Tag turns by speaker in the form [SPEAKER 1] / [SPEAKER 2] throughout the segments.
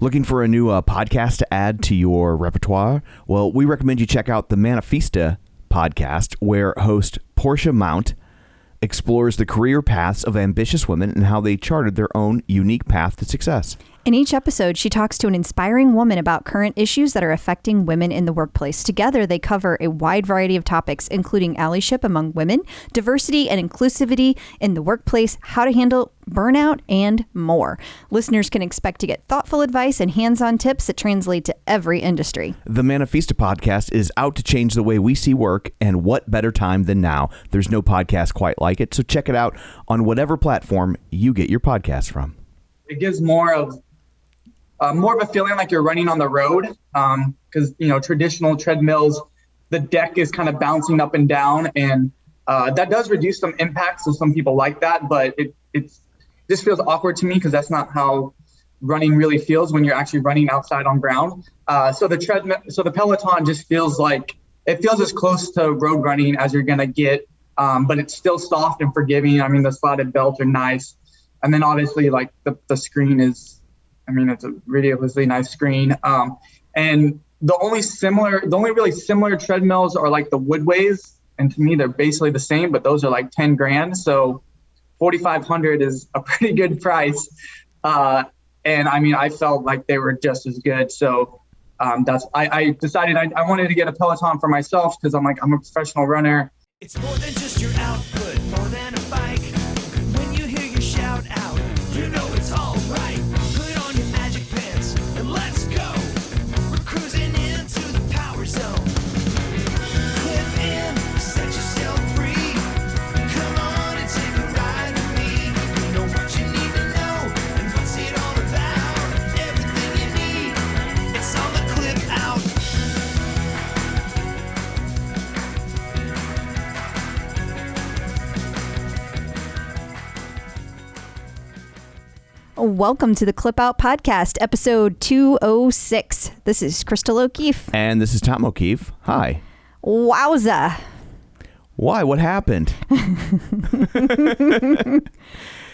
[SPEAKER 1] Looking for a new podcast to add to your repertoire? Well, we recommend you check out the Manifesta podcast, where host Portia Mount explores the career paths of ambitious women and how they charted their own unique path to success.
[SPEAKER 2] In each episode, she talks to an inspiring woman about current issues that are affecting women in the workplace. Together, they cover a wide variety of topics, including allyship among women, diversity and inclusivity in the workplace, how to handle burnout, and more. Listeners can expect to get thoughtful advice and hands-on tips that translate to every industry.
[SPEAKER 1] The Manifesta podcast is out to change the way we see work, and what better time than now? There's no podcast quite like it, so check it out on whatever platform you get your podcast from.
[SPEAKER 3] It gives more of a feeling like you're running on the road, because traditional treadmills, the deck is kind of bouncing up and down, and that does reduce some impact. So some people like that, but this feels awkward to me because that's not how running really feels when you're actually running outside on ground. So the Peloton just feels as close to road running as you're gonna get, but it's still soft and forgiving. I mean, the slotted belts are nice, and then obviously like the screen is. It's a ridiculously nice screen. And the only really similar treadmills are like the Woodways. And to me, they're basically the same, but those are like 10 grand. So $4,500 is a pretty good price. And I felt like they were just as good. So I decided I wanted to get a Peloton for myself because I'm a professional runner.
[SPEAKER 4] It's more than just your output, more than a bike. When you hear your shout out, you know it's all right. Let's go. We're cruising into the power zone. Clip in, set yourself free. Come on and take a ride with me. You know what you need to know and what's it all about. Everything you need, it's on the Clip Out.
[SPEAKER 2] Welcome to the Clip Out Podcast, episode 206. This is Crystal O'Keefe.
[SPEAKER 1] And this is Tom O'Keefe. Hi.
[SPEAKER 2] Wowza.
[SPEAKER 1] Why? What happened?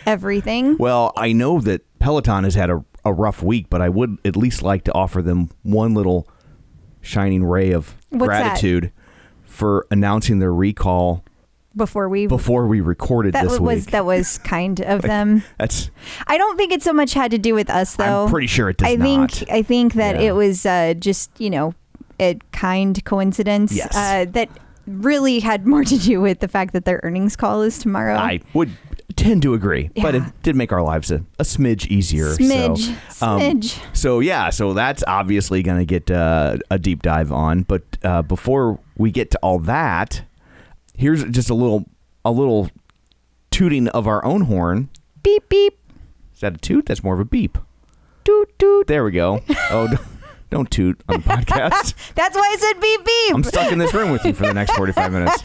[SPEAKER 2] Everything.
[SPEAKER 1] Well, I know that Peloton has had a rough week, but I would at least like to offer them one little shining ray of gratitude for announcing their recall before we recorded this week.
[SPEAKER 2] That was kind of them. I don't think it so much had to do with us, though.
[SPEAKER 1] I'm pretty sure it does not.
[SPEAKER 2] I think that it was just, a kind coincidence.
[SPEAKER 1] Yes.
[SPEAKER 2] That really had more to do with the fact that their earnings call is tomorrow.
[SPEAKER 1] I would tend to agree, but it did make our lives a smidge easier.
[SPEAKER 2] Smidge.
[SPEAKER 1] So that's obviously going to get a deep dive on. But before we get to all that, here's just a little tooting of our own horn.
[SPEAKER 2] Beep, beep.
[SPEAKER 1] Is that a toot? That's more of a beep.
[SPEAKER 2] Toot, toot.
[SPEAKER 1] There we go. Oh, don't toot on the podcast.
[SPEAKER 2] That's why I said beep, beep.
[SPEAKER 1] I'm stuck in this room with you for the next 45 minutes.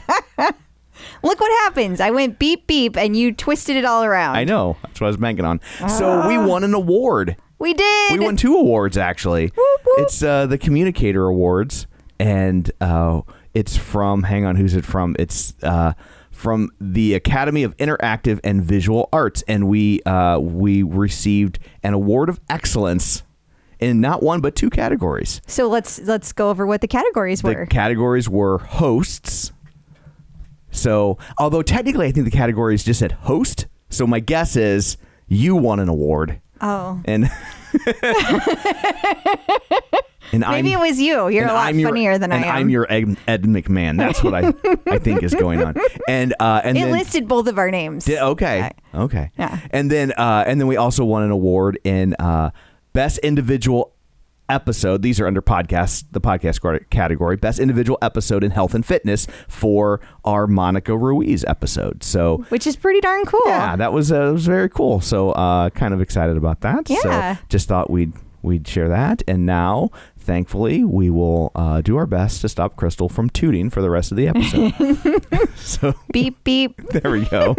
[SPEAKER 2] Look what happens. I went beep, beep, and you twisted it all around.
[SPEAKER 1] I know. That's what I was banking on. So we won an award.
[SPEAKER 2] We did.
[SPEAKER 1] We won 2 awards, actually.
[SPEAKER 2] Whoop, whoop.
[SPEAKER 1] It's the Communicator Awards, and it's from, hang on, who's it from? It's from the Academy of Interactive and Visual Arts, and we received an award of excellence in not one but 2 categories.
[SPEAKER 2] So let's go over what the categories were.
[SPEAKER 1] The categories were hosts. So, although technically I think the categories just said host, so my guess is you won an award.
[SPEAKER 2] Oh.
[SPEAKER 1] And
[SPEAKER 2] maybe it was you. You're a lot funnier than I am.
[SPEAKER 1] I'm your Ed McMahon. That's what I think is going on. And
[SPEAKER 2] it listed both of our names.
[SPEAKER 1] Okay.
[SPEAKER 2] Yeah.
[SPEAKER 1] And then we also won an award in Best Individual Episode. These are under the podcast category. Best Individual Episode in Health and Fitness for our Monica Ruiz episode. So,
[SPEAKER 2] which is pretty darn cool.
[SPEAKER 1] Yeah, that was very cool. So kind of excited about that.
[SPEAKER 2] Yeah.
[SPEAKER 1] So just thought we'd share that. And now, thankfully, we will do our best to stop Crystal from tooting for the rest of the episode. So
[SPEAKER 2] beep, beep.
[SPEAKER 1] There we go.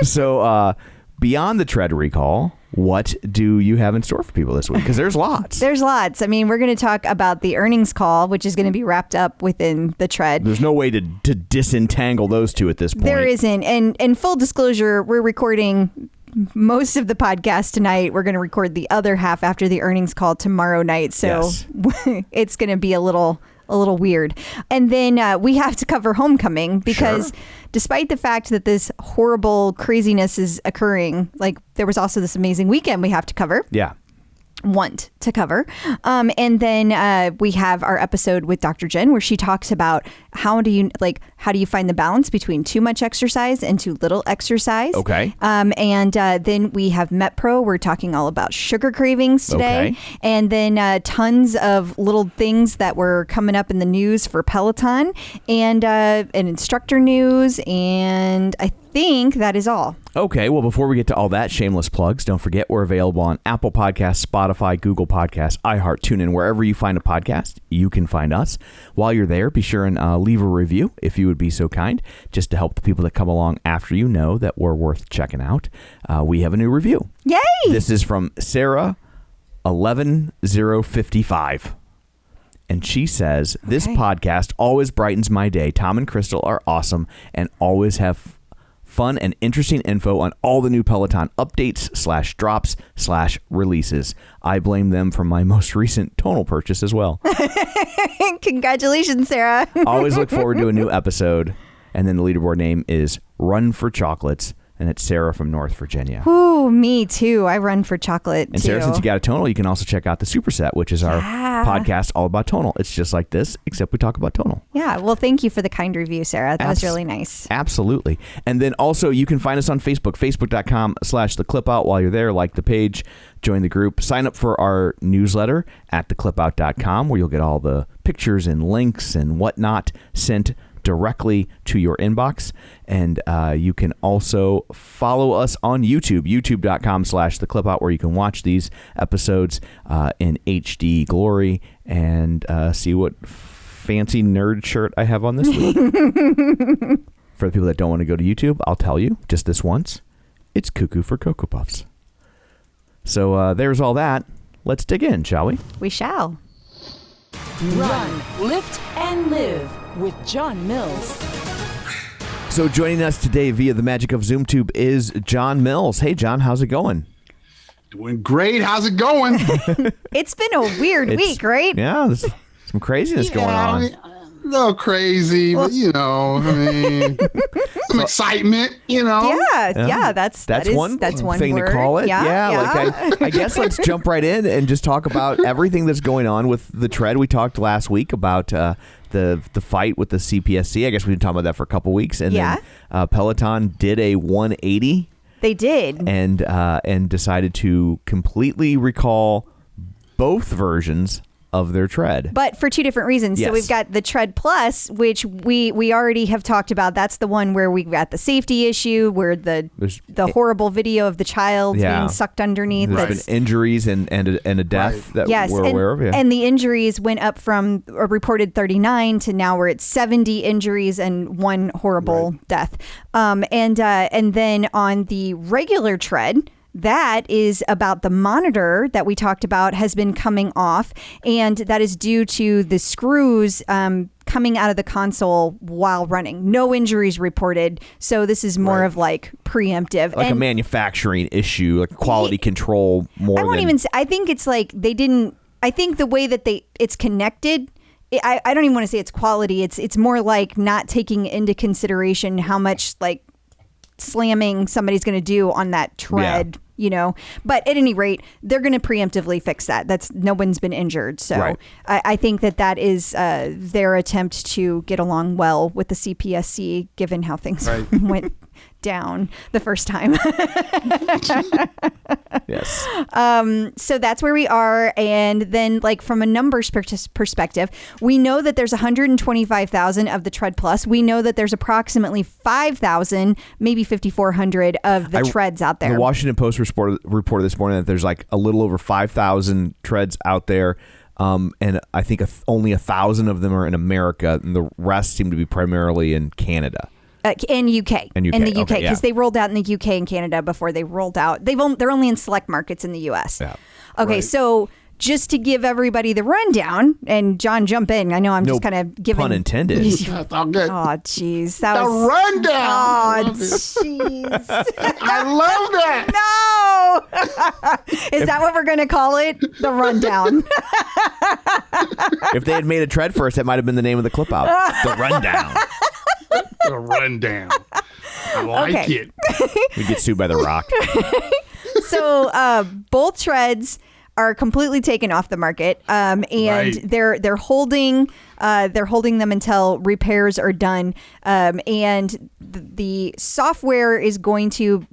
[SPEAKER 1] So beyond the Tread Recall, what do you have in store for people this week? Because there's lots.
[SPEAKER 2] There's lots. I mean, we're going to talk about the earnings call, which is going to be wrapped up within the Tread.
[SPEAKER 1] There's no way to disentangle those two at this point.
[SPEAKER 2] There isn't. And full disclosure, we're recording most of the podcast tonight. We're going to record the other half after the earnings call tomorrow night. So it's going to be a little weird. And then we have to cover homecoming because despite the fact that this horrible craziness is occurring, like there was also this amazing weekend we have to cover.
[SPEAKER 1] Yeah.
[SPEAKER 2] Want to cover. And then we have our episode with Dr. Jenn where she talks about how do you find the balance between too much exercise and too little exercise.
[SPEAKER 1] Okay.
[SPEAKER 2] And then we have MetPro. We're talking all about sugar cravings today.
[SPEAKER 1] Okay.
[SPEAKER 2] And then tons of little things that were coming up in the news for Peloton and an instructor news. And I think that is all.
[SPEAKER 1] Okay, well, before we get to all that, shameless plugs, don't forget we're available on Apple Podcasts, Spotify, Google Podcasts, iHeart, TuneIn, wherever you find a podcast, you can find us. While you're there, be sure and leave a review, if you would be so kind, just to help the people that come along after you know that we're worth checking out. We have a new review.
[SPEAKER 2] Yay!
[SPEAKER 1] This is from Sarah 11055. And she says, this podcast always brightens my day. Tom and Crystal are awesome and always have fun and interesting info on all the new Peloton updates / drops / releases. I blame them for my most recent Tonal purchase as well.
[SPEAKER 2] Congratulations, Sarah.
[SPEAKER 1] Always look forward to a new episode. And then the leaderboard name is Run for Chocolates. And it's Sarah from North Virginia.
[SPEAKER 2] Ooh, me too. I run for chocolate
[SPEAKER 1] And Sarah, since you got a Tonal, you can also check out the Superset, which is our podcast all about Tonal. It's just like this, except we talk about Tonal.
[SPEAKER 2] Yeah. Well, thank you for the kind review, Sarah. That was really nice.
[SPEAKER 1] Absolutely. And then also you can find us on Facebook, facebook.com/theclipout. While you're there, like the page, join the group, sign up for our newsletter at theclipout.com, where you'll get all the pictures and links and whatnot sent directly to your inbox. And you can also follow us on YouTube, youtube.com/theclipout, where you can watch these episodes in HD glory and see what fancy nerd shirt I have on this week. For the people that don't want to go to YouTube, I'll tell you just this once. It's Cuckoo for Cocoa Puffs. So there's all that. Let's dig in, shall we?
[SPEAKER 2] We shall.
[SPEAKER 5] Run, lift, and live with John Mills.
[SPEAKER 1] So joining us today via the magic of ZoomTube is John Mills. Hey, John, how's it going?
[SPEAKER 6] Doing great. How's it going?
[SPEAKER 2] It's been a weird week, right?
[SPEAKER 1] Yeah, there's some craziness going on.
[SPEAKER 6] I mean, a little crazy, but I mean, some excitement,
[SPEAKER 2] Yeah, that's
[SPEAKER 1] one thing
[SPEAKER 2] word.
[SPEAKER 1] to call it.
[SPEAKER 2] Yeah.
[SPEAKER 1] Like I guess let's jump right in and just talk about everything that's going on with the tread. We talked last week about the fight with the CPSC. I guess we've been talking about that for a couple weeks, and then Peloton did a 180.
[SPEAKER 2] They did,
[SPEAKER 1] and decided to completely recall both versions of their tread,
[SPEAKER 2] but for two different reasons.
[SPEAKER 1] Yes.
[SPEAKER 2] So we've got the Tread Plus, which we already have talked about. That's the one where we got the safety issue, where the horrible video of the child being sucked underneath.
[SPEAKER 1] There's been injuries and a death that we're aware of. Yeah.
[SPEAKER 2] And the injuries went up from a reported 39 to now we're at 70 injuries and one horrible death. And then on the regular tread, that is about the monitor that we talked about has been coming off, and that is due to the screws coming out of the console while running. No injuries reported, so this is more of like preemptive.
[SPEAKER 1] Like a manufacturing issue, like quality control more
[SPEAKER 2] I won't even say, I think it's like they didn't, I think the way that it's connected, I don't even want to say it's quality. It's more like not taking into consideration how much like slamming somebody's going to do on that tread, but at any rate, they're going to preemptively fix that. That's no one's been injured. So I think that is their attempt to get along well with the CPSC, given how things went down the first time.
[SPEAKER 1] Yes.
[SPEAKER 2] So that's where we are. And then like from a numbers perspective, we know that there's 125,000 of the Tread Plus. We know that there's approximately 5,000, maybe 5,400 of the treads out there.
[SPEAKER 1] The Washington Post reported this morning that there's like a little over 5,000 treads out there. And I think only 1,000 of them are in America, and the rest seem to be primarily in Canada.
[SPEAKER 2] In UK. In the UK, because they rolled out in the UK and Canada before they rolled out. They're only in select markets in the US. Yeah. Okay, so just to give everybody the rundown, and John, jump in. I know I'm just kind of giving.
[SPEAKER 1] Pun intended.
[SPEAKER 6] That's all good.
[SPEAKER 2] Oh, jeez. That
[SPEAKER 6] The
[SPEAKER 2] was.
[SPEAKER 6] rundown.
[SPEAKER 2] Oh, jeez.
[SPEAKER 6] I love that.
[SPEAKER 2] No! Is that what we're going to call it? The rundown.
[SPEAKER 1] If they had made a tread first, that might have been the name of the clip out. The rundown.
[SPEAKER 6] The rundown. I like
[SPEAKER 2] Okay.
[SPEAKER 6] it.
[SPEAKER 1] We get sued by The Rock.
[SPEAKER 2] So both treads are completely taken off the market, and
[SPEAKER 6] Right.
[SPEAKER 2] they're holding them until repairs are done, and the software is going to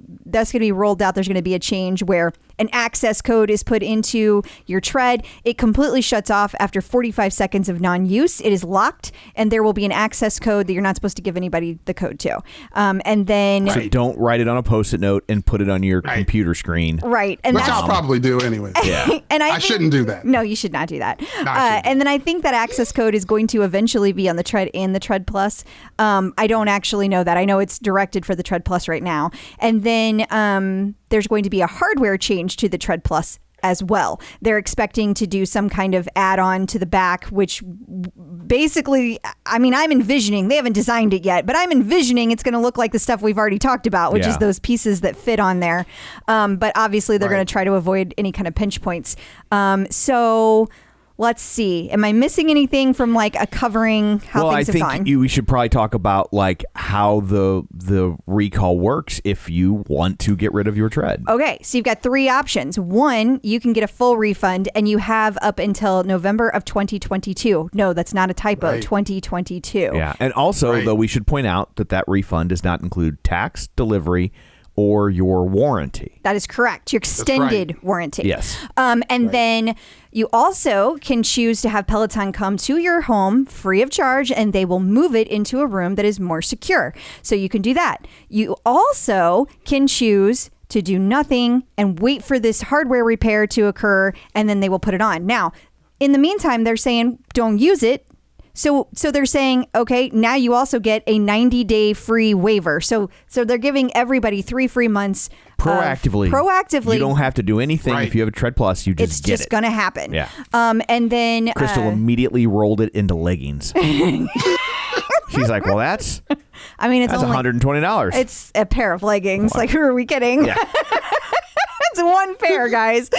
[SPEAKER 2] be rolled out. There's going to be a change where an access code is put into your tread. It completely shuts off after 45 seconds of non-use. It is locked, and there will be an access code that you're not supposed to give anybody the code to. And then
[SPEAKER 1] So don't write it on a Post-it note and put it on your computer screen.
[SPEAKER 2] right, and
[SPEAKER 6] Which
[SPEAKER 2] that's
[SPEAKER 6] I'll probably do anyway.
[SPEAKER 1] Yeah.
[SPEAKER 2] and
[SPEAKER 6] I
[SPEAKER 2] think-
[SPEAKER 6] shouldn't do that.
[SPEAKER 2] No, you should not do that.
[SPEAKER 6] I shouldn't.
[SPEAKER 2] And then I think that access code is going to eventually be on the Tread and the Tread Plus. I don't actually know that. I know it's directed for the Tread Plus right now. And then there's going to be a hardware change to the Tread Plus as well. They're expecting to do some kind of add-on to the back, which basically, I mean, I'm envisioning, they haven't designed it yet, but I'm envisioning it's going to look like the stuff we've already talked about, which is
[SPEAKER 1] Yeah.
[SPEAKER 2] those pieces that fit on there. But obviously they're
[SPEAKER 6] Right.
[SPEAKER 2] going to try to avoid any kind of pinch points. So let's see. Am I missing anything from like a covering how
[SPEAKER 1] Well, I
[SPEAKER 2] things have
[SPEAKER 1] think
[SPEAKER 2] gone?
[SPEAKER 1] we should probably talk about like how the recall works if you want to get rid of your tread.
[SPEAKER 2] Okay, so you've got three options. One, you can get a full refund, and you have up until November of 2022. No, that's not a typo.
[SPEAKER 6] Right.
[SPEAKER 2] 2022.
[SPEAKER 1] Yeah, and also
[SPEAKER 6] Right.
[SPEAKER 1] though we should point out that refund does not include tax, delivery, or your warranty.
[SPEAKER 2] That is correct. Your extended
[SPEAKER 6] right.
[SPEAKER 2] warranty.
[SPEAKER 1] Yes.
[SPEAKER 2] And then you also can choose to have Peloton come to your home free of charge, and they will move it into a room that is more secure. So you can do that. You also can choose to do nothing and wait for this hardware repair to occur, and then they will put it on. Now, in the meantime, they're saying don't use it. So they're saying, okay, now you also get a 90-day free waiver. So they're giving everybody 3 free months of-
[SPEAKER 1] Proactively.
[SPEAKER 2] Proactively.
[SPEAKER 1] You don't have to do anything
[SPEAKER 6] Right.
[SPEAKER 1] if you have a Tread Plus. You just
[SPEAKER 2] It's
[SPEAKER 1] get
[SPEAKER 2] just
[SPEAKER 1] it.
[SPEAKER 2] going to happen.
[SPEAKER 1] Yeah.
[SPEAKER 2] And then
[SPEAKER 1] Crystal immediately rolled it into leggings. She's like, well, that's
[SPEAKER 2] I mean, it's
[SPEAKER 1] $120.
[SPEAKER 2] It's a pair of leggings. Like, who are we kidding?
[SPEAKER 1] Yeah.
[SPEAKER 2] It's one pair, guys.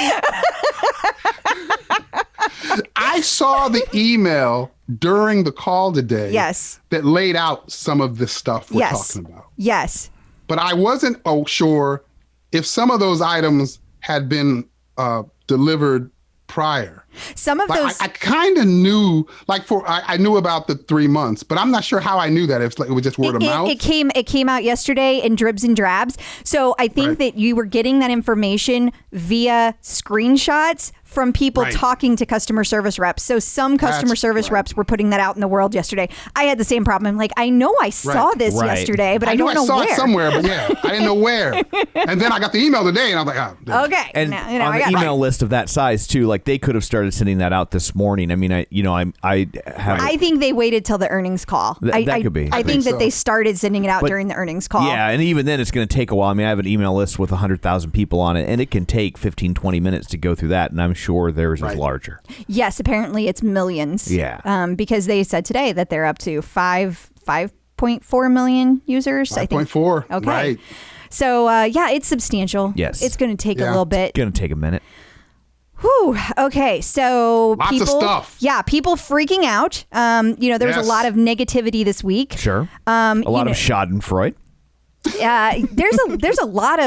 [SPEAKER 6] I saw the email during the call today.
[SPEAKER 2] Yes.
[SPEAKER 6] That laid out some of this stuff we're
[SPEAKER 2] Yes.
[SPEAKER 6] talking about.
[SPEAKER 2] Yes.
[SPEAKER 6] But I wasn't sure if some of those items had been delivered prior.
[SPEAKER 2] Some of
[SPEAKER 6] Like,
[SPEAKER 2] those.
[SPEAKER 6] I kind of knew, like I knew about the 3 months, but I'm not sure how I knew that. If like, it was just word of mouth.
[SPEAKER 2] It came out yesterday in dribs and drabs. So I think
[SPEAKER 6] Right.
[SPEAKER 2] that you were getting that information via screenshots from people
[SPEAKER 6] Right.
[SPEAKER 2] talking to customer service reps. So some customer
[SPEAKER 6] That's
[SPEAKER 2] service
[SPEAKER 6] right.
[SPEAKER 2] reps were putting that out in the world yesterday. I had the same problem. I'm like, I know I saw
[SPEAKER 6] Right.
[SPEAKER 2] this
[SPEAKER 1] Right.
[SPEAKER 2] yesterday, but I
[SPEAKER 6] knew
[SPEAKER 2] don't know
[SPEAKER 6] saw
[SPEAKER 2] where.
[SPEAKER 6] it somewhere, but yeah, I didn't know where. And then I got the email today, and I was like, oh.
[SPEAKER 2] Okay.
[SPEAKER 1] And
[SPEAKER 2] now,
[SPEAKER 1] on
[SPEAKER 2] I
[SPEAKER 1] the
[SPEAKER 2] got
[SPEAKER 1] email list of that size too, like they could have started sending that out this morning. I mean, I have.
[SPEAKER 2] I think they waited till the earnings call.
[SPEAKER 1] That could be.
[SPEAKER 2] I
[SPEAKER 1] I
[SPEAKER 2] think
[SPEAKER 6] think
[SPEAKER 2] that
[SPEAKER 6] so.
[SPEAKER 2] they started sending it out
[SPEAKER 1] But-
[SPEAKER 2] during the earnings call.
[SPEAKER 1] Yeah, and even then it's going to take a while. I mean, I have an email list with 100,000 people on it, and it can take 15, 20 minutes to go through that, and I'm sure theirs is
[SPEAKER 6] Right.
[SPEAKER 1] larger.
[SPEAKER 2] Yes, apparently it's millions.
[SPEAKER 1] Yeah.
[SPEAKER 2] Because they said today that they're up to 5.4 million users. I think.
[SPEAKER 6] 5.4.
[SPEAKER 2] Okay.
[SPEAKER 6] Right.
[SPEAKER 2] So yeah, it's substantial.
[SPEAKER 1] Yes.
[SPEAKER 2] It's going to take a
[SPEAKER 6] Yeah.
[SPEAKER 2] little bit.
[SPEAKER 1] Going to take a minute.
[SPEAKER 2] Whew. Okay. So
[SPEAKER 6] Lots of
[SPEAKER 2] people,
[SPEAKER 6] stuff.
[SPEAKER 2] Yeah, people freaking out. There was a
[SPEAKER 6] Yes.
[SPEAKER 2] lot of negativity this week.
[SPEAKER 1] Sure. a lot
[SPEAKER 2] know-
[SPEAKER 1] of Schadenfreude.
[SPEAKER 2] There's a lot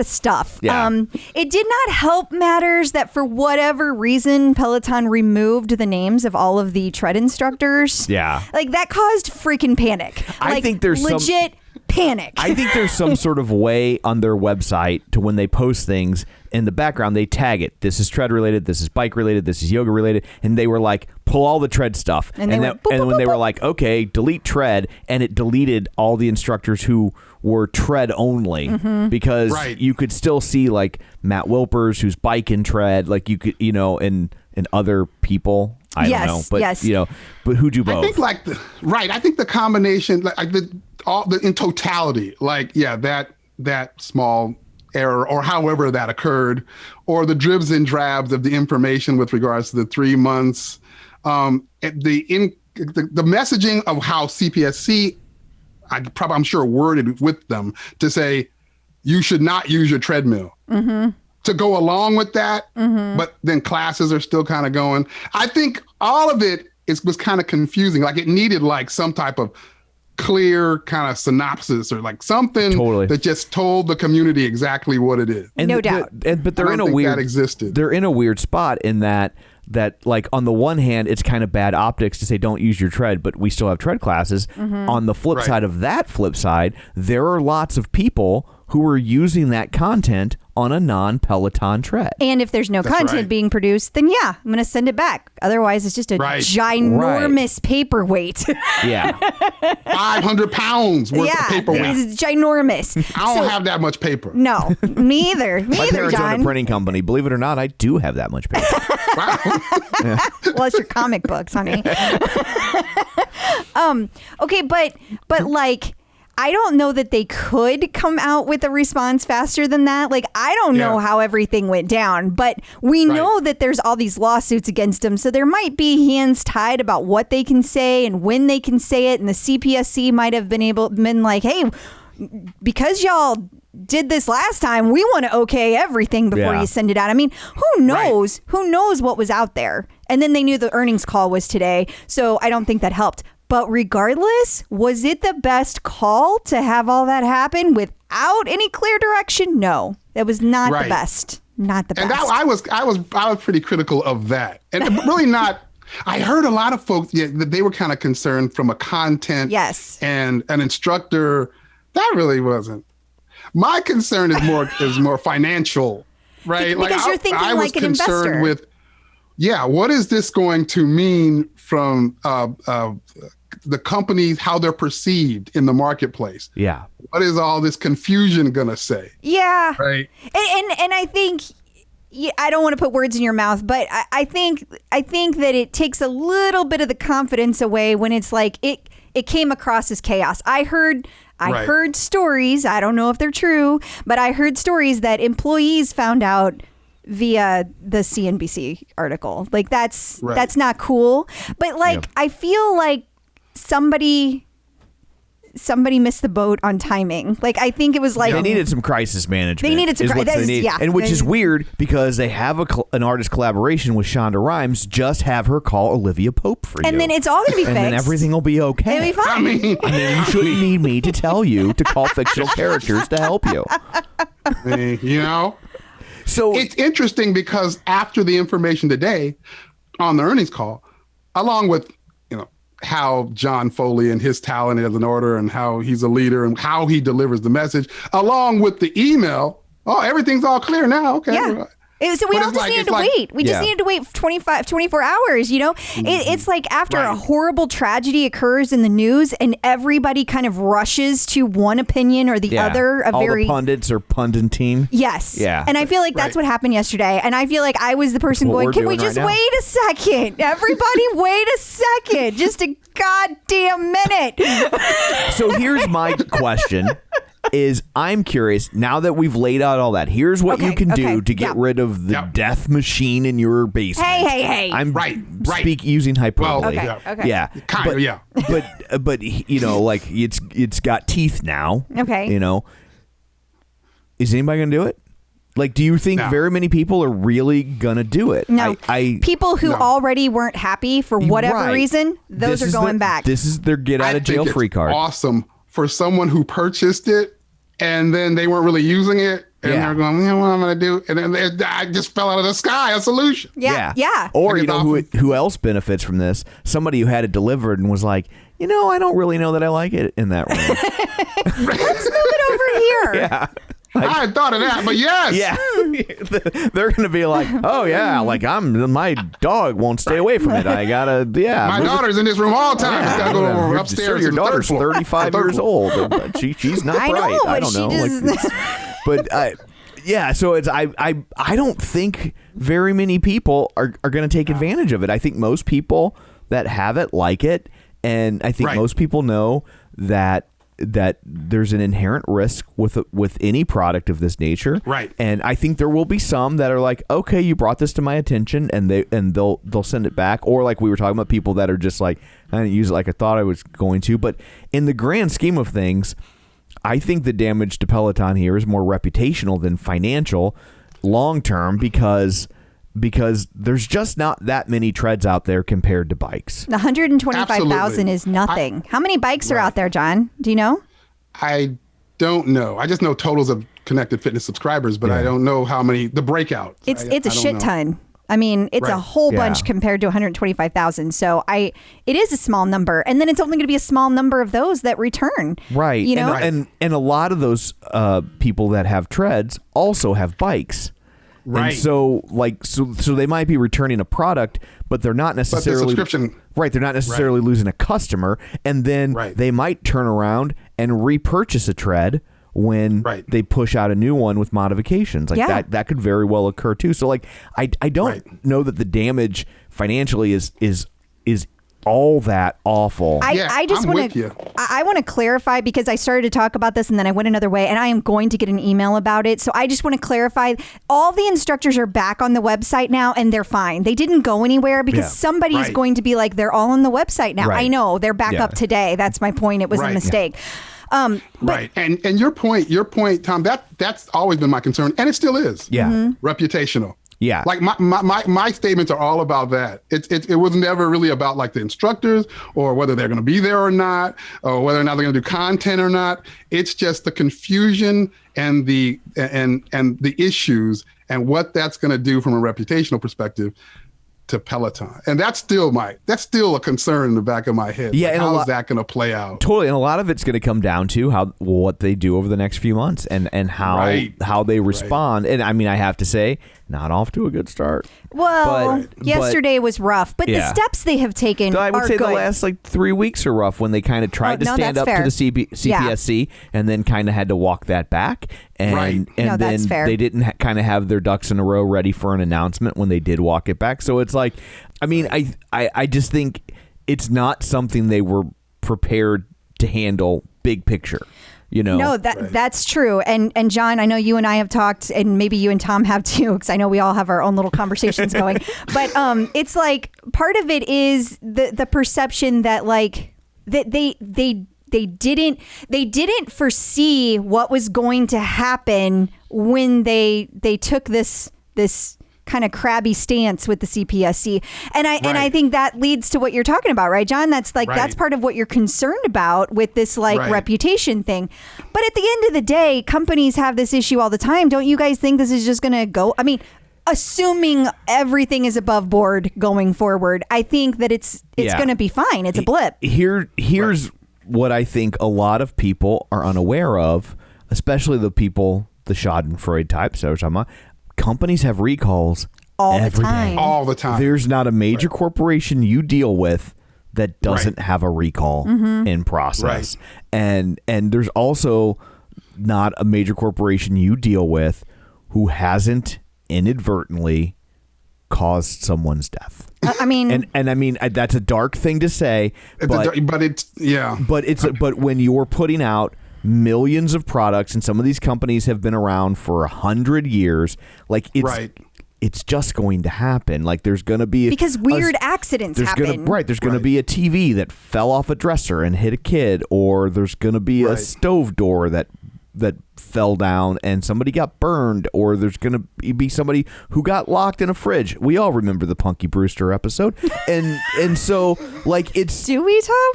[SPEAKER 2] of stuff.
[SPEAKER 1] Yeah.
[SPEAKER 2] It did not help matters that for whatever reason Peloton removed the names of all of the tread instructors.
[SPEAKER 1] Yeah.
[SPEAKER 2] Like that caused freaking panic.
[SPEAKER 1] I
[SPEAKER 2] Like,
[SPEAKER 1] think there's some-
[SPEAKER 2] legit panic.
[SPEAKER 1] I think there's some sort of way on their website to when they post things in the background, they tag it. This is tread related. This is bike related. This is yoga related. And they were like, pull all the tread stuff.
[SPEAKER 2] And they went, boop,
[SPEAKER 1] and
[SPEAKER 2] boop,
[SPEAKER 1] when
[SPEAKER 2] boop,
[SPEAKER 1] they were
[SPEAKER 2] boop.
[SPEAKER 1] like, okay, delete tread, and it deleted all the instructors who were tread only
[SPEAKER 2] Mm-hmm.
[SPEAKER 1] because
[SPEAKER 6] Right.
[SPEAKER 1] you could still see like Matt Wilpers who's bike and tread, like you could, and other people. I
[SPEAKER 2] Yes,
[SPEAKER 1] don't know, but
[SPEAKER 2] yes.
[SPEAKER 1] but who do both?
[SPEAKER 6] I think I think the combination, like in totality, like yeah, that small error, or however that occurred, or the dribs and drabs of the information with regards to the 3 months, the messaging of how CPSC, I'm sure worded with them to say you should not use your treadmill. To go along with that, but then classes are still kind of going. I think all of it was kind of confusing. Like it needed like some type of clear kind of synopsis or like something that just told the community exactly what it is.
[SPEAKER 2] No doubt.
[SPEAKER 1] But they're in a weird.
[SPEAKER 6] That existed.
[SPEAKER 1] They're in a weird spot in that like on the one hand, it's kind of bad optics to say don't use your tread, but we still have tread classes. On the flip side of that flip side, there are lots of people who are using that content on a non-Peloton tread.
[SPEAKER 2] And if there's no content being produced, then yeah, I'm going to send it back. Otherwise, it's just a ginormous paperweight.
[SPEAKER 1] Yeah.
[SPEAKER 6] 500 pounds worth of paperweight.
[SPEAKER 2] It's ginormous.
[SPEAKER 6] I don't have that much paper.
[SPEAKER 2] No, me either.
[SPEAKER 1] My parents own a printing company. Believe it or not, I do have that much paper.
[SPEAKER 2] Well, it's your comic books, honey. Okay, but like, I don't know that they could come out with a response faster than that. Like, I don't know how everything went down, but we know that there's all these lawsuits against them. So there might be hands tied about what they can say and when they can say it. And the CPSC might have been like, hey, because y'all did this last time, we want to okay everything before you send it out. I mean, who knows? Who knows what was out there? And then they knew the earnings call was today. So I don't think that helped. But regardless, was it the best call to have all that happen without any clear direction? No, that was not the best. Not the best.
[SPEAKER 6] And I was pretty critical of that, and really not. I heard a lot of folks that they were kind of concerned from a content and an instructor. That really wasn't. My concern is more financial, right?
[SPEAKER 2] Because you're thinking
[SPEAKER 6] I was
[SPEAKER 2] like an
[SPEAKER 6] concerned
[SPEAKER 2] investor.
[SPEAKER 6] with, what is this going to mean from the companies, how they're perceived in the marketplace?
[SPEAKER 1] Yeah.
[SPEAKER 6] What is all this confusion gonna say?
[SPEAKER 2] Yeah.
[SPEAKER 6] Right.
[SPEAKER 2] And I think, I don't want to put words in your mouth, but I think that it takes a little bit of the confidence away when it's like it came across as chaos. I heard stories, I don't know if they're true, but I heard stories that employees found out via the CNBC article. Like that's not cool. But like I feel like somebody missed the boat on timing. Like I think it was like
[SPEAKER 1] they needed some crisis management.
[SPEAKER 2] They needed some crisis,
[SPEAKER 1] and which is weird because they have an artist collaboration with Shonda Rhimes. Just have her call Olivia Pope for you,
[SPEAKER 2] and then it's all gonna be fixed,
[SPEAKER 1] and then everything will be okay.
[SPEAKER 2] It'll be fine.
[SPEAKER 6] I mean,
[SPEAKER 1] you shouldn't need me to tell you to call fictional characters to help you. So
[SPEAKER 6] it's interesting because after the information today on the earnings call, along with how John Foley and his talent as an orator and how he's a leader and how he delivers the message, along with the email, everything's all clear now. Okay.
[SPEAKER 2] Yeah. So we all just needed to wait. We just needed to wait 24 hours, It's like after a horrible tragedy occurs in the news and everybody kind of rushes to one opinion or the other.
[SPEAKER 1] All the pundits are punditing.
[SPEAKER 2] Yes.
[SPEAKER 1] Yeah.
[SPEAKER 2] And I feel like that's what happened yesterday. And I feel like I was the person going, can we just wait a second? Everybody wait a second. Just a goddamn minute.
[SPEAKER 1] So here's my question. I'm curious, now that we've laid out all that, here's what you can do to get rid of the death machine in your basement.
[SPEAKER 2] Hey.
[SPEAKER 1] I'm using hyperbole.
[SPEAKER 2] Well, okay.
[SPEAKER 1] Yeah. But like it's got teeth now.
[SPEAKER 2] Okay.
[SPEAKER 1] Is anybody going to do it? Like, do you think very many people are really going to do it?
[SPEAKER 2] No. People who already weren't happy for whatever reason, those are going back.
[SPEAKER 1] This is their get out of jail free card.
[SPEAKER 6] Awesome for someone who purchased it and then they weren't really using it. And they're going, what am I going to do? And then I just fell out of the sky, a solution.
[SPEAKER 2] Yeah.
[SPEAKER 1] Or, who else benefits from this? Somebody who had it delivered and was like, I don't really know that I like it in that room.
[SPEAKER 2] Let's move it over here.
[SPEAKER 1] Yeah.
[SPEAKER 6] I hadn't thought of that, but yes.
[SPEAKER 1] Yeah. They're going to be like, like my dog won't stay away from it. I got to, my
[SPEAKER 6] daughter's in this room all the time. She's got to go upstairs.
[SPEAKER 1] Sure, your daughter's 35 years old. But she's not bright. I don't know. So it's, I don't think very many people are going to take advantage of it. I think most people that have it like it. And I think most people know that there's an inherent risk with any product of this nature.
[SPEAKER 6] Right.
[SPEAKER 1] And I think there will be some that are like, okay, you brought this to my attention, and they'll send it back. Or like we were talking about, people that are just like, I didn't use it like I thought I was going to. But in the grand scheme of things, I think the damage to Peloton here is more reputational than financial long term, because there's just not that many treads out there compared to bikes.
[SPEAKER 2] 125,000 is nothing. How many bikes are out there, John? Do you know?
[SPEAKER 6] I don't know. I just know totals of Connected Fitness subscribers, but I don't know how many, the breakout.
[SPEAKER 2] It's a shit ton. I mean, it's a whole bunch compared to 125,000. So it is a small number. And then it's only going to be a small number of those that return.
[SPEAKER 1] Right.
[SPEAKER 2] You know?
[SPEAKER 1] And a lot of those people that have treads also have bikes.
[SPEAKER 6] Right.
[SPEAKER 1] And so they might be returning a product, but they're not necessarily
[SPEAKER 6] subscription.
[SPEAKER 1] Right. They're not necessarily losing a customer, and then they might turn around and repurchase a tread when they push out a new one with modifications. Like that could very well occur too. So like I don't know that the damage financially is all that awful.
[SPEAKER 2] I just want to I want to clarify, because I started to talk about this and then I went another way, and I am going to get an email about it. So I just want to clarify, all the instructors are back on the website now, and they're fine. They didn't go anywhere, because somebody is going to be like, they're all on the website now. I know they're back up today. That's my point. It was a mistake.
[SPEAKER 6] Right. And your point, Tom, that's always been my concern, and it still is.
[SPEAKER 1] Yeah.
[SPEAKER 6] Reputational.
[SPEAKER 1] Yeah.
[SPEAKER 6] Like my statements are all about that. It was never really about like the instructors or whether they're going to be there or not, or whether or not they're going to do content or not. It's just the confusion and the issues and what that's going to do from a reputational perspective to Peloton. And that's still a concern in the back of my head.
[SPEAKER 1] Yeah.
[SPEAKER 6] Like,
[SPEAKER 1] and
[SPEAKER 6] how is that going to play out?
[SPEAKER 1] Totally. And a lot of it's going to come down to what they do over the next few months and how they respond. And I mean, I have to say, not off to a good start.
[SPEAKER 2] Well, yesterday was rough, but the steps they have taken
[SPEAKER 1] I would say
[SPEAKER 2] good.
[SPEAKER 1] The last 3 weeks are rough, when they kind of tried to stand up to the CPSC and then kind of had to walk that back. And then they didn't kind of have their ducks in a row ready for an announcement when they did walk it back. So it's like, I mean, I just think it's not something they were prepared to handle big picture. You know?
[SPEAKER 2] No, that's true. And John, I know you and I have talked, and maybe you and Tom have too, because I know we all have our own little conversations going. But it's like, part of it is the perception that like that they didn't foresee what was going to happen when they took this kind of crabby stance with the CPSC. And I think that leads to what you're talking about, right, John? That's like, that's part of what you're concerned about with this reputation thing. But at the end of the day, companies have this issue all the time. Don't you guys think this is just going to go? I mean, assuming everything is above board going forward, I think that it's going to be fine. It's a blip.
[SPEAKER 1] Here's what I think a lot of people are unaware of, especially the Schadenfreude types I was talking about. Companies have recalls
[SPEAKER 2] all
[SPEAKER 1] the
[SPEAKER 2] time.
[SPEAKER 6] All the time.
[SPEAKER 1] There's not a major corporation you deal with that doesn't have a recall in process. And there's also not a major corporation you deal with who hasn't inadvertently caused someone's death.
[SPEAKER 2] I mean,
[SPEAKER 1] and I mean, that's a dark thing to say, but when you're putting out millions of products, and some of these companies have been around for 100 years, like it's just going to happen. Like there's going to be
[SPEAKER 2] because weird accidents happen.
[SPEAKER 1] There's going to be a TV that fell off a dresser and hit a kid, or there's going to be a stove door that fell down and somebody got burned, or there's going to be somebody who got locked in a fridge. We all remember the Punky Brewster episode. And so like it's...
[SPEAKER 2] Do we, Tom?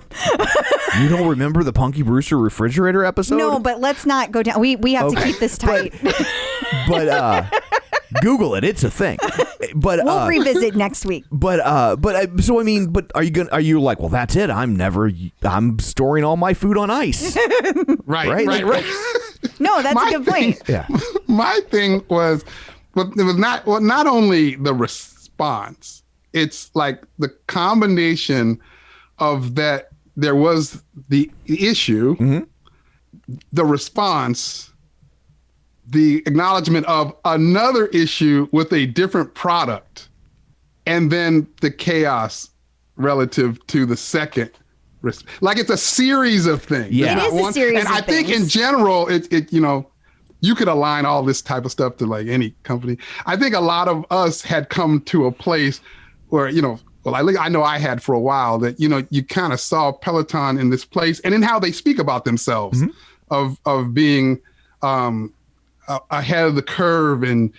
[SPEAKER 1] You don't remember the Punky Brewster refrigerator episode?
[SPEAKER 2] No, but let's not go down. We have to keep this tight.
[SPEAKER 1] But Google it. It's a thing. But
[SPEAKER 2] we'll revisit next week.
[SPEAKER 1] But are you like, well, that's it. I'm storing all my food on ice.
[SPEAKER 6] Right.
[SPEAKER 2] No, that's a good point.
[SPEAKER 6] My thing was, it was not only the response, it's like the combination of that. There was the issue, the response, the acknowledgement of another issue with a different product, and then the chaos relative to the second like it's a series of things.
[SPEAKER 1] Yeah.
[SPEAKER 2] It is a series
[SPEAKER 6] and
[SPEAKER 2] of
[SPEAKER 6] I think
[SPEAKER 2] things.
[SPEAKER 6] in general, it you could align all this type of stuff to like any company. I think a lot of us had come to a place where, I know I had for a while that, you kind of saw Peloton in this place and in how they speak about themselves of being ahead of the curve and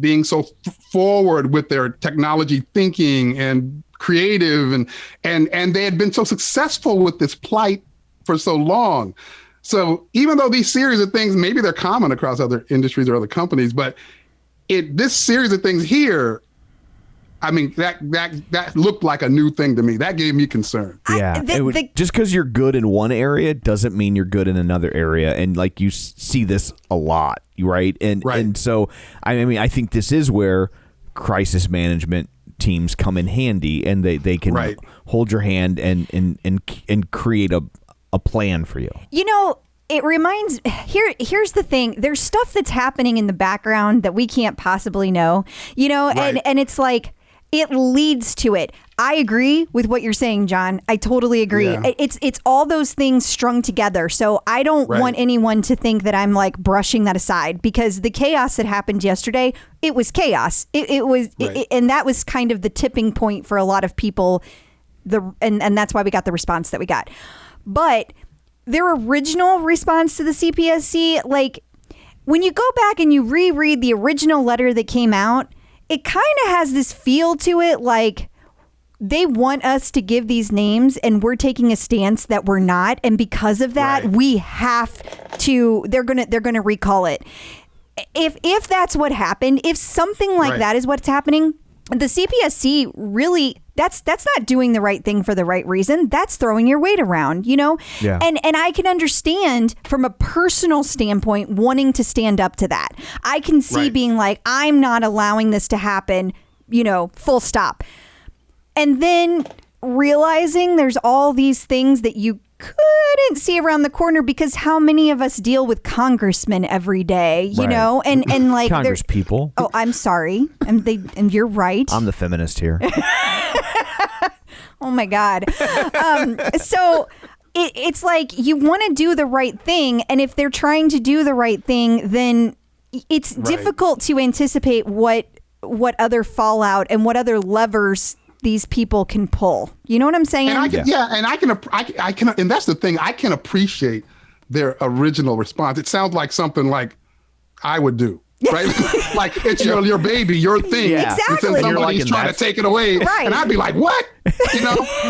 [SPEAKER 6] being so forward with their technology thinking and creative and they had been so successful with this plight for so long. So even though these series of things, maybe they're common across other industries or other companies, but this series of things here, I mean, that looked like a new thing to me. That gave me concern.
[SPEAKER 1] Yeah. Just because you're good in one area doesn't mean you're good in another area. And like you see this a lot, right? And so, I mean, I think this is where crisis management teams come in handy and they can hold your hand and create a plan for you.
[SPEAKER 2] It reminds here's the thing. There's stuff that's happening in the background that we can't possibly know, and it's like it leads to it. I agree with what you're saying, John. I totally agree.
[SPEAKER 6] Yeah.
[SPEAKER 2] It's all those things strung together. So I don't want anyone to think that I'm like brushing that aside, because the chaos that happened yesterday, it was chaos. It was, and that was kind of the tipping point for a lot of people. And that's why we got the response that we got. But their original response to the CPSC, like when you go back and you reread the original letter that came out, it kind of has this feel to it like they want us to give these names and we're taking a stance that we're not, and because of that we have to, they're gonna recall it. If that's what happened, if something like that is what's happening, the CPSC really, that's not doing the right thing for the right reason. That's throwing your weight around, Yeah. And I can understand from a personal standpoint wanting to stand up to that. I can see being like, I'm not allowing this to happen, full stop. And then realizing there's all these things that you couldn't see around the corner, because how many of us deal with congressmen every day, and like
[SPEAKER 1] Congress people.
[SPEAKER 2] Oh, I'm sorry. And you're right.
[SPEAKER 1] I'm the feminist here.
[SPEAKER 2] Oh my God. So it's like you want to do the right thing. And if they're trying to do the right thing, then it's difficult to anticipate what other fallout and what other levers these people can pull. You know what I'm saying?
[SPEAKER 6] And I can, and that's the thing. I can appreciate their original response. It sounds like something like I would do, right? Like it's your baby, your thing.
[SPEAKER 1] Yeah.
[SPEAKER 2] Exactly.
[SPEAKER 6] And then somebody's trying to take it away, and I'd be like, "What?"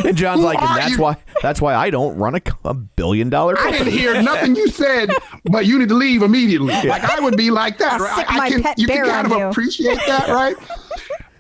[SPEAKER 1] And John's like, and that's why I don't run a $1 billion company.
[SPEAKER 6] I didn't hear nothing you said, but you need to leave immediately. Like I would be like that, right? You can kind of appreciate that, right?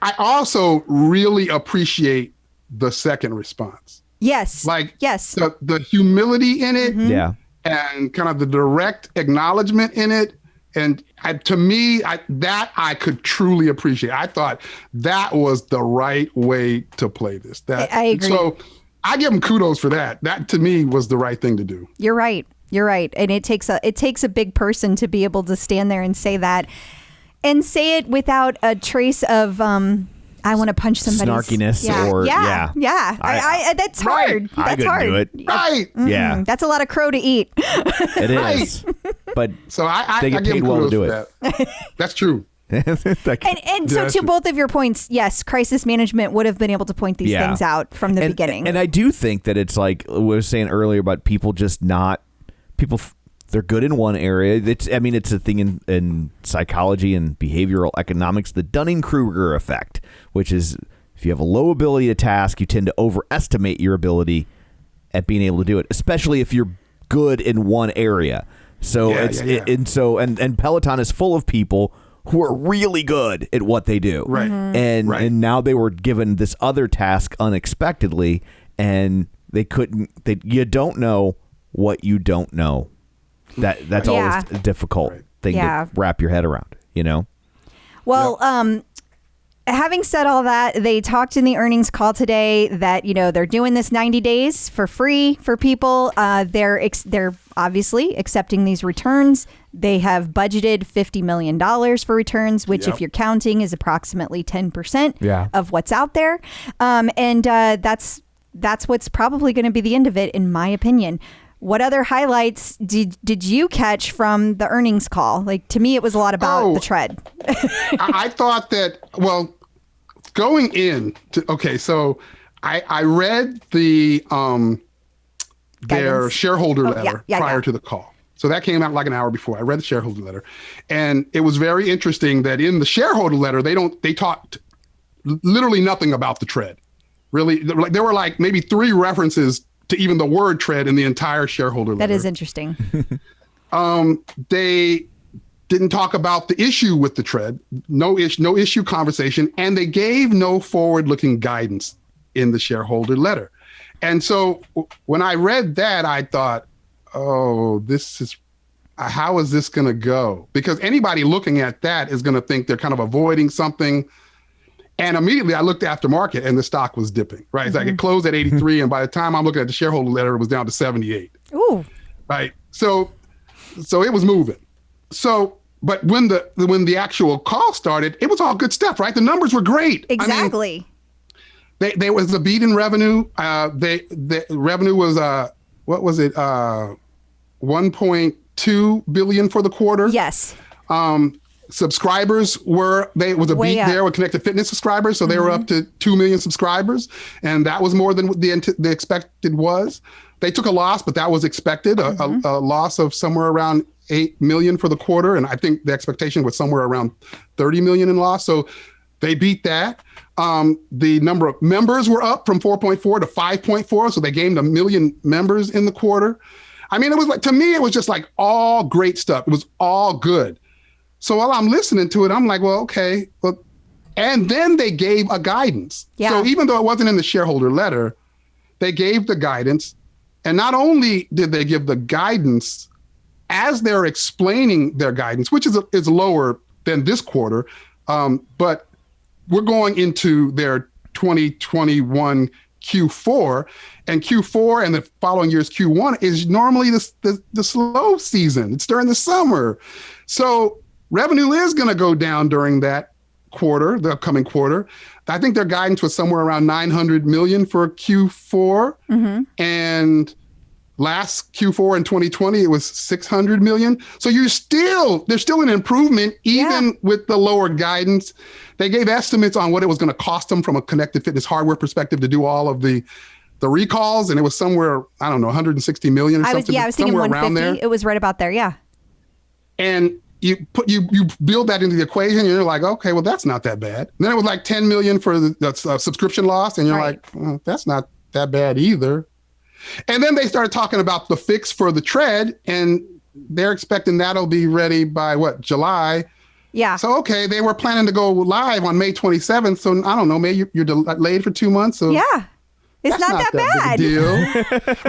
[SPEAKER 6] I also really appreciate the second response.
[SPEAKER 2] Yes. Yes.
[SPEAKER 6] The humility in it.
[SPEAKER 2] Mm-hmm.
[SPEAKER 1] Yeah.
[SPEAKER 6] And kind of the direct acknowledgement in it. And to me, that I could truly appreciate. I thought that was the right way to play this.
[SPEAKER 2] I agree.
[SPEAKER 6] So I give them kudos for that. That to me was the right thing to do.
[SPEAKER 2] You're right. And it takes a big person to be able to stand there and say that. And say it without a trace of I want to punch somebody.
[SPEAKER 1] Snarkiness or
[SPEAKER 2] that's hard.
[SPEAKER 1] I
[SPEAKER 2] That's
[SPEAKER 1] couldn't
[SPEAKER 2] hard.
[SPEAKER 1] do it.
[SPEAKER 6] Right.
[SPEAKER 1] Yeah.
[SPEAKER 2] That's a lot of crow to eat.
[SPEAKER 1] It is. But
[SPEAKER 6] so I
[SPEAKER 1] they get
[SPEAKER 6] give
[SPEAKER 1] paid
[SPEAKER 6] them
[SPEAKER 1] well to
[SPEAKER 6] kudos
[SPEAKER 1] do
[SPEAKER 6] for
[SPEAKER 1] it.
[SPEAKER 6] that. That's true.
[SPEAKER 2] And so to both of your points, yes, crisis management would have been able to point these things out from the beginning.
[SPEAKER 1] And I do think that it's like we were saying earlier about people they're good in one area. It's a thing in psychology and behavioral economics, the Dunning-Kruger effect, which is if you have a low ability to task, you tend to overestimate your ability at being able to do it, especially if you're good in one area. So and Peloton is full of people who are really good at what they do.
[SPEAKER 6] Right.
[SPEAKER 1] And now they were given this other task unexpectedly, and you don't know what you don't know. That's always a difficult thing to wrap your head around, Well,
[SPEAKER 2] having said all that, they talked in the earnings call today that, they're doing this 90 days for free for people. They're obviously accepting these returns. They have budgeted $50 million for returns, which if you're counting is approximately 10% of what's out there. And that's that's what's probably going to be the end of it, in my opinion. What other highlights did you catch from the earnings call? Like, to me, it was a lot about the Tread.
[SPEAKER 6] I thought that, well, going in to, okay, so I read their shareholder letter prior to the call. So that came out like an hour before. I read the shareholder letter, and it was very interesting that in the shareholder letter, they talked literally nothing about the Tread. Really, there were like maybe 3 references to even the word Tread in the entire shareholder letter.
[SPEAKER 2] That is interesting.
[SPEAKER 6] They didn't talk about the issue with the Tread, no issue conversation, and they gave no forward-looking guidance in the shareholder letter. And so when I read that, I thought, oh, this is, how is this going to go? Because anybody looking at that is going to think they're kind of avoiding something. And immediately I looked after market and the stock was dipping, right? It's like it closed at 83. And by the time I'm looking at the shareholder letter, it was down to 78.
[SPEAKER 2] Ooh.
[SPEAKER 6] Right. So it was moving. So, but when the actual call started, it was all good stuff, right? The numbers were great.
[SPEAKER 2] Exactly.
[SPEAKER 6] I mean, there was a beat in revenue. The revenue was, what was it? 1.2 billion for the quarter.
[SPEAKER 2] Yes.
[SPEAKER 6] Subscribers was a beat there with connected fitness subscribers. So they were up to 2 million subscribers. And that was more than the expected was. They took a loss, but that was expected, a loss of somewhere around 8 million for the quarter. And I think the expectation was somewhere around 30 million in loss. So they beat that. The number of members were up from 4.4 to 5.4. So they gained 1 million members in the quarter. I mean, it was like, to me, it was just like all great stuff. It was all good. So while I'm listening to it, I'm like, well, okay. Well, and then they gave a guidance.
[SPEAKER 2] Yeah.
[SPEAKER 6] So even though it wasn't in the shareholder letter, they gave the guidance. And not only did they give the guidance as they're explaining their guidance, which is lower than this quarter, but we're going into their 2021 Q4, and Q4 and the following year's Q1 is normally the slow season. It's during the summer. So revenue is going to go down during that quarter, the upcoming quarter. I think their guidance was somewhere around 900 million for Q4. And last Q4 in 2020, it was 600 million. So there's still an improvement, even with the lower guidance. They gave estimates on what it was going to cost them from a connected fitness hardware perspective to do all of the recalls. And it was somewhere, I don't know, 160 million or something.
[SPEAKER 2] I was thinking
[SPEAKER 6] somewhere
[SPEAKER 2] 150.
[SPEAKER 6] around there.
[SPEAKER 2] It was right about there. Yeah.
[SPEAKER 6] And you build that into the equation, and you're like, okay, well, that's not that bad. And then it was like 10 million for the subscription loss, and you're like, well, that's not that bad either. And then they started talking about the fix for the Tread, and they're expecting that'll be ready by July.
[SPEAKER 2] Yeah.
[SPEAKER 6] So, okay, they were planning to go live on May 27th. So I don't know, maybe you're delayed for 2 months. So
[SPEAKER 2] yeah. It's not that bad.
[SPEAKER 6] Big a deal.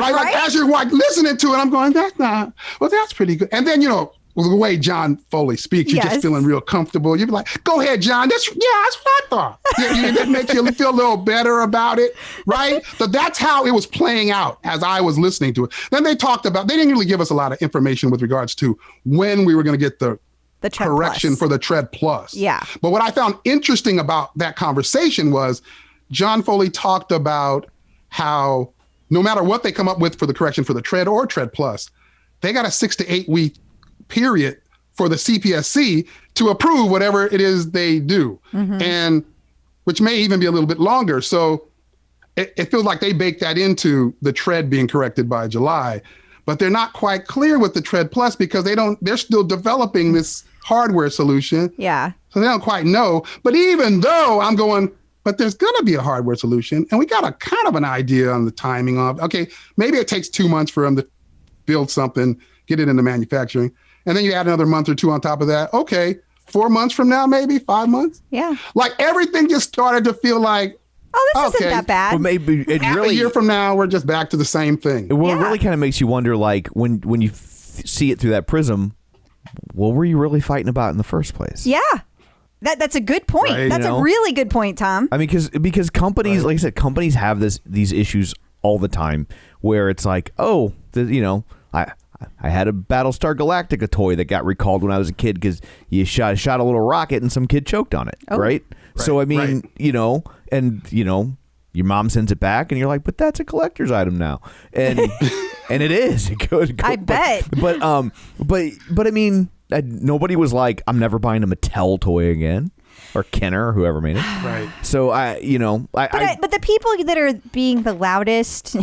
[SPEAKER 6] Like as you're listening to it, I'm going, that's pretty good. And then, the way John Foley speaks, you're just feeling real comfortable. You'd be like, go ahead, John. That's what I thought. That makes you feel a little better about it, right? So that's how it was playing out as I was listening to it. Then they didn't really give us a lot of information with regards to when we were going to get the correction for the Tread Plus.
[SPEAKER 2] Yeah.
[SPEAKER 6] But what I found interesting about that conversation was John Foley talked about how no matter what they come up with for the correction for the Tread or Tread Plus, they got a 6 to 8 week period for the CPSC to approve whatever it is they do, and which may even be a little bit longer. So it feels like they baked that into the Tread being corrected by July, but they're not quite clear with the Tread Plus because they're still developing this hardware solution.
[SPEAKER 2] Yeah.
[SPEAKER 6] So they don't quite know. But even though I'm going, but there's going to be a hardware solution, and we got a kind of an idea on the timing of, okay, maybe it takes 2 months for them to build something, get it into manufacturing. And then you add another month or 2 on top of that. Okay, 4 months from now, maybe 5 months.
[SPEAKER 2] Yeah.
[SPEAKER 6] Like everything just started to feel like,
[SPEAKER 2] this isn't that bad.
[SPEAKER 1] Well, maybe it really,
[SPEAKER 6] a year from now, we're just back to the same thing.
[SPEAKER 1] Well, it really kind of makes you wonder, like when you see it through that prism, what were you really fighting about in the first place?
[SPEAKER 2] Yeah. That's a good point.
[SPEAKER 6] Right,
[SPEAKER 2] That's a really good point, Tom.
[SPEAKER 1] I mean, because companies, like I said, companies have these issues all the time where it's like, I had a Battlestar Galactica toy that got recalled when I was a kid because you shot a little rocket and some kid choked on it, right? So I mean, Your mom sends it back, and you're like, but that's a collector's item now, and and it is. It could,
[SPEAKER 2] I bet.
[SPEAKER 1] But I mean, nobody was like, I'm never buying a Mattel toy again, or Kenner, or whoever made it.
[SPEAKER 6] Right.
[SPEAKER 1] So
[SPEAKER 2] But the people that are being the loudest,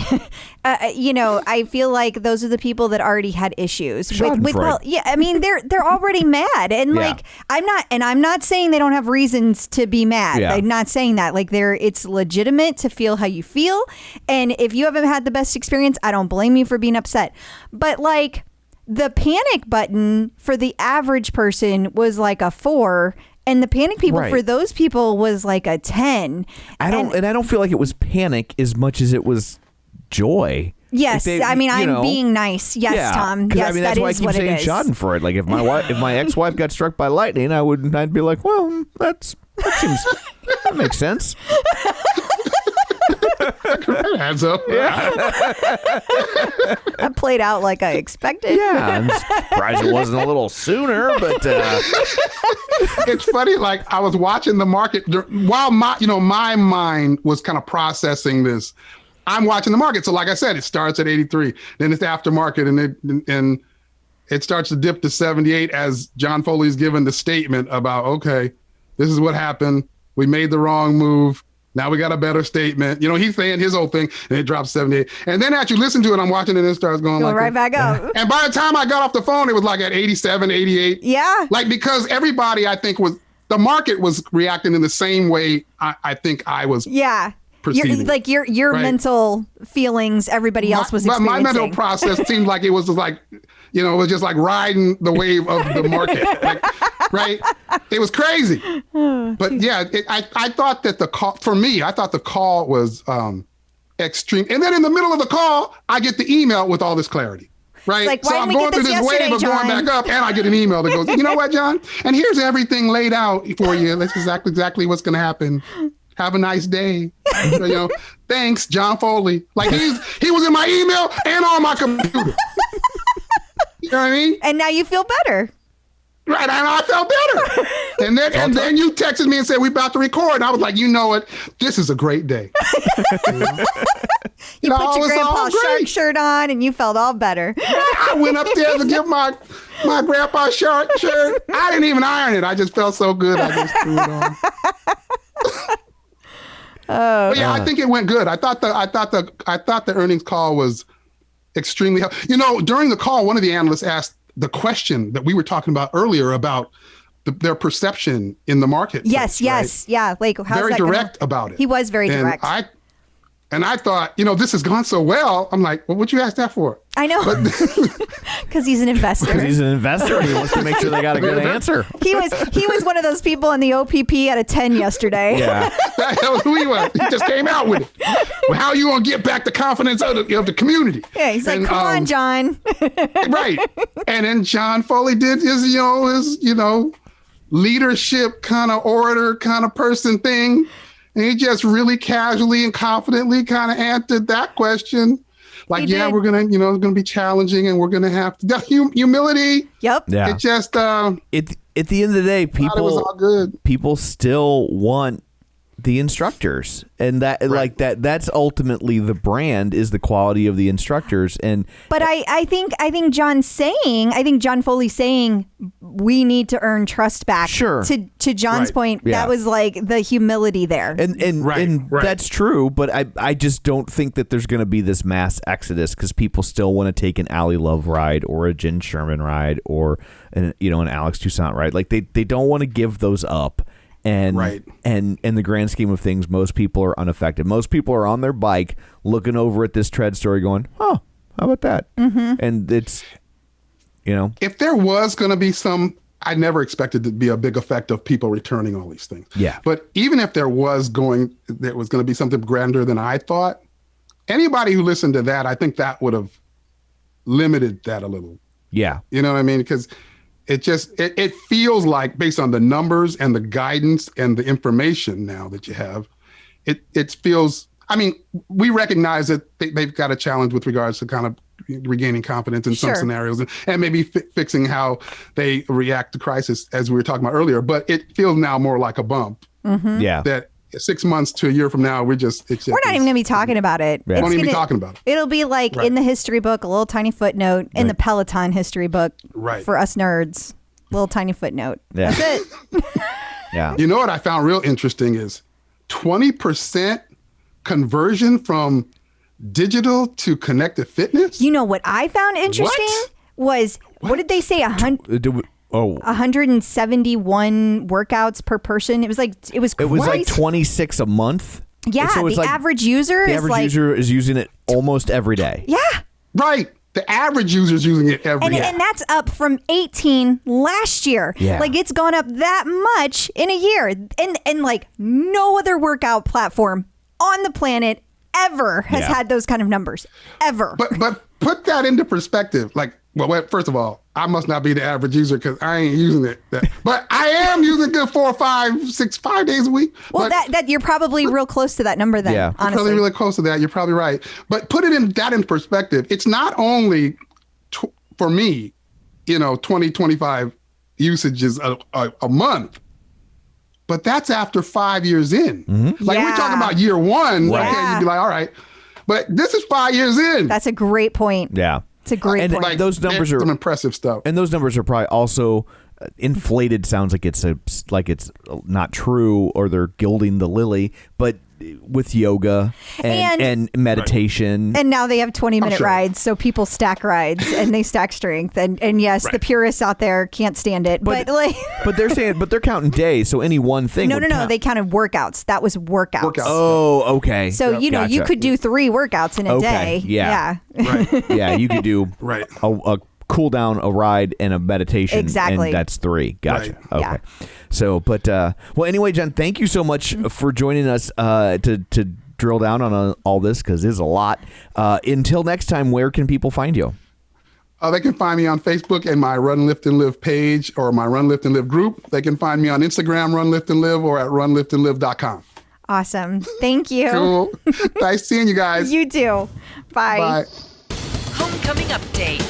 [SPEAKER 2] I feel like those are the people that already had issues with I mean, they're already mad, and like I'm not saying they don't have reasons to be mad.
[SPEAKER 1] Yeah.
[SPEAKER 2] I'm not saying that. Like it's legitimate to feel how you feel, and if you haven't had the best experience, I don't blame you for being upset. But like the panic button for the average person was like a 4. And the panic people for those people was like a 10. I
[SPEAKER 1] don't feel like it was panic as much as it was joy.
[SPEAKER 2] Yes,
[SPEAKER 1] like
[SPEAKER 2] I'm being nice. Yes, Tom. Yes,
[SPEAKER 1] I mean, that's why I keep saying Schadenfreude. Like if my ex-wife got struck by lightning, I'd be like, well, that makes sense.
[SPEAKER 6] That adds up.
[SPEAKER 1] Yeah.
[SPEAKER 2] That played out like I expected.
[SPEAKER 1] Yeah, I'm surprised it wasn't a little sooner, but
[SPEAKER 6] it's funny. Like I was watching the market while my mind was kind of processing this. I'm watching the market. So like I said, it starts at 83, then it's aftermarket, and it starts to dip to 78 as John Foley's given the statement about, okay, this is what happened. We made the wrong move. Now we got a better statement. He's saying his whole thing, and it drops 78. And then as you listen to it, I'm watching it, and it starts going like
[SPEAKER 2] right back up.
[SPEAKER 6] And by the time I got off the phone, it was like at 87, 88.
[SPEAKER 2] Yeah.
[SPEAKER 6] Like because everybody, I think, the market was reacting in the same way I think I was.
[SPEAKER 2] Yeah.
[SPEAKER 6] Perceiving.
[SPEAKER 2] Your mental feelings, everybody else was experiencing.
[SPEAKER 6] My mental process seemed like it was like, it was just like riding the wave of the market. Right? It was crazy. But yeah, I thought that the call was extreme. And then in the middle of the call, I get the email with all this clarity. Right?
[SPEAKER 2] Like,
[SPEAKER 6] so I'm going through this wave of going back up, and I get an email that goes, you know what, John? And here's everything laid out for you. That's exactly what's going to happen. Have a nice day. Thanks, John Foley. Like he was in my email and on my computer. You know what I mean?
[SPEAKER 2] And now you feel better.
[SPEAKER 6] Right, and I felt better. And then you texted me and said, we're about to record. And I was like, you know what? This is a great day.
[SPEAKER 2] You put your Grandpa Shark shirt on and you felt all better.
[SPEAKER 6] I went upstairs to get my Grandpa Shark shirt. I didn't even iron it. I just felt so good. I just threw it on. But yeah, I think it went good. I thought the earnings call was extremely helpful. During the call, one of the analysts asked the question that we were talking about earlier about their perception in the market.
[SPEAKER 2] Yes, yeah. Like how's
[SPEAKER 6] very
[SPEAKER 2] that
[SPEAKER 6] direct about it.
[SPEAKER 2] He was very direct.
[SPEAKER 6] And I thought, this has gone so well. I'm like, well, what'd you ask that for?
[SPEAKER 2] I know. Because he's an investor.
[SPEAKER 1] Because he's an investor and he wants to make sure they got a good answer.
[SPEAKER 2] He was one of those people in the OPP at a 10 yesterday.
[SPEAKER 1] Yeah.
[SPEAKER 6] That was who he was. He just came out with it. Well, how are you going to get back the confidence of the community?
[SPEAKER 2] Yeah, he's like, come on, John.
[SPEAKER 6] Right. And then John Foley did his leadership kind of orator kind of person thing. And he just really casually and confidently kind of answered that question. Like, we're going to, it's going to be challenging and we're going to have to, humility.
[SPEAKER 2] Yep.
[SPEAKER 1] Yeah.
[SPEAKER 6] It just,
[SPEAKER 1] at the end of the day,
[SPEAKER 6] it was all good.
[SPEAKER 1] People still want the instructors, and that's ultimately the brand, is the quality of the instructors. But
[SPEAKER 2] I think John Foley's saying we need to earn trust back.
[SPEAKER 1] Sure.
[SPEAKER 2] To John's point, that was like the humility there.
[SPEAKER 1] And that's true, but I just don't think that there's going to be this mass exodus because people still want to take an Ally Love ride or a Jen Sherman ride or an Alex Toussaint ride. Like they don't want to give those up. And in the grand scheme of things, most people are unaffected. Most people are on their bike looking over at this tread story going, how about that? Mm-hmm. And it's,
[SPEAKER 6] If there was going to be I never expected to be a big effect of people returning all these things.
[SPEAKER 1] Yeah.
[SPEAKER 6] But even if there was going to be something grander than I thought, anybody who listened to that, I think that would have limited that a little.
[SPEAKER 1] Yeah.
[SPEAKER 6] You know what I mean? Because it feels like, based on the numbers and the guidance and the information now that you have, it feels, we recognize that they've got a challenge with regards to kind of regaining confidence in some scenarios and maybe fixing how they react to crisis, as we were talking about earlier. But it feels now more like a bump.
[SPEAKER 2] Mm-hmm.
[SPEAKER 1] Yeah.
[SPEAKER 6] That 6 months to a year from now, we're not
[SPEAKER 2] even going to be talking about it.
[SPEAKER 1] Yeah.
[SPEAKER 6] Won't even be talking about it.
[SPEAKER 2] It'll be like in the history book, a little tiny footnote in the Peloton history book for us nerds. Little tiny footnote.
[SPEAKER 1] Yeah.
[SPEAKER 2] That's it.
[SPEAKER 1] Yeah.
[SPEAKER 6] You know what I found real interesting is 20% conversion from digital to connected fitness.
[SPEAKER 2] You know what I found interesting was what did they say? 171 workouts per person. It was crazy.
[SPEAKER 1] It was like 26 a month.
[SPEAKER 2] Yeah,
[SPEAKER 1] so
[SPEAKER 2] the average user
[SPEAKER 1] is using it almost every day.
[SPEAKER 2] Yeah.
[SPEAKER 6] Right. The average user is using it every day.
[SPEAKER 2] And that's up from 18 last year.
[SPEAKER 1] Yeah.
[SPEAKER 2] Like it's gone up that much in a year. And like no other workout platform on the planet ever has had those kind of numbers. Ever.
[SPEAKER 6] But put that into perspective. Like, well, first of all, I must not be the average user because I ain't using it. But I am using it 4 or 5, 6, 5 days a week.
[SPEAKER 2] Well, that you're probably real close to that number then,
[SPEAKER 1] Yeah.
[SPEAKER 2] honestly.
[SPEAKER 6] Probably really close to that. You're probably right. But put it in perspective. It's not only for me, 20, 25 usages a month. But that's after 5 years in.
[SPEAKER 1] Mm-hmm.
[SPEAKER 6] Like we're talking about year one.
[SPEAKER 2] Yeah.
[SPEAKER 6] Okay, you'd be like, all right. But this is 5 years in.
[SPEAKER 2] That's a great point.
[SPEAKER 1] Yeah.
[SPEAKER 2] It's a great point.
[SPEAKER 1] Like those numbers are
[SPEAKER 6] some impressive stuff.
[SPEAKER 1] And those numbers are probably also inflated. Sounds like it's not true, or they're gilding the lily. But with yoga and meditation,
[SPEAKER 2] and now they have 20-minute
[SPEAKER 6] sure.
[SPEAKER 2] rides, so people stack rides and they stack strength. And yes, the purists out there can't stand it, but
[SPEAKER 1] they're counting days. So any one thing.
[SPEAKER 2] No, they counted workouts. That was workouts.
[SPEAKER 1] Oh, okay.
[SPEAKER 2] So you you could do 3 workouts in a day.
[SPEAKER 1] Yeah.
[SPEAKER 6] Right.
[SPEAKER 1] Yeah, you could do a cool down, a ride, and a meditation.
[SPEAKER 2] Exactly.
[SPEAKER 1] And that's 3. Gotcha.
[SPEAKER 6] Right.
[SPEAKER 1] Okay.
[SPEAKER 2] Yeah.
[SPEAKER 1] So, but well, anyway, Jen, thank you so much for joining us to drill down on all this, because it's a lot. Until next time, where can people find you?
[SPEAKER 6] They can find me on Facebook and my Run, Lift, and Live page, or my Run, Lift, and Live group. They can find me on Instagram, Run, Lift, and Live, or at runliftandlive.com.
[SPEAKER 2] Awesome. Thank you.
[SPEAKER 6] Cool. Nice seeing you guys.
[SPEAKER 2] You too. Bye.
[SPEAKER 6] Bye.
[SPEAKER 5] Homecoming update.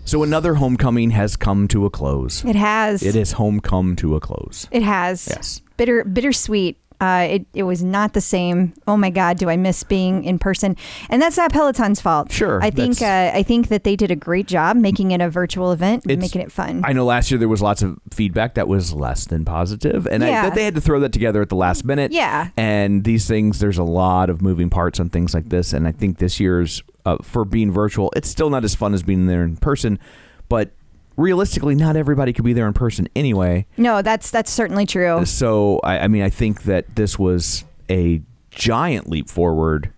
[SPEAKER 1] So another homecoming has come to a close.
[SPEAKER 2] It has.
[SPEAKER 1] It is homecome to a close.
[SPEAKER 2] It has.
[SPEAKER 1] Yes.
[SPEAKER 2] Bittersweet. It was not the same. Oh my God, do I miss being in person? And that's not Peloton's fault.
[SPEAKER 1] Sure.
[SPEAKER 2] I think that they did a great job making it a virtual event and making it fun.
[SPEAKER 1] I know last year there was lots of feedback that was less than positive, and that they had to throw that together at the last minute.
[SPEAKER 2] Yeah.
[SPEAKER 1] And these things, there's a lot of moving parts on things like this, and I think this year's for being virtual, it's still not as fun as being there in person, but realistically, not everybody could be there in person anyway.
[SPEAKER 2] No, that's certainly true.
[SPEAKER 1] So, I think that this was a giant leap forward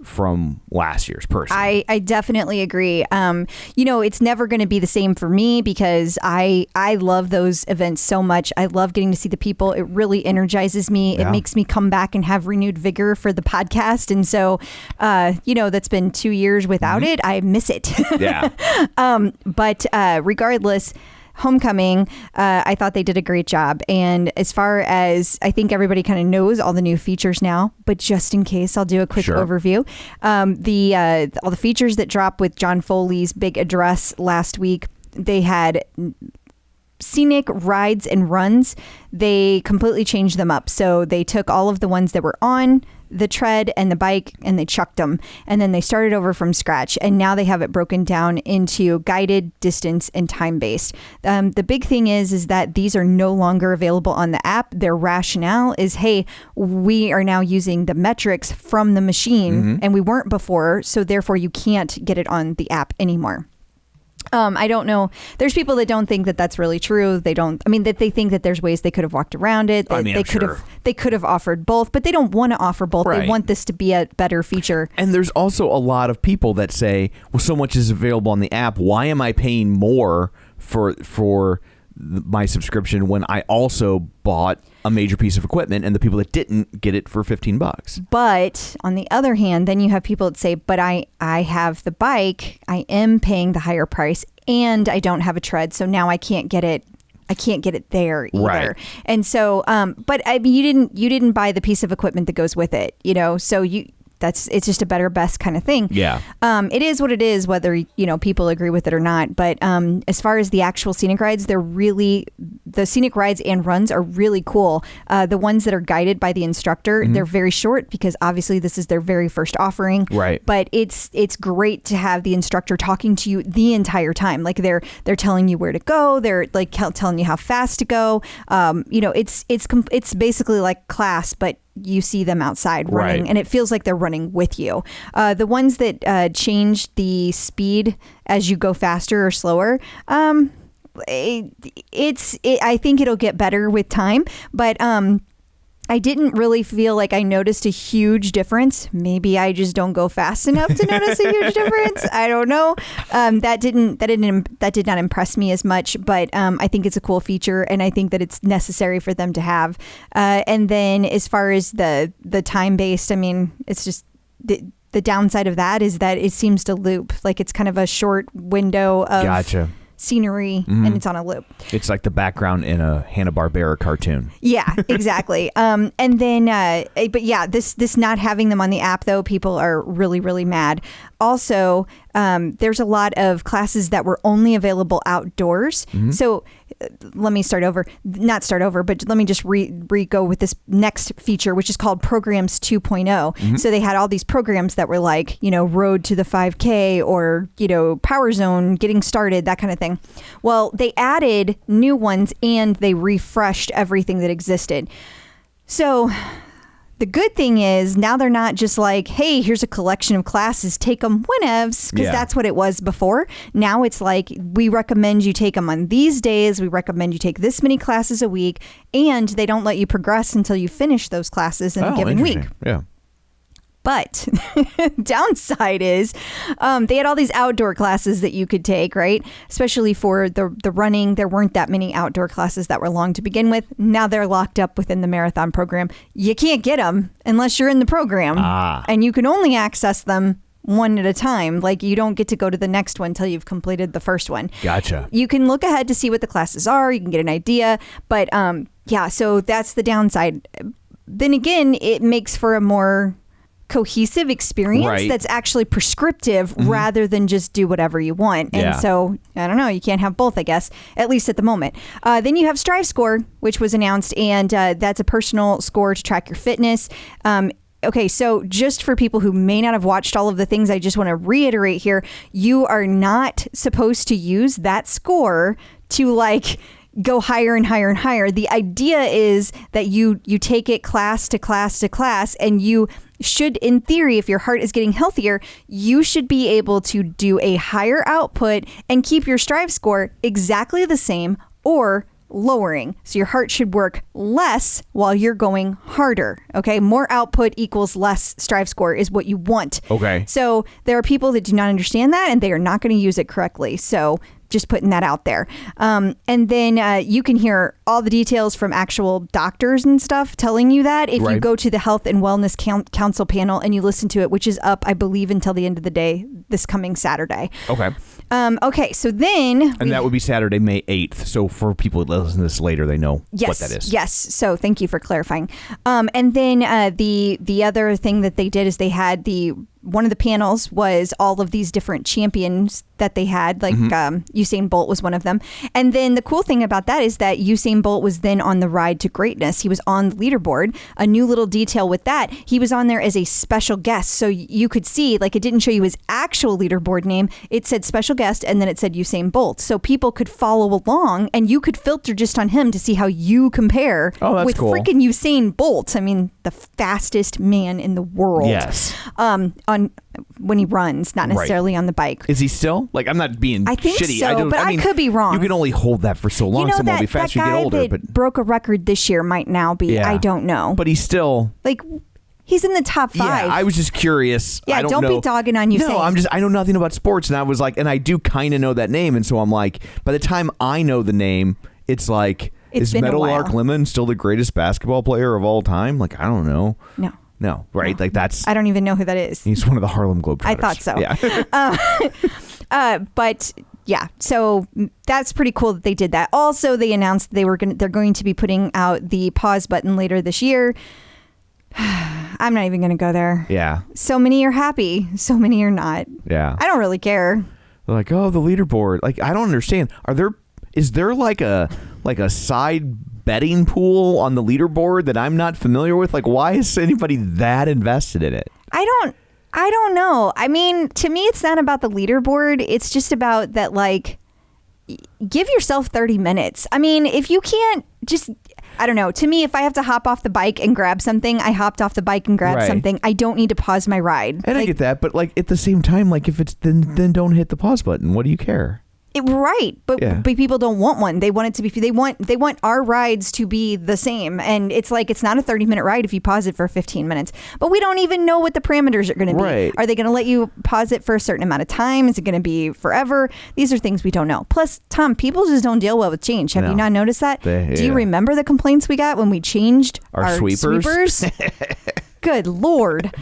[SPEAKER 1] from last year's person.
[SPEAKER 2] I definitely agree. It's never going to be the same for me because I love those events so much. I love getting to see the people. It really energizes me.
[SPEAKER 1] Yeah.
[SPEAKER 2] It makes me come back and have renewed vigor for the podcast. And so, that's been 2 years without it. I miss it.
[SPEAKER 1] Yeah.
[SPEAKER 2] But regardless, Homecoming, I thought they did a great job. And as far as I think everybody kind of knows all the new features now, but just in case, I'll do a quick overview. All the features that dropped with John Foley's big address last week, they had scenic rides and runs. They completely changed them up. So they took all of the ones that were on the tread and the bike and they chucked them, and then they started over from scratch, and now they have it broken down into guided, distance, and time based. The big thing is that these are no longer available on the app. Their rationale is, hey, we are now using the metrics from the machine and we weren't before, so therefore you can't get it on the app anymore. I don't know. There's people that don't think that that's really true. That they think that there's ways they could have walked around it. They could have offered both, but they don't want to offer both.
[SPEAKER 1] Right.
[SPEAKER 2] They want this to be a better feature.
[SPEAKER 1] And there's also a lot of people that say, well, so much is available on the app. Why am I paying more for my subscription when I also bought a major piece of equipment, and the people that didn't get it for $15? But
[SPEAKER 2] on the other hand, then you have people that say, but I have the bike, I am paying the higher price, and I don't have a tread, so now I can't get it there either.
[SPEAKER 1] Right.
[SPEAKER 2] And so but you didn't buy the piece of equipment that goes with it, so it's just a better, best kind of thing.
[SPEAKER 1] Yeah.
[SPEAKER 2] It is what it is, whether, people agree with it or not. But as far as the actual scenic rides, the scenic rides and runs are really cool. The ones that are guided by the instructor, they're very short because obviously this is their very first offering.
[SPEAKER 1] Right.
[SPEAKER 2] But it's great to have the instructor talking to you the entire time. Like they're telling you where to go. They're like telling you how fast to go. It's basically like class, but you see them outside running, and it feels like they're running with you. The ones that change the speed as you go faster or slower, I think it'll get better with time, but I didn't really feel like I noticed a huge difference. Maybe I just don't go fast enough to notice a huge difference. I don't know. That did not impress me as much, but I think it's a cool feature, and I think that it's necessary for them to have. And then as far as the time based, I mean, it's just the downside of that is that it seems to loop. Like it's kind of a short window of scenery, and it's on a loop.
[SPEAKER 1] It's like the background in a Hanna-Barbera cartoon.
[SPEAKER 2] Yeah, exactly. And then, but yeah, this not having them on the app though, people are really, really mad. Also, there's a lot of classes that were only available outdoors. So let me not start over, but let me just go with this next feature, which is called Programs 2.0. So they had all these programs that were like, Road to the 5K or, Power Zone, Getting Started, that kind of thing. Well, they added new ones and they refreshed everything that existed. So the good thing is now they're not just like, hey, here's a collection of classes, take them whenevs, because that's what it was before. Now it's like, we recommend you take them on these days. We recommend you take this many classes a week, and they don't let you progress until you finish those classes in a given week.
[SPEAKER 1] Yeah.
[SPEAKER 2] But downside is they had all these outdoor classes that you could take, right? Especially for the running. There weren't that many outdoor classes that were long to begin with. Now they're locked up within the marathon program. You can't get them unless you're in the program. And you can only access them one at a time. Like you don't get to go to the next one until you've completed the first one.
[SPEAKER 1] Gotcha.
[SPEAKER 2] You can look ahead to see what the classes are. You can get an idea. But so that's the downside. Then again, it makes for a more cohesive experience that's actually prescriptive rather than just do whatever you want. And so I don't know, you can't have both, I guess, at least at the moment. Then you have Strive Score, which was announced, and that's a personal score to track your fitness. Okay, so just for people who may not have watched all of the things, I just want to reiterate here, you are not supposed to use that score to go higher and higher and higher. The idea is that you take it class to class to class, and you should, in theory, if your heart is getting healthier, you should be able to do a higher output and keep your Strive score exactly the same or lowering. So your heart should work less while you're going harder. Okay. More output equals less Strive score is what you want.
[SPEAKER 1] Okay.
[SPEAKER 2] So there are people that do not understand that, and they are not going to use it correctly. So just putting that out there. And then you can hear all the details from actual doctors and stuff telling you that if you go to the Health and Wellness Council panel and you listen to it, which is up, I believe, until the end of the day this coming Saturday.
[SPEAKER 1] Okay.
[SPEAKER 2] Okay, so then...
[SPEAKER 1] And that would be Saturday, May 8th. So for people that listen to this later, they know what that is.
[SPEAKER 2] Yes, so thank you for clarifying. And then the other thing that they did is they had one of the panels was all of these different champions that they had, like Usain Bolt was one of them. And then the cool thing about that is that Usain Bolt was then on the ride to greatness. He was on the leaderboard. A new little detail with that, he was on there as a special guest. So you could see, like, it didn't show you his actual leaderboard name. It said special guest, and then it said Usain Bolt. So people could follow along, and you could filter just on him to see how you compare with cool. Freaking Usain Bolt. I mean, the fastest man in the world.
[SPEAKER 1] Yes.
[SPEAKER 2] On when he runs, not necessarily on the bike.
[SPEAKER 1] Is he still? Like, I'm not being
[SPEAKER 2] I think
[SPEAKER 1] shitty.
[SPEAKER 2] So, but I could be wrong.
[SPEAKER 1] You can only hold that for so long. Someone will be faster as you get older.
[SPEAKER 2] That
[SPEAKER 1] but
[SPEAKER 2] broke a record this year might now be. I don't know.
[SPEAKER 1] But he's still
[SPEAKER 2] like. He's in the top 5.
[SPEAKER 1] Yeah, I was just curious.
[SPEAKER 2] Yeah,
[SPEAKER 1] I don't
[SPEAKER 2] be dogging on Usain.
[SPEAKER 1] No, I know nothing about sports, and I was like, and I do kind of know that name, and so I'm like, by the time I know the name, it's like, is Meadowlark Lemon still the greatest basketball player of all time? Like, I don't know. No, right?
[SPEAKER 2] No.
[SPEAKER 1] Like, that's...
[SPEAKER 2] I don't even know who that is.
[SPEAKER 1] He's one of the Harlem Globetrotters.
[SPEAKER 2] I thought so.
[SPEAKER 1] Yeah.
[SPEAKER 2] But yeah, so that's pretty cool that they did that. Also, they announced they're going to be putting out the pause button later this year. I'm not even going to go there.
[SPEAKER 1] Yeah.
[SPEAKER 2] So many are happy. So many are not.
[SPEAKER 1] Yeah.
[SPEAKER 2] I don't really care.
[SPEAKER 1] They're like, oh, the leaderboard. Like, I don't understand. Is there like a side betting pool on the leaderboard that I'm not familiar with? Like, why is anybody that invested in it?
[SPEAKER 2] I don't know. I mean, to me, it's not about the leaderboard. It's just about that, like, give yourself 30 minutes. I mean, if you can't just, I don't know. To me, if I have to hop off the bike and grab something, I hopped off the bike and grabbed something. I don't need to pause my ride.
[SPEAKER 1] And I get that, but like at the same time, like if it's then don't hit the pause button. What do you care?
[SPEAKER 2] Right, but people don't want one. They want it to be. They want our rides to be the same, and it's like it's not a 30-minute ride if you pause it for 15 minutes. But we don't even know what the parameters are going to be.
[SPEAKER 1] Right.
[SPEAKER 2] Are they going to let you pause it for a certain amount of time? Is it going to be forever? These are things we don't know. Plus, Tom, people just don't deal well with change. Have you not noticed that? Do you remember the complaints we got when we changed our sweepers? Good Lord.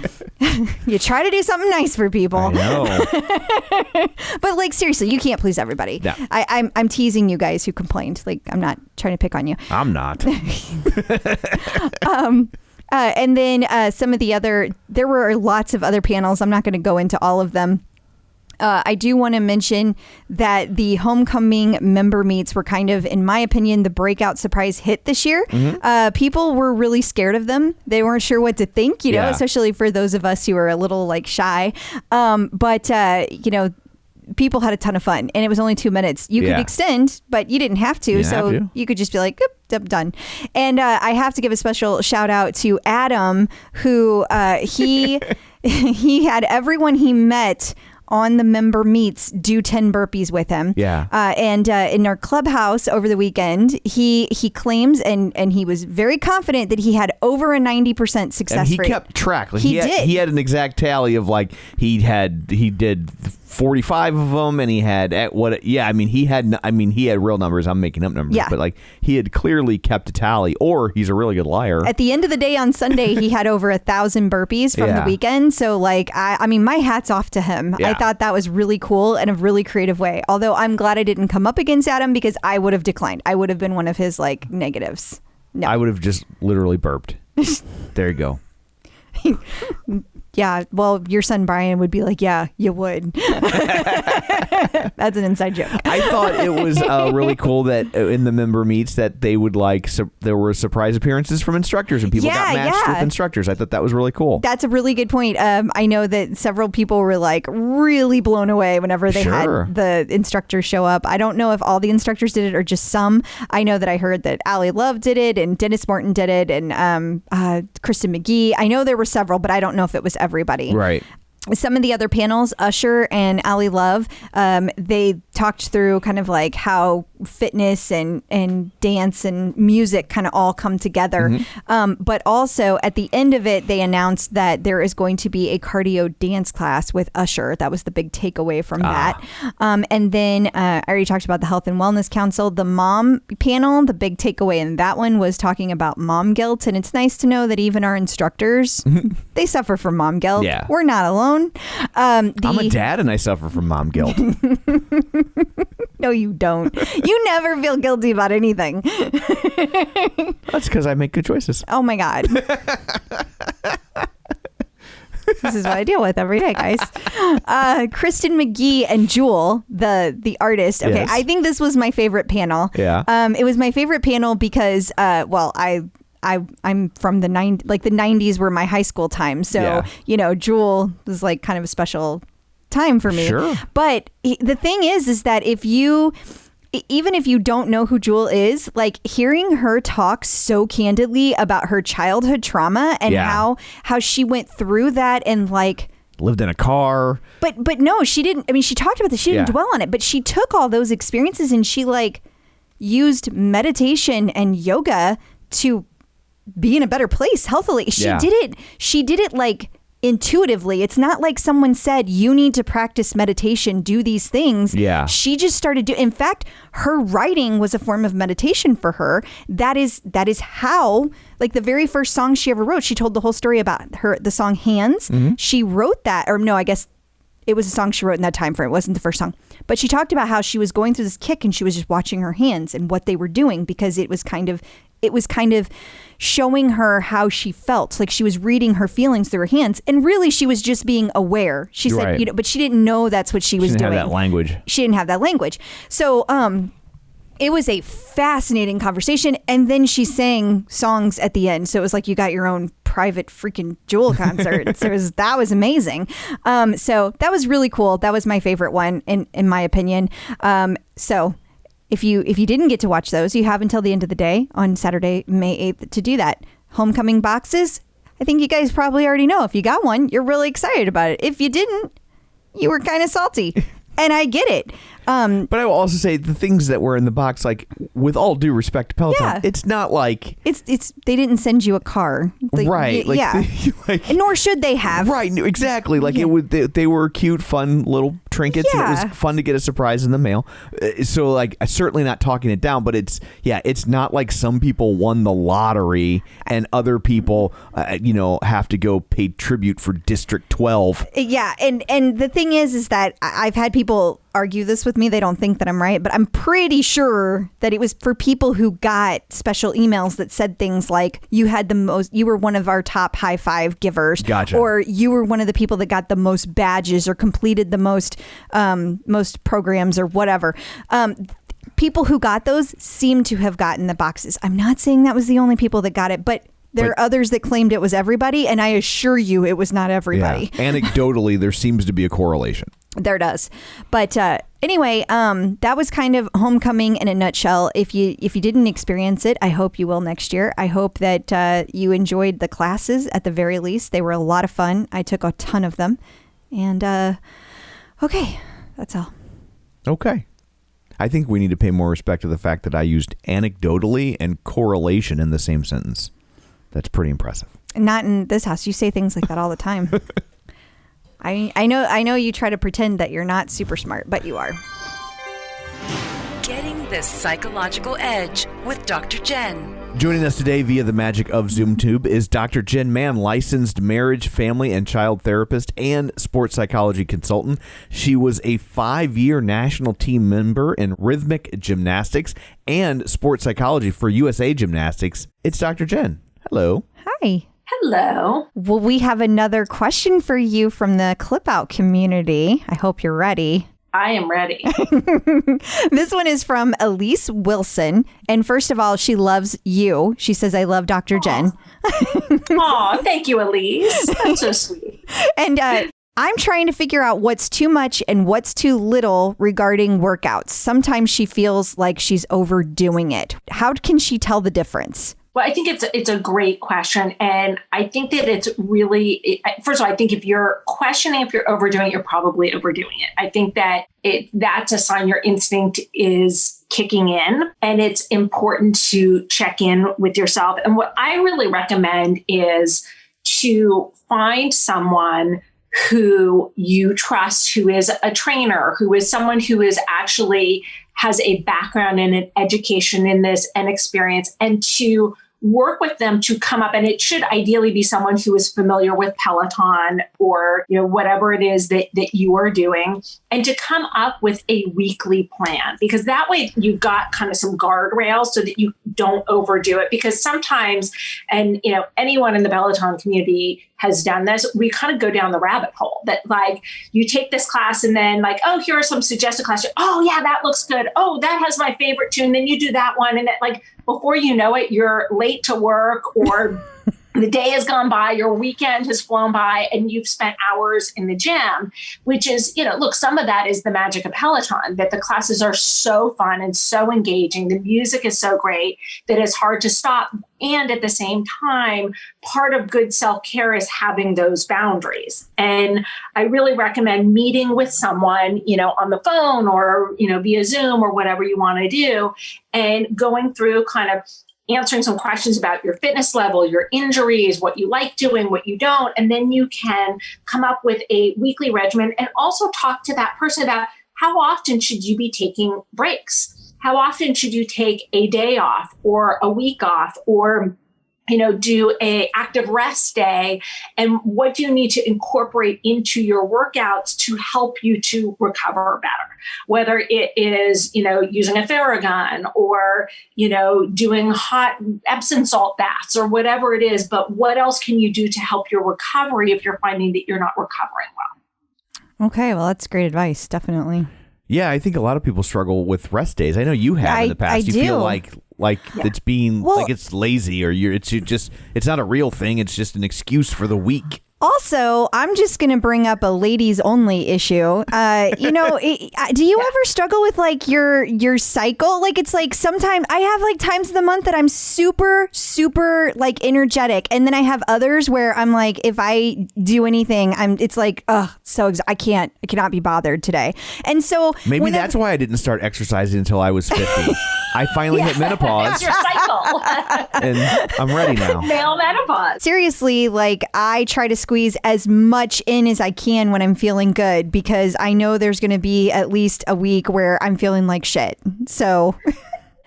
[SPEAKER 2] You try to do something nice for people.
[SPEAKER 1] I know.
[SPEAKER 2] But like, seriously, you can't please everybody.
[SPEAKER 1] No.
[SPEAKER 2] I'm teasing you guys who complained. Like, I'm not trying to pick on you.
[SPEAKER 1] I'm not.
[SPEAKER 2] And then some of the there were lots of other panels. I'm not going to go into all of them. I do want to mention that the homecoming member meets were kind of, in my opinion, the breakout surprise hit this year. People were really scared of them. They weren't sure what to think, you know, especially for those of us who are a little like shy. But you know, people had a ton of fun, and it was only 2 minutes. You could extend, but you didn't have to. You could just be like, "Oop, done." And I have to give a special shout out to Adam, who he had everyone he met on the member meets do 10 burpees with him. And in our clubhouse over the weekend, he claims and he was very confident that he had over a 90% success rate.
[SPEAKER 1] And he kept track. Like
[SPEAKER 2] he did.
[SPEAKER 1] He had an exact tally of like he did 45 of them, and he had he had real numbers. I'm making up numbers, but like he had clearly kept a tally, or he's a really good liar.
[SPEAKER 2] At the end of the day on Sunday, he had over 1,000 burpees from the weekend. So like, I mean, my hat's off to him. I thought that was really cool and a really creative way. Although I'm glad I didn't come up against Adam, because I would have declined. I would have been one of his like negatives. No.
[SPEAKER 1] I would have just literally burped. There you go.
[SPEAKER 2] Yeah, well, your son Brian would be like, yeah, you would. That's an inside joke.
[SPEAKER 1] I thought it was really cool that in the member meets that they would like, there were surprise appearances from instructors, and people got matched with instructors. I thought that was really cool.
[SPEAKER 2] That's a really good point. I know that several people were like really blown away whenever they had the instructors show up. I don't know if all the instructors did it or just some. I know that I heard that Allie Love did it, and Dennis Morton did it, and Kristen McGee. I know there were several, but I don't know if it was everybody.
[SPEAKER 1] Right.
[SPEAKER 2] Some of the other panels, Usher and Allie Love, they talked through kind of like how fitness and dance and music kind of all come together. But also at the end of it, they announced that there is going to be a cardio dance class with Usher. That was the big takeaway from that. And then I already talked about the Health and Wellness Council, the mom panel. The big takeaway in that one was talking about mom guilt. And it's nice to know that even our instructors, they suffer from mom guilt.
[SPEAKER 1] Yeah.
[SPEAKER 2] We're not alone.
[SPEAKER 1] I'm a dad and I suffer from mom guilt.
[SPEAKER 2] No, you don't. You never feel guilty about anything.
[SPEAKER 1] That's because I make good choices.
[SPEAKER 2] Oh my God. This is what I deal with every day, guys. Kristen McGee and Jewel, the artist. Okay, I think this was my favorite panel. It was my favorite panel because, I'm from the 90s, like the 90s were my high school time. So, you know, Jewel was like kind of a special time for me.
[SPEAKER 1] Sure.
[SPEAKER 2] But the thing is that even if you don't know who Jewel is, like hearing her talk so candidly about her childhood trauma and how she went through that and like
[SPEAKER 1] lived in a car.
[SPEAKER 2] But no, she didn't. I mean, she talked about this. She didn't dwell on it, but she took all those experiences and she like used meditation and yoga to be in a better place healthily. She did it like intuitively. It's not like someone said, you need to practice meditation, do these things. She just started doing. In fact, her writing was a form of meditation for her. That is how, like the very first song she ever wrote, she told the whole story about the song Hands. She wrote that, or no, I guess it was a song she wrote in that time frame. It wasn't the first song. But she talked about how she was going through this kick and she was just watching her hands and what they were doing because it was kind of it was kind of showing her how she felt, like she was reading her feelings through her hands, and really she was just being aware. She said,
[SPEAKER 1] Right.
[SPEAKER 2] but she didn't know that's what she was
[SPEAKER 1] Didn't
[SPEAKER 2] doing.
[SPEAKER 1] have that language.
[SPEAKER 2] She didn't have that language. So it was a fascinating conversation, and then she sang songs at the end, so it was like you got your own private freaking Jewel concert. So that was amazing. So that was really cool. That was my favorite one in my opinion. So if you didn't get to watch those, you have until the end of the day on Saturday, May 8th to do that. Homecoming boxes, I think you guys probably already know. If you got one, you're really excited about it. If you didn't, you were kind of salty. And I get it.
[SPEAKER 1] But I will also say the things that were in the box, like with all due respect to Peloton,
[SPEAKER 2] Yeah.
[SPEAKER 1] it's not like
[SPEAKER 2] It's they didn't send you a car. Like,
[SPEAKER 1] right. Like,
[SPEAKER 2] yeah.
[SPEAKER 1] like,
[SPEAKER 2] And nor should they have.
[SPEAKER 1] right. Exactly. Like it would. They were cute, fun little trinkets, and it
[SPEAKER 2] Yeah.
[SPEAKER 1] was fun to get a surprise in the mail. So like, certainly not talking it down, but it's not like some people won the lottery and other people, have to go pay tribute for District 12.
[SPEAKER 2] Yeah, and the thing is that I've had people argue this with me. They don't think that I'm right, but I'm pretty sure that it was for people who got special emails that said things like you were one of our top high five givers.
[SPEAKER 1] Gotcha.
[SPEAKER 2] Or you were one of the people that got the most badges or completed the most programs or whatever. People who got those seem to have gotten the boxes. I'm not saying that was the only people that got it, but there are others that claimed it was everybody, and I assure you it was not everybody.
[SPEAKER 1] Yeah. Anecdotally, there seems to be a correlation.
[SPEAKER 2] There does. But anyway, that was kind of homecoming in a nutshell. If you didn't experience it, I hope you will next year. I hope that you enjoyed the classes at the very least. They were a lot of fun. I took a ton of them. And okay, that's all.
[SPEAKER 1] Okay. I think we need to pay more respect to the fact that I used anecdotally and correlation in the same sentence. That's pretty impressive.
[SPEAKER 2] Not in this house. You say things like that all the time. I know you try to pretend that you're not super smart, but you are.
[SPEAKER 5] Getting the psychological edge with Dr. Jenn.
[SPEAKER 1] Joining us today via the magic of ZoomTube is Dr. Jenn Mann, licensed marriage, family, and child therapist and sports psychology consultant. She was a 5-year national team member in rhythmic gymnastics and sports psychology for USA Gymnastics. It's Dr. Jenn. Hello.
[SPEAKER 2] Hi.
[SPEAKER 7] Hello.
[SPEAKER 2] Well, we have another question for you from the Clip Out community. I hope you're ready.
[SPEAKER 7] I am ready.
[SPEAKER 2] This one is from Elise Wilson. And first of all, she loves you. She says, I love Dr. Jenn.
[SPEAKER 7] Aw, thank you, Elise. That's so sweet.
[SPEAKER 2] And I'm trying to figure out what's too much and what's too little regarding workouts. Sometimes she feels like she's overdoing it. How can she tell the difference?
[SPEAKER 7] Well, I think it's a great question. And I think that it's really, first of all, I think if you're questioning if you're overdoing it, you're probably overdoing it. I think that that's a sign your instinct is kicking in, and it's important to check in with yourself. And what I really recommend is to find someone who you trust, who is a trainer, who is someone who is actually has a background in an education in this and experience, and to work with them to come up. And it should ideally be someone who is familiar with Peloton or, whatever it is that you are doing, and to come up with a weekly plan, because that way you've got kind of some guardrails so that you don't overdo it. Because sometimes, and anyone in the Peloton community has done this, we kind of go down the rabbit hole that like you take this class and then like, oh, here are some suggested classes. Oh yeah, that looks good. Oh, that has my favorite tune. Then you do that one. And like, before you know it, you're late to work, or the day has gone by, your weekend has flown by, and you've spent hours in the gym, which is, look, some of that is the magic of Peloton, that the classes are so fun and so engaging. The music is so great that it's hard to stop. And at the same time, part of good self-care is having those boundaries. And I really recommend meeting with someone, on the phone or, via Zoom or whatever you want to do, and going through kind of answering some questions about your fitness level, your injuries, what you like doing, what you don't. And then you can come up with a weekly regimen, and also talk to that person about how often should you be taking breaks? How often should you take a day off or a week off, or do a active rest day, and what do you need to incorporate into your workouts to help you to recover better? Whether it is, using a Theragun or, doing hot Epsom salt baths or whatever it is, but what else can you do to help your recovery if you're finding that you're not recovering well?
[SPEAKER 2] Okay, well, that's great advice, definitely.
[SPEAKER 1] Yeah, I think a lot of people struggle with rest days. I know you have in the past. You feel like it's being like it's lazy, or it's not a real thing. It's just an excuse for the week.
[SPEAKER 2] Also, I'm just going to bring up a ladies only issue. Do you ever struggle with like your cycle? Like, it's like sometimes I have like times of the month that I'm super, super like energetic. And then I have others where I'm like, if I do anything, it's like, I cannot be bothered today. And so
[SPEAKER 1] maybe that's why I didn't start exercising until I was 50. I finally hit menopause.
[SPEAKER 7] It's your cycle.
[SPEAKER 1] And I'm ready now.
[SPEAKER 7] Male menopause.
[SPEAKER 2] Seriously, like I try to squeeze as much in as I can when I'm feeling good, because I know there's going to be at least a week where I'm feeling like shit. So,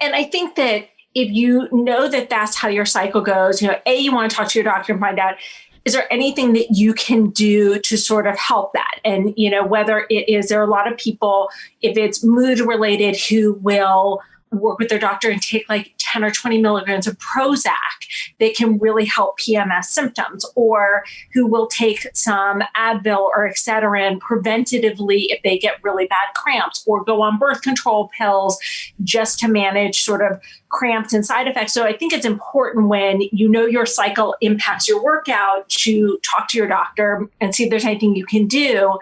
[SPEAKER 7] and I think that if you know that that's how your cycle goes, you want to talk to your doctor and find out, is there anything that you can do to sort of help that? And, whether it is, there are a lot of people, if it's mood related, who will work with their doctor and take like 10 or 20 milligrams of Prozac that can really help PMS symptoms, or who will take some Advil or Excedrin preventatively if they get really bad cramps, or go on birth control pills just to manage sort of cramps and side effects. So I think it's important when your cycle impacts your workout to talk to your doctor and see if there's anything you can do.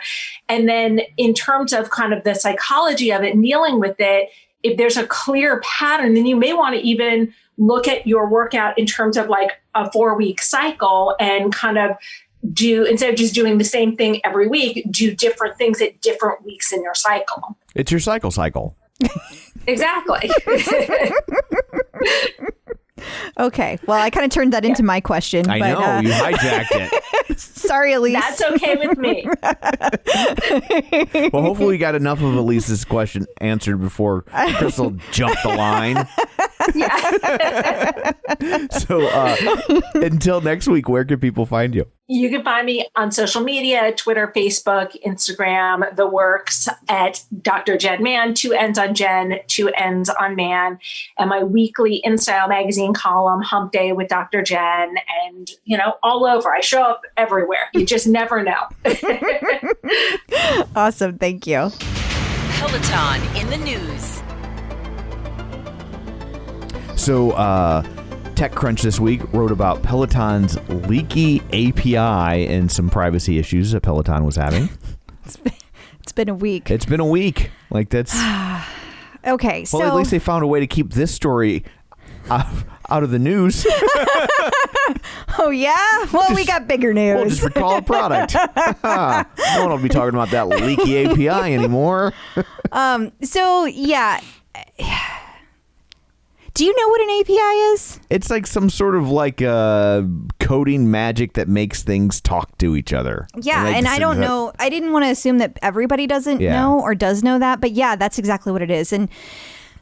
[SPEAKER 7] And then in terms of kind of the psychology of it, dealing with it, if there's a clear pattern, then you may want to even look at your workout in terms of like a 4-week cycle, and kind of do, instead of just doing the same thing every week, do different things at different weeks in your cycle.
[SPEAKER 1] It's your cycle.
[SPEAKER 7] Exactly.
[SPEAKER 2] Okay. Well, I kind of turned that into my question.
[SPEAKER 1] I know. You hijacked it.
[SPEAKER 2] Sorry, Elise.
[SPEAKER 7] That's okay with me.
[SPEAKER 1] Well, hopefully we got enough of Elise's question answered before Crystal jumped the line.
[SPEAKER 7] Yeah.
[SPEAKER 1] So until next week, where can people find you?
[SPEAKER 7] You can find me on social media, Twitter, Facebook, Instagram, the works, at Dr. Jenn Man, 2 N's on Jen, 2 N's on Man, and my weekly InStyle magazine column, Hump Day with Dr. Jenn, and, all over. I show up everywhere. You just never know.
[SPEAKER 2] Awesome. Thank you.
[SPEAKER 5] Peloton in the news.
[SPEAKER 1] So, TechCrunch this week wrote about Peloton's leaky API and some privacy issues that Peloton was having.
[SPEAKER 2] It's been a week.
[SPEAKER 1] It's been a week. Like, that's...
[SPEAKER 2] Okay,
[SPEAKER 1] well, at least they found a way to keep this story out of the news.
[SPEAKER 2] Oh, yeah? Well, we got bigger news.
[SPEAKER 1] We'll just recall a product. No one will be talking about that leaky API anymore.
[SPEAKER 2] So, yeah... Do you know what an API is?
[SPEAKER 1] It's like some sort of like coding magic that makes things talk to each other.
[SPEAKER 2] Yeah, and I don't know. I didn't want to assume that everybody doesn't know or does know that, but yeah, that's exactly what it is. And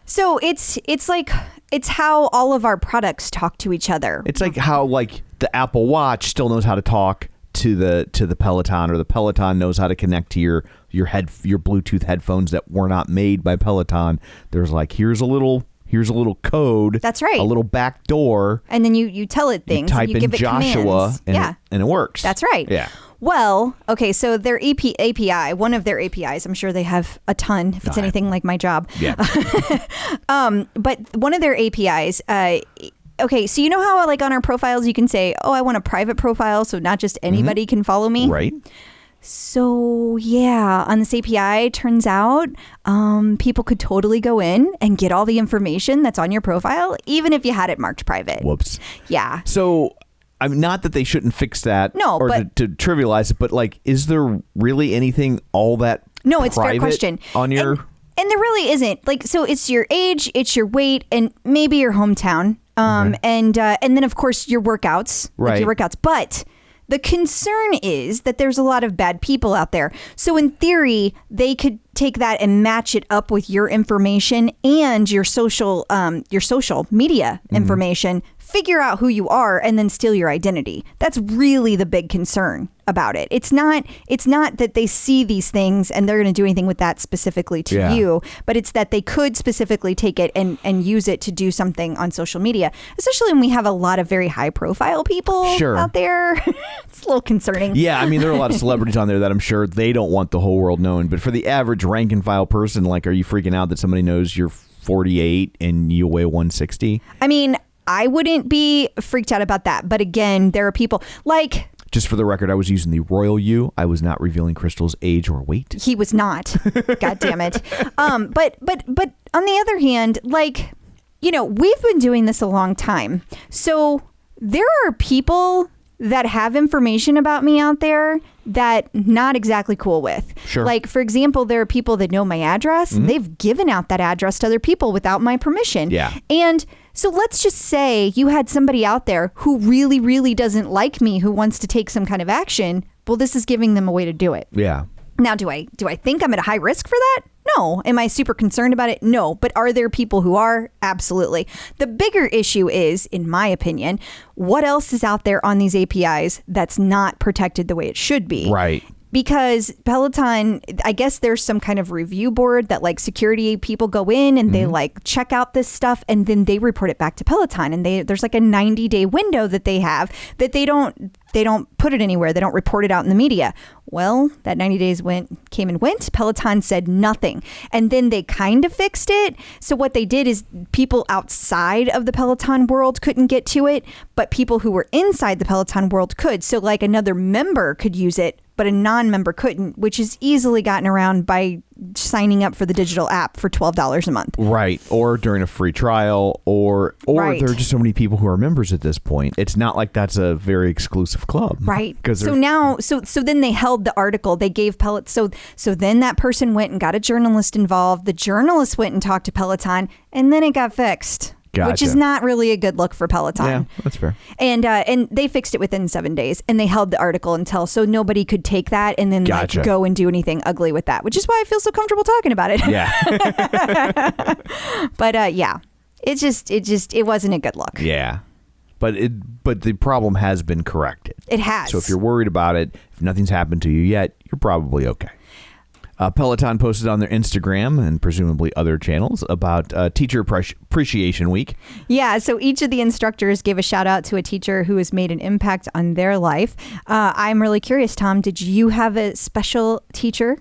[SPEAKER 2] so it's like it's how all of our products talk to each other.
[SPEAKER 1] It's like how like the Apple Watch still knows how to talk to the Peloton, or the Peloton knows how to connect to your Bluetooth headphones that were not made by Peloton. There's like here's a little code.
[SPEAKER 2] That's right.
[SPEAKER 1] A little back door.
[SPEAKER 2] And then you tell it things.
[SPEAKER 1] You type
[SPEAKER 2] and you
[SPEAKER 1] in
[SPEAKER 2] give it
[SPEAKER 1] Joshua
[SPEAKER 2] commands.
[SPEAKER 1] and it works.
[SPEAKER 2] That's right.
[SPEAKER 1] Yeah.
[SPEAKER 2] Well, okay, so their API, one of their APIs, I'm sure they have a ton if it's anything like my job.
[SPEAKER 1] Yeah.
[SPEAKER 2] But one of their APIs, okay, so you know how like on our profiles you can say, oh, I want a private profile so not just anybody can follow me?
[SPEAKER 1] Right.
[SPEAKER 2] So yeah, on this API, turns out people could totally go in and get all the information that's on your profile, even if you had it marked private.
[SPEAKER 1] Whoops.
[SPEAKER 2] Yeah.
[SPEAKER 1] So, I mean, not that they shouldn't fix that, or to trivialize it, but like, is there really anything all that
[SPEAKER 2] it's a fair question
[SPEAKER 1] on your?
[SPEAKER 2] And there really isn't. Like, so it's your age, it's your weight, and maybe your hometown, and then of course your workouts,
[SPEAKER 1] right?
[SPEAKER 2] Like your workouts, but. The concern is that there's a lot of bad people out there. So in theory, they could take that and match it up with your information and your social media information, figure out who you are and then steal your identity. That's really the big concern about it. It's not that they see these things and they're going to do anything with that specifically to you, but it's that they could specifically take it and use it to do something on social media, especially when we have a lot of very high profile people out there. It's a little concerning.
[SPEAKER 1] Yeah, I mean, there are a lot of celebrities on there that I'm sure they don't want the whole world knowing, but for the average rank and file person, like, are you freaking out that somebody knows you're 48 and you weigh 160?
[SPEAKER 2] I mean, I wouldn't be freaked out about that, but again, there are people like...
[SPEAKER 1] Just for the record, I was using the royal you. I was not revealing Crystal's age or weight.
[SPEAKER 2] He was not. God damn it. But on the other hand, like, you know, we've been doing this a long time. So there are people that have information about me out there that not exactly cool with.
[SPEAKER 1] Sure.
[SPEAKER 2] Like, for example, there are people that know my address. Mm-hmm. They've given out that address to other people without my permission.
[SPEAKER 1] Yeah.
[SPEAKER 2] And so let's just say you had somebody out there who really, really doesn't like me, who wants to take some kind of action. Well, this is giving them a way to do it.
[SPEAKER 1] Yeah.
[SPEAKER 2] Now, do I think I'm at a high risk for that? No. Am I super concerned about it? No. But are there people who are? Absolutely. The bigger issue is, in my opinion, what else is out there on these APIs that's not protected the way it should be?
[SPEAKER 1] Right.
[SPEAKER 2] Because Peloton, I guess there's some kind of review board that like security people go in and they like check out this stuff and then they report it back to Peloton. And there's like a 90-day window that they have that they don't put it anywhere. They don't report it out in the media. Well, that 90 days came and went. Peloton said nothing. And then they kind of fixed it. So what they did is people outside of the Peloton world couldn't get to it, but people who were inside the Peloton world could. So like another member could use it, but a non-member couldn't, which is easily gotten around by signing up for the digital app for $12 a month. Right.
[SPEAKER 1] Or during a free trial, or
[SPEAKER 2] Right.
[SPEAKER 1] there are just so many people who are members at this point. It's not like that's a very exclusive club.
[SPEAKER 2] Right. So now, so then they held the article. They gave Peloton. So then that person went and got a journalist involved. The journalist went and talked to Peloton, and then it got fixed.
[SPEAKER 1] Gotcha.
[SPEAKER 2] Which is not really a good look for Peloton.
[SPEAKER 1] Yeah, that's fair.
[SPEAKER 2] And they fixed it within 7 days, and they held the article until so nobody could take that and then like go and do anything ugly with that, which is why I feel so comfortable talking about it.
[SPEAKER 1] Yeah.
[SPEAKER 2] But yeah, it wasn't a good look.
[SPEAKER 1] Yeah. But the problem has been corrected.
[SPEAKER 2] It has.
[SPEAKER 1] So if you're worried about it, if nothing's happened to you yet, you're probably okay. Peloton posted on their Instagram and presumably other channels about Teacher Appreciation Week.
[SPEAKER 2] Yeah, so each of the instructors gave a shout out to a teacher who has made an impact on their life. I'm really curious, Tom, did you have a special teacher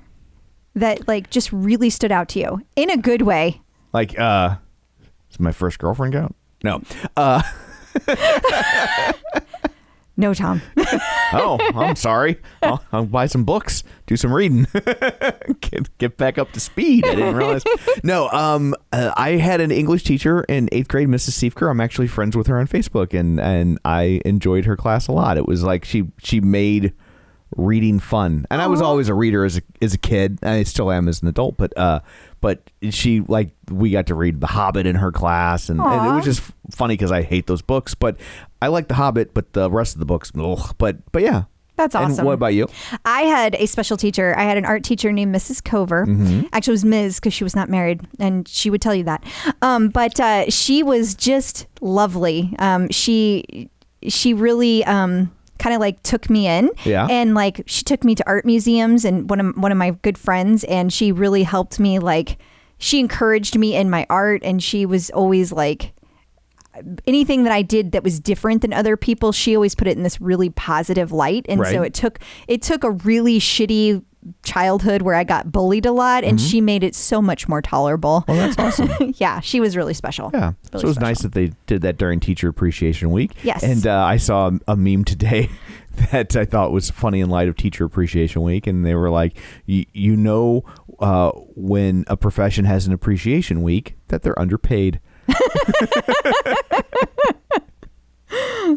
[SPEAKER 2] that like just really stood out to you in a good way?
[SPEAKER 1] Like, does my first girlfriend count? No.
[SPEAKER 2] No, Tom.
[SPEAKER 1] Oh, I'm sorry. I'll buy some books, do some reading, get back up to speed. I didn't realize. No, I had an English teacher in 8th grade, Mrs. Siefker. I'm actually friends with her on Facebook, and I enjoyed her class a lot. It was like she made reading fun, and I was always a reader as a kid. I still am as an adult, but she, like, we got to read The Hobbit in her class, and it was just funny because I hate those books, but I like The Hobbit, but the rest of the books, ugh. But yeah.
[SPEAKER 2] That's awesome.
[SPEAKER 1] And what about you?
[SPEAKER 2] I had a special teacher. I had an art teacher named Mrs. Cover. Mm-hmm. Actually, it was Ms. because she was not married, and she would tell you that. But she was just lovely. She really kind of like took me in, and like she took me to art museums and one of my good friends, and she really helped me. Like, she encouraged me in my art, and she was always like, anything that I did that was different than other people, she always put it in this really positive light. And so it took a really shitty childhood where I got bullied a lot, and she made it so much more tolerable.
[SPEAKER 1] Well, that's awesome.
[SPEAKER 2] Yeah, she was really special.
[SPEAKER 1] Yeah.
[SPEAKER 2] Really
[SPEAKER 1] so it was
[SPEAKER 2] special.
[SPEAKER 1] nice that they did that during Teacher Appreciation Week.
[SPEAKER 2] Yes.
[SPEAKER 1] And I saw a meme today that I thought was funny in light of Teacher Appreciation Week, and they were like, you know, when a profession has an appreciation week, that they're underpaid.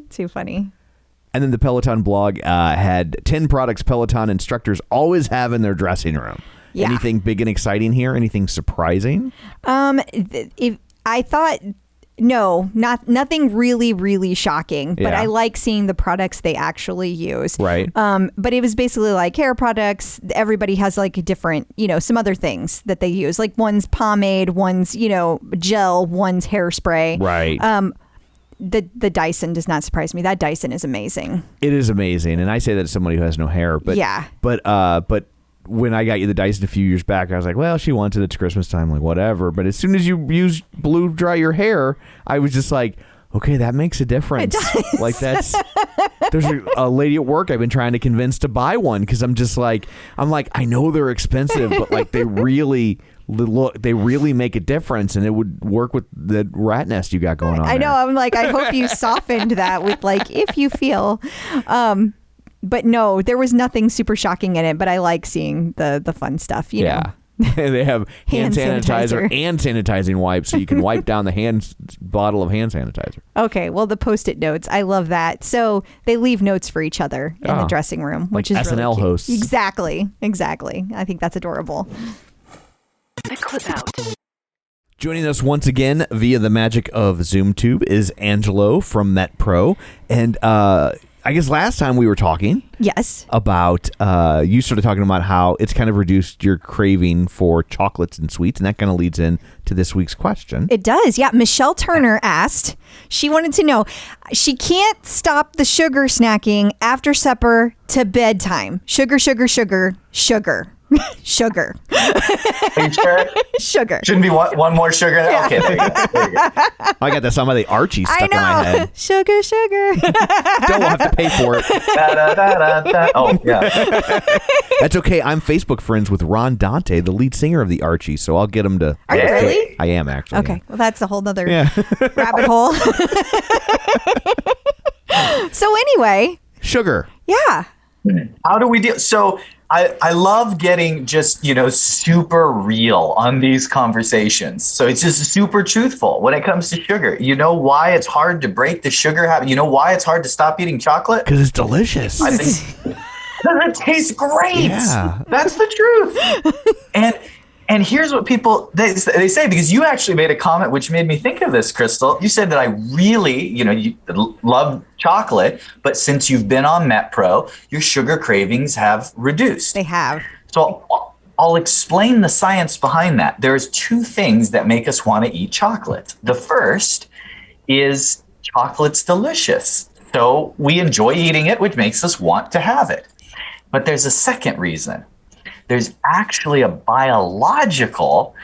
[SPEAKER 2] Too funny.
[SPEAKER 1] And then the Peloton blog had 10 products Peloton instructors always have in their dressing room.
[SPEAKER 2] Yeah.
[SPEAKER 1] Anything big and exciting here? Anything surprising?
[SPEAKER 2] If I thought, no, nothing really, really shocking, but I like seeing the products they actually use.
[SPEAKER 1] Right.
[SPEAKER 2] But it was basically like hair products. Everybody has like a different, some other things that they use. Like one's pomade, one's, gel, one's hairspray.
[SPEAKER 1] Right.
[SPEAKER 2] the Dyson does not surprise me. That Dyson is amazing.
[SPEAKER 1] It is amazing, and I say that as somebody who has no hair. But
[SPEAKER 2] Yeah.
[SPEAKER 1] but when I got you the Dyson a few years back, I was like, well, she wants it. It's Christmas time, like whatever. But as soon as you use blow dry your hair, I was just like, okay, that makes a difference.
[SPEAKER 2] It does.
[SPEAKER 1] Like there's a lady at work I've been trying to convince to buy one because I'm like, I know they're expensive, but like they really make a difference, and it would work with the rat nest you got going on.
[SPEAKER 2] I know.
[SPEAKER 1] there.
[SPEAKER 2] I'm like, I hope you softened that with like, if you feel. But no, there was nothing super shocking in it. But I like seeing the fun stuff. You know.
[SPEAKER 1] They have hand
[SPEAKER 2] Hand
[SPEAKER 1] sanitizer
[SPEAKER 2] sanitizer.
[SPEAKER 1] and sanitizing wipes, so you can wipe down the bottle of hand sanitizer.
[SPEAKER 2] Okay, well, the Post-it notes, I love that. So they leave notes for each other in the dressing room, which
[SPEAKER 1] like
[SPEAKER 2] is really
[SPEAKER 1] SNL
[SPEAKER 2] cute.
[SPEAKER 1] hosts.
[SPEAKER 2] Exactly. I think that's adorable.
[SPEAKER 5] The clip out.
[SPEAKER 1] Joining us once again via the magic of ZoomTube is Angelo from MetPro, and I guess last time we were talking
[SPEAKER 2] Yes.
[SPEAKER 1] about you started talking about how it's kind of reduced your craving for chocolates and sweets, and that kind of leads in to this week's question.
[SPEAKER 2] It does. Yeah. Michelle Turner asked, she wanted to know, she can't stop the sugar snacking after supper to bedtime. Sugar, sugar, sugar, sugar. Sugar.
[SPEAKER 8] Are you sure?
[SPEAKER 2] Sugar.
[SPEAKER 8] Shouldn't be one more sugar? Okay, there you go.
[SPEAKER 1] I got the some of the Archie
[SPEAKER 2] I
[SPEAKER 1] stuck in my
[SPEAKER 2] know.
[SPEAKER 1] head.
[SPEAKER 2] Sugar, sugar.
[SPEAKER 1] Don't have to pay for it.
[SPEAKER 8] Da, da, da, da, da. Oh, yeah.
[SPEAKER 1] That's okay. I'm Facebook friends with Ron Dante, the lead singer of the Archie, so I'll get him to.
[SPEAKER 2] Are you really?
[SPEAKER 1] I am actually.
[SPEAKER 2] Okay. Well, that's a whole nother
[SPEAKER 1] Yeah.
[SPEAKER 2] rabbit hole. So anyway,
[SPEAKER 1] Sugar.
[SPEAKER 2] yeah.
[SPEAKER 8] How do we deal? So I love getting just, super real on these conversations. So it's just super truthful when it comes to sugar. You know why it's hard to break the sugar habit? You know why it's hard to stop eating chocolate?
[SPEAKER 1] Because it's delicious.
[SPEAKER 8] I think it tastes great.
[SPEAKER 1] Yeah.
[SPEAKER 8] That's the truth. And here's what people they say, because you actually made a comment which made me think of this, Crystal. You said that I really, you love chocolate, but since you've been on MetPro, your sugar cravings have reduced.
[SPEAKER 2] They have.
[SPEAKER 8] So I'll explain the science behind that. There's two things that make us want to eat chocolate. The first is chocolate's delicious. So we enjoy eating it, which makes us want to have it. But there's a second reason. There's actually a biological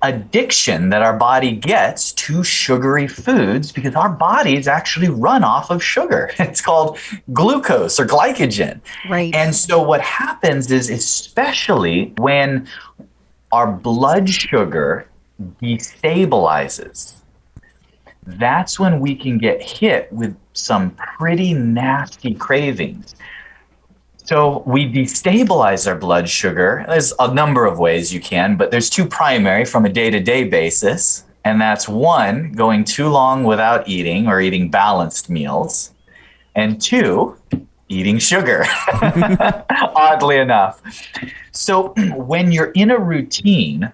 [SPEAKER 8] addiction that our body gets to sugary foods because our bodies actually run off of sugar. It's called glucose or glycogen.
[SPEAKER 2] Right.
[SPEAKER 8] And so what happens is, especially when our blood sugar destabilizes, that's when we can get hit with some pretty nasty cravings. So we destabilize our blood sugar. There's a number of ways you can, but there's two primary from a day-to-day basis. And that's one, going too long without eating or eating balanced meals. And two, eating sugar, oddly enough. So when you're in a routine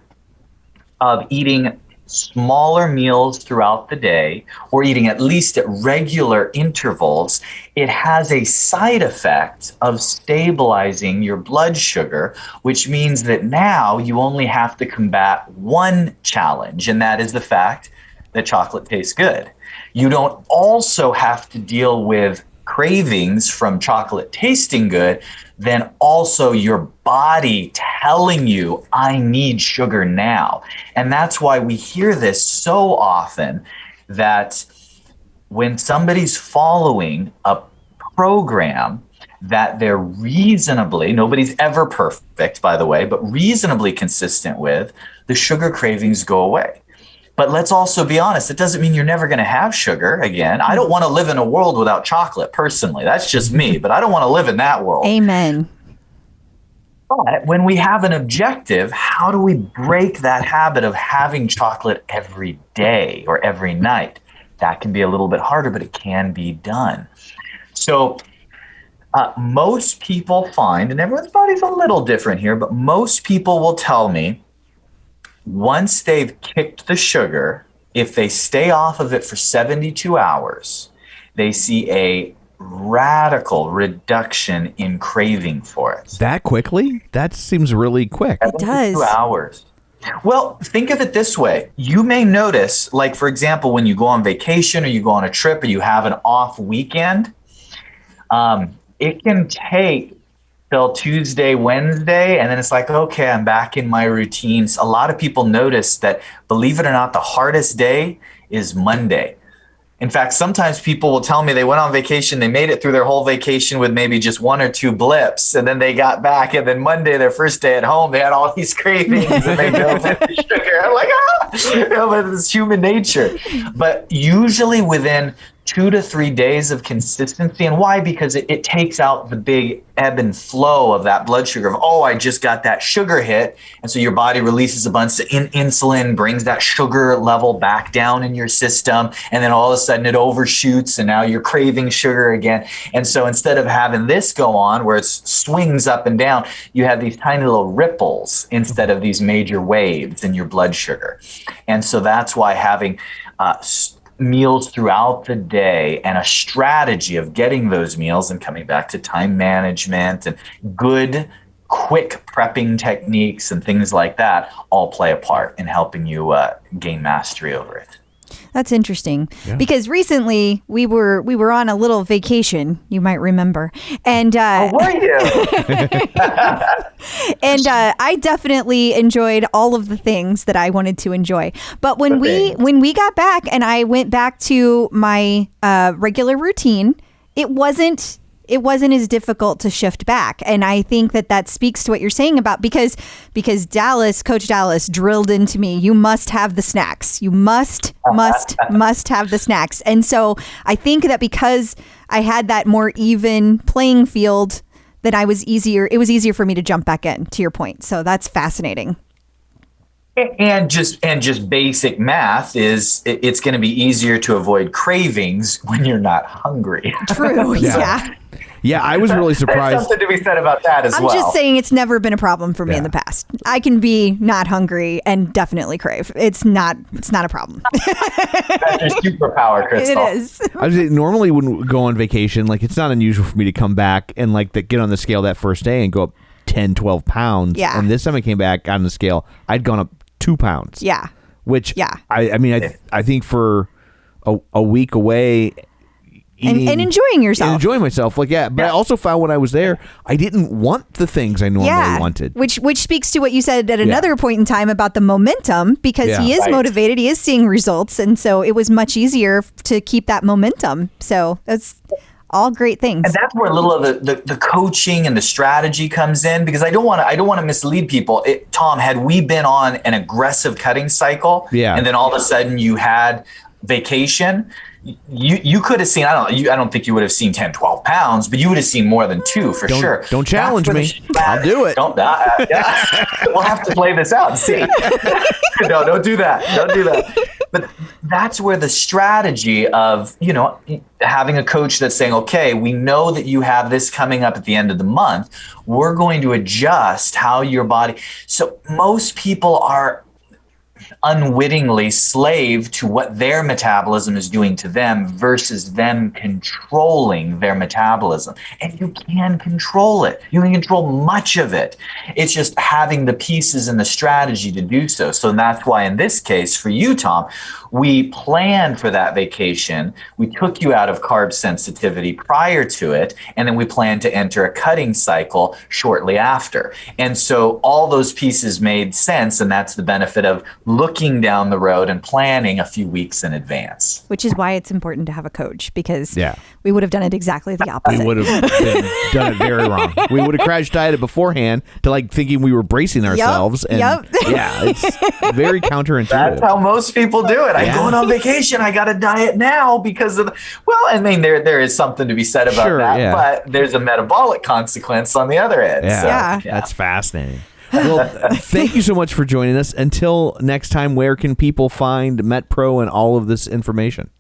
[SPEAKER 8] of eating smaller meals throughout the day or eating at least at regular intervals, it has a side effect of stabilizing your blood sugar, which means that now you only have to combat one challenge, and that is the fact that chocolate tastes good. You don't also have to deal with cravings from chocolate tasting good, then also your body telling you, I need sugar now. And that's why we hear this so often, that when somebody's following a program that they're reasonably, nobody's ever perfect, by the way, but reasonably consistent with, the sugar cravings go away. But let's also be honest, it doesn't mean you're never going to have sugar again. I don't want to live in a world without chocolate, personally. That's just me, but I don't want to live in that world.
[SPEAKER 2] Amen.
[SPEAKER 8] But when we have an objective, how do we break that habit of having chocolate every day or every night? That can be a little bit harder, but it can be done. So most people find, and everyone's body's a little different here, but most people will tell me, once they've kicked the sugar, if they stay off of it for 72 hours, they see a radical reduction in craving for it.
[SPEAKER 1] That quickly? That seems really quick.
[SPEAKER 2] It does.
[SPEAKER 8] 72 hours. Well, think of it this way. You may notice, like, for example, when you go on vacation or you go on a trip or you have an off weekend, it can take till Tuesday, Wednesday, and then it's like, okay, I'm back in my routines. A lot of people notice that, believe it or not, the hardest day is Monday. In fact, sometimes people will tell me they went on vacation, they made it through their whole vacation with maybe just 1 or 2 blips, and then they got back, and then Monday, their first day at home, they had all these cravings, and they go with the sugar. I'm like, but it's human nature. But usually within 2 to 3 days of consistency. And why? Because it takes out the big ebb and flow of that blood sugar of, oh, I just got that sugar hit. And so your body releases a bunch of insulin, brings that sugar level back down in your system. And then all of a sudden it overshoots and now you're craving sugar again. And so instead of having this go on where it swings up and down, you have these tiny little ripples instead of these major waves in your blood sugar. And so that's why having meals throughout the day and a strategy of getting those meals and coming back to time management and good, quick prepping techniques and things like that all play a part in helping you gain mastery over it.
[SPEAKER 2] That's interesting because recently we were on a little vacation, you might remember. And
[SPEAKER 8] were you?
[SPEAKER 2] And I definitely enjoyed all of the things that I wanted to enjoy. But when we got back and I went back to my regular routine, it wasn't as difficult to shift back. And I think that speaks to what you're saying about because Coach Dallas drilled into me, you must have the snacks. You must have the snacks. And so I think that because I had that more even playing field, that it was easier for me to jump back in, to your point. So that's fascinating.
[SPEAKER 8] And just basic math is it's going to be easier to avoid cravings when you're not hungry.
[SPEAKER 2] True. Yeah.
[SPEAKER 1] Yeah, I was really surprised.
[SPEAKER 8] There's something to be said about that as well.
[SPEAKER 2] I'm just saying it's never been a problem for me in the past. I can be not hungry and definitely crave. It's not a problem.
[SPEAKER 8] That's your superpower, Crystal.
[SPEAKER 2] It is.
[SPEAKER 1] I was normally when we go on vacation, like it's not unusual for me to come back and like get on the scale that first day and go up 10, 12 pounds.
[SPEAKER 2] Yeah.
[SPEAKER 1] And this time I came back on the scale, I'd gone up 2 pounds.
[SPEAKER 2] Yeah.
[SPEAKER 1] Which I think for a week away. Eating,
[SPEAKER 2] and enjoying yourself.
[SPEAKER 1] And enjoying myself. But I also found when I was there, I didn't want the things I normally wanted.
[SPEAKER 2] Which speaks to what you said at another point in time about the momentum, because he is motivated, he is seeing results. And so it was much easier to keep that momentum. So that's all great things.
[SPEAKER 8] And that's where a little of the coaching and the strategy comes in, because I don't want to mislead people. Tom, had we been on an aggressive cutting cycle and then all of a sudden you had vacation, you could have seen, I don't think you would have seen 10, 12 pounds, but you would have seen more than 2 for sure.
[SPEAKER 1] Don't challenge me. I'll do it.
[SPEAKER 8] Don't we'll have to play this out and see. No, don't do that. Don't do that. But that's where the strategy of, having a coach that's saying, okay, we know that you have this coming up at the end of the month. We're going to adjust how your body. So most people are unwittingly slave to what their metabolism is doing to them versus them controlling their metabolism. And you can control it. You can control much of it. It's just having the pieces and the strategy to do so. So that's why in this case for you, Tom, we planned for that vacation. We took you out of carb sensitivity prior to it, and then we planned to enter a cutting cycle shortly after. And so all those pieces made sense, and that's the benefit of looking down the road and planning a few weeks in advance.
[SPEAKER 2] Which is why it's important to have a coach, because we would have done it exactly the opposite.
[SPEAKER 1] We would have done it very wrong. We would have crash dieted beforehand to thinking we were bracing ourselves. It's very counterintuitive.
[SPEAKER 8] That's how most people do it. I'm going on vacation. I got to diet now because of there is something to be said about that, but there's a metabolic consequence on the other end.
[SPEAKER 1] That's fascinating. Well, thank you so much for joining us. Until next time, where can people find MetPro and all of this information?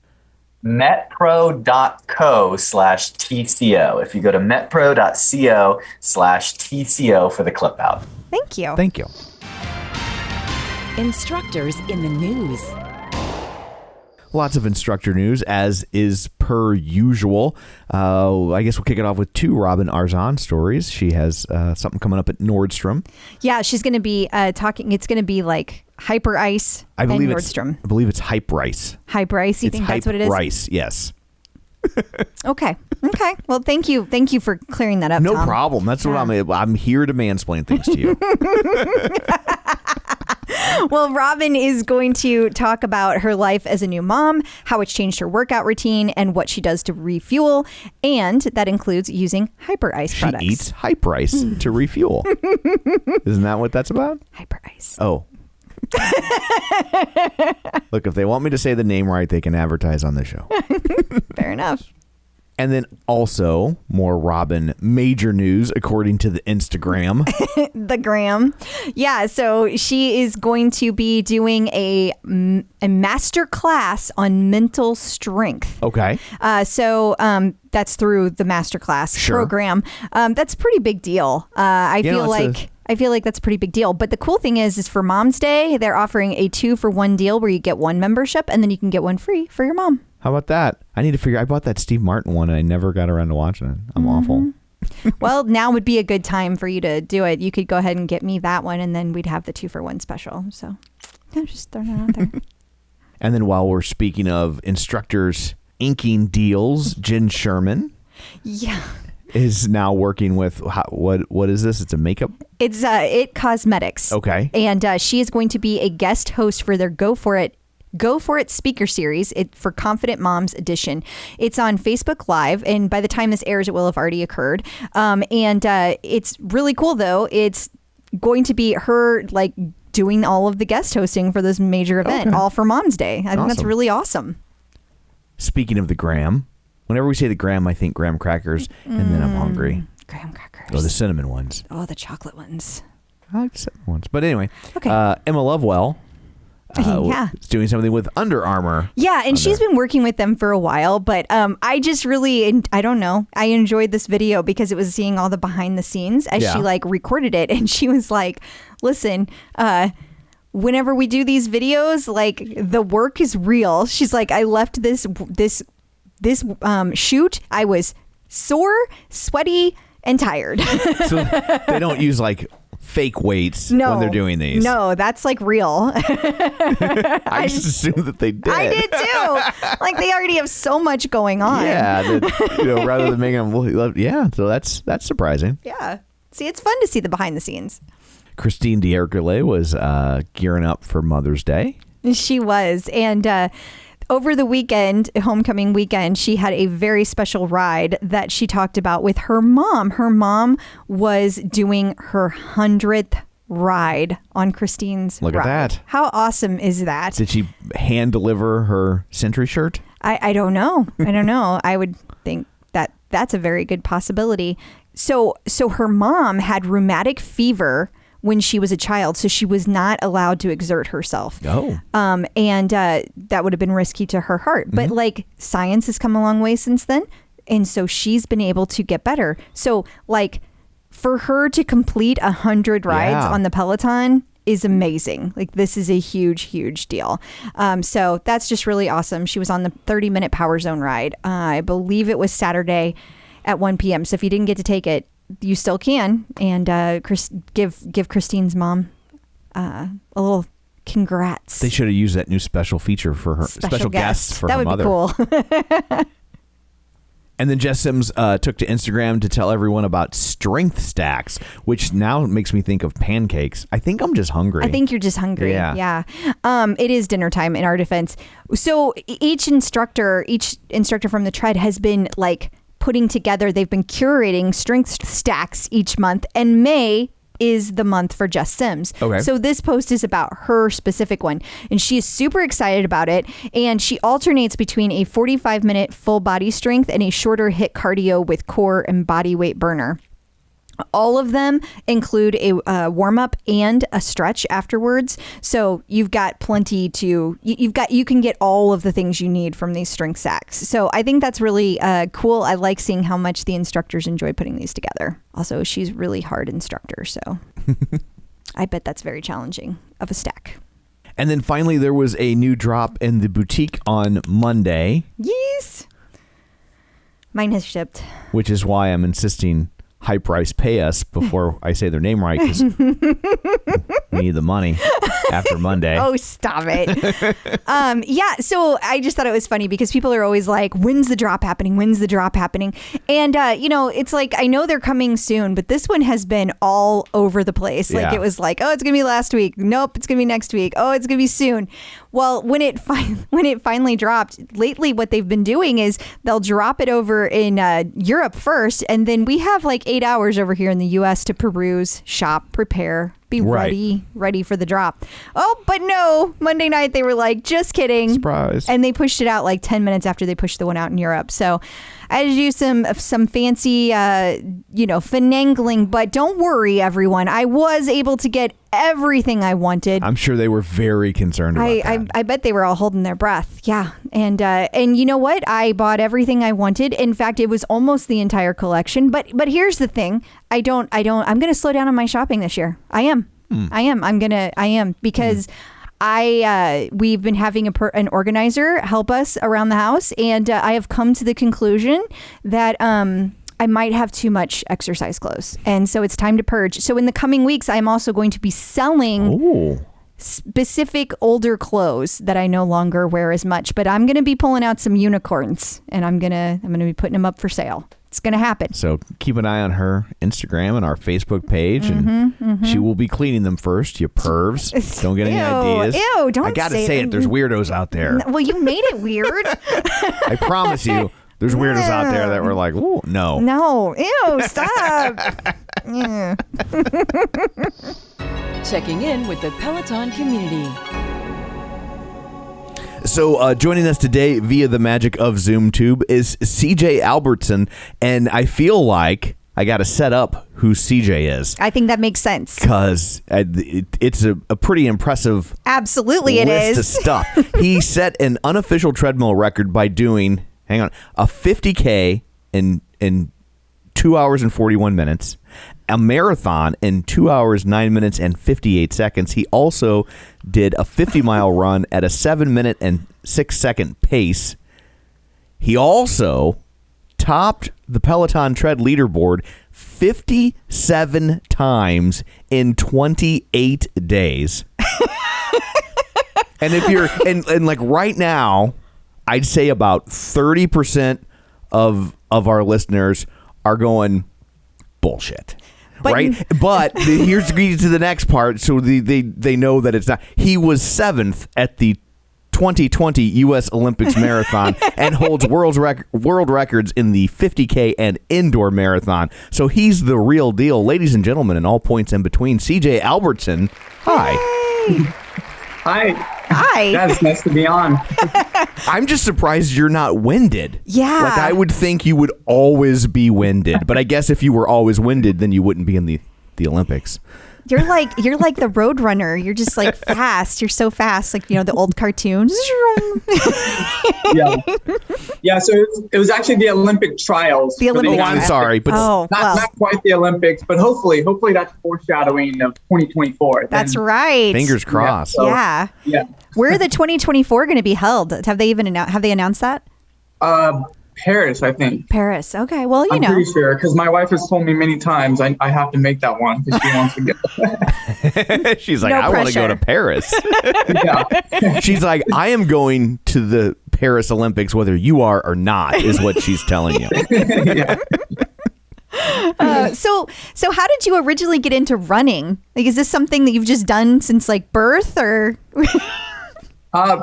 [SPEAKER 8] metpro.co/TCO. If you go to metpro.co/TCO for the clip out.
[SPEAKER 2] Thank you.
[SPEAKER 1] Thank you.
[SPEAKER 5] Instructors in the news.
[SPEAKER 1] lots of instructor news, as is per usual. I guess we'll kick it off with 2 Robin Arzon stories. She has something coming up at Nordstrom.
[SPEAKER 2] Yeah, she's going to be talking. It's going to be like Hyperice and Nordstrom.
[SPEAKER 1] I believe it's Hyperice.
[SPEAKER 2] Hyperice, you think that's what it is?
[SPEAKER 1] Hyperice, yes.
[SPEAKER 2] Okay. Well, thank you for clearing that up.
[SPEAKER 1] No
[SPEAKER 2] Tom.
[SPEAKER 1] problem. That's what I'm here to mansplain things to you.
[SPEAKER 2] Well, Robin is going to talk about her life as a new mom, how it's changed her workout routine, and what she does to refuel. And that includes using Hyperice products.
[SPEAKER 1] She eats Hyperice to refuel. Isn't that what that's about?
[SPEAKER 2] Hyperice.
[SPEAKER 1] Oh. Look, if they want me to say the name right, they can advertise on the show.
[SPEAKER 2] Fair enough.
[SPEAKER 1] And then also more Robin major news, according to the Instagram.
[SPEAKER 2] The gram. Yeah, so she is going to be doing a master class on mental strength.
[SPEAKER 1] Okay.
[SPEAKER 2] So that's through the masterclass program. That's a pretty big deal. I feel like that's a pretty big deal. But the cool thing is for Mom's Day, they're offering a 2-for-1 deal where you get 1 membership and then you can get 1 free for your mom.
[SPEAKER 1] How about that? I need to figure. I bought that Steve Martin one and I never got around to watching it. I'm awful.
[SPEAKER 2] Well, now would be a good time for you to do it. You could go ahead and get me that one, and then we'd have the 2-for-1 special. So, yeah, just throwing it out there.
[SPEAKER 1] And then while we're speaking of instructors inking deals, Jenn Sherman, is now working with what is this? It's a makeup.
[SPEAKER 2] It's It Cosmetics.
[SPEAKER 1] Okay,
[SPEAKER 2] and she is going to be a guest host for their Go For It speaker series for Confident Moms edition. It's on Facebook Live, and by the time this airs, it will have already occurred. And it's really cool, though. It's going to be her doing all of the guest hosting for this major event, all for Mom's Day. I think that's really awesome.
[SPEAKER 1] Speaking of the graham, whenever we say the graham, I think graham crackers, and then I'm hungry.
[SPEAKER 2] Graham crackers.
[SPEAKER 1] Oh, the cinnamon ones.
[SPEAKER 2] Oh, the chocolate ones.
[SPEAKER 1] I like the cinnamon ones. But anyway,
[SPEAKER 2] okay.
[SPEAKER 1] Emma Lovewell. It's doing something with Under Armour.
[SPEAKER 2] Yeah, and she's been working with them for a while, but I just really, I don't know, I enjoyed this video because it was seeing all the behind the scenes as she recorded it, and she was like, listen, whenever we do these videos, the work is real. She's like, I left this shoot, I was sore, sweaty, and tired.
[SPEAKER 1] So they don't use fake weights when they're doing these.
[SPEAKER 2] No, that's real.
[SPEAKER 1] I just assumed that they did.
[SPEAKER 2] I did too. They already have so much going on.
[SPEAKER 1] Yeah, rather than making them so that's surprising.
[SPEAKER 2] Yeah. See, it's fun to see the behind the scenes.
[SPEAKER 1] Christine D'Ercole was gearing up for Mother's Day.
[SPEAKER 2] She was. And over the weekend, homecoming weekend, she had a very special ride that she talked about with her mom. Her mom was doing her 100th ride on Christine's
[SPEAKER 1] Look
[SPEAKER 2] ride.
[SPEAKER 1] at that.
[SPEAKER 2] How awesome is that?
[SPEAKER 1] Did she hand deliver her Sentry shirt?
[SPEAKER 2] I don't know. I would think that's a very good possibility. So her mom had rheumatic fever when she was a child, so she was not allowed to exert herself.
[SPEAKER 1] Oh.
[SPEAKER 2] And that would have been risky to her heart. But science has come a long way since then. And so she's been able to get better. So for her to complete 100 rides on the Peloton is amazing. This is a huge, huge deal. So that's just really awesome. She was on the 30-minute Power Zone ride. I believe it was Saturday at 1 p.m. So if you didn't get to take it, you still can, and give Christine's mom a little congrats.
[SPEAKER 1] They should have used that new special feature for her special guests for her mother.
[SPEAKER 2] That would be cool.
[SPEAKER 1] And then Jess Sims took to Instagram to tell everyone about strength stacks, which now makes me think of pancakes. I think I'm just hungry.
[SPEAKER 2] I think you're just hungry. Yeah. It is dinner time in our defense. So each instructor from the Tread has been putting together, they've been curating strength stacks each month, and May is the month for Jess Sims.
[SPEAKER 1] Okay.
[SPEAKER 2] So this post is about her specific one, and she is super excited about it, and she alternates between a 45-minute full body strength and a shorter HIIT cardio with core and body weight burner. All of them include a warm-up and a stretch afterwards. So you've got plenty you can get all of the things you need from these strength stacks. So I think that's really cool. I like seeing how much the instructors enjoy putting these together. Also, she's really hard instructor, so I bet that's very challenging of a stack.
[SPEAKER 1] And then finally, there was a new drop in the boutique on Monday.
[SPEAKER 2] Yes. Mine has shipped.
[SPEAKER 1] Which is why I'm insisting Hyperice pay us before I say their name right, because we need the money after Monday.
[SPEAKER 2] Oh, stop it. Yeah, so I just thought it was funny because people are always like, when's the drop happening? When's the drop happening? And, it's like, I know they're coming soon, but this one has been all over the place. Like, it was like, oh, it's going to be last week. Nope, it's going to be next week. Oh, it's going to be soon. Well, when it finally dropped, lately what they've been doing is they'll drop it over in Europe first, and then we have like 8 hours over here in the U.S. to peruse, shop, prepare, be ready for the drop. Oh, but no, Monday night they were like, just kidding.
[SPEAKER 1] Surprise.
[SPEAKER 2] And they pushed it out like 10 minutes after they pushed the one out in Europe. So I had to do some fancy, finagling, but don't worry, everyone. I was able to get everything I wanted.
[SPEAKER 1] I'm sure they were very concerned about that.
[SPEAKER 2] I bet they were all holding their breath. Yeah. And you know what? I bought everything I wanted. In fact, it was almost the entire collection. But here's the thing. I'm going to slow down on my shopping this year. I am. Because we've been having an organizer help us around the house, and I have come to the conclusion that I might have too much exercise clothes, and so it's time to purge. So in the coming weeks, I'm also going to be selling specific older clothes that I no longer wear as much. But I'm going to be pulling out some unicorns, and I'm gonna be putting them up for sale. It's going to happen.
[SPEAKER 1] So keep an eye on her Instagram and our Facebook page, and she will be cleaning them first. You pervs. Don't get any ideas.
[SPEAKER 2] Ew, don't
[SPEAKER 1] I got to say it. There's weirdos out there.
[SPEAKER 2] Well, you made it weird.
[SPEAKER 1] I promise you, there's weirdos out there that were like, "Ooh, no.
[SPEAKER 2] No. Ew, stop." Yeah.
[SPEAKER 9] Checking in with the Peloton community.
[SPEAKER 1] So joining us today via the magic of ZoomTube is CJ Albertson, and I feel like I got to set up who CJ is.
[SPEAKER 2] I think that makes sense.
[SPEAKER 1] Because it's a pretty impressive
[SPEAKER 2] Absolutely it
[SPEAKER 1] list
[SPEAKER 2] is.
[SPEAKER 1] of stuff. He set an unofficial treadmill record by doing, a 50K in 2 hours and 41 minutes, a marathon in 2 hours, 9 minutes, and 58 seconds. He also did a 50-mile run at a 7-minute and 6-second pace. He also topped the Peloton Tread leaderboard 57 times in 28 days. And if you're and like right now, I'd say about 30% of our listeners are going bullshit. Right? But here's to the next part, so they know that it's not. He was 7th at the 2020 U.S. Olympics Marathon and holds world records in the 50K and indoor marathon. So he's the real deal. Ladies and gentlemen, in all points in between, CJ Albertson. Hi.
[SPEAKER 3] Hi. Yeah, it's nice to be on.
[SPEAKER 1] I'm just surprised you're not winded.
[SPEAKER 2] Yeah.
[SPEAKER 1] Like, I would think you would always be winded. But I guess if you were always winded, then you wouldn't be in the Olympics.
[SPEAKER 2] You're like the road runner. You're just like fast. You're so fast. Like, the old cartoons.
[SPEAKER 3] Yeah. So it was actually the Olympic trials.
[SPEAKER 1] I'm sorry, but
[SPEAKER 3] not quite the Olympics, but hopefully that's foreshadowing of 2024.
[SPEAKER 2] That's right.
[SPEAKER 1] Fingers crossed.
[SPEAKER 2] Yeah. Where are the 2024 going to be held? Have they announced that?
[SPEAKER 3] Paris, I think.
[SPEAKER 2] Paris. Okay. Well,
[SPEAKER 3] I'm pretty sure, because my wife has told me many times I have to make that one because she wants to go.
[SPEAKER 1] She's like, I want to go to Paris.
[SPEAKER 3] Yeah.
[SPEAKER 1] She's like, I am going to the Paris Olympics whether you are or not, is what she's telling you.
[SPEAKER 3] Yeah.
[SPEAKER 2] So how did you originally get into running? Like, is this something that you've just done since like birth, or?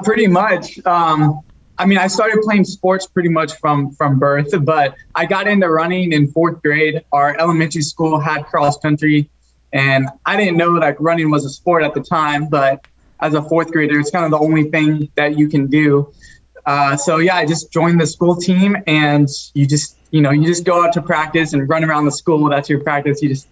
[SPEAKER 3] Pretty much. I started playing sports pretty much from birth, but I got into running in 4th grade. Our elementary school had cross country, and I didn't know that running was a sport at the time, but as a 4th grader, it's kind of the only thing that you can do. I just joined the school team, and you just go out to practice and run around the school. That's your practice. You just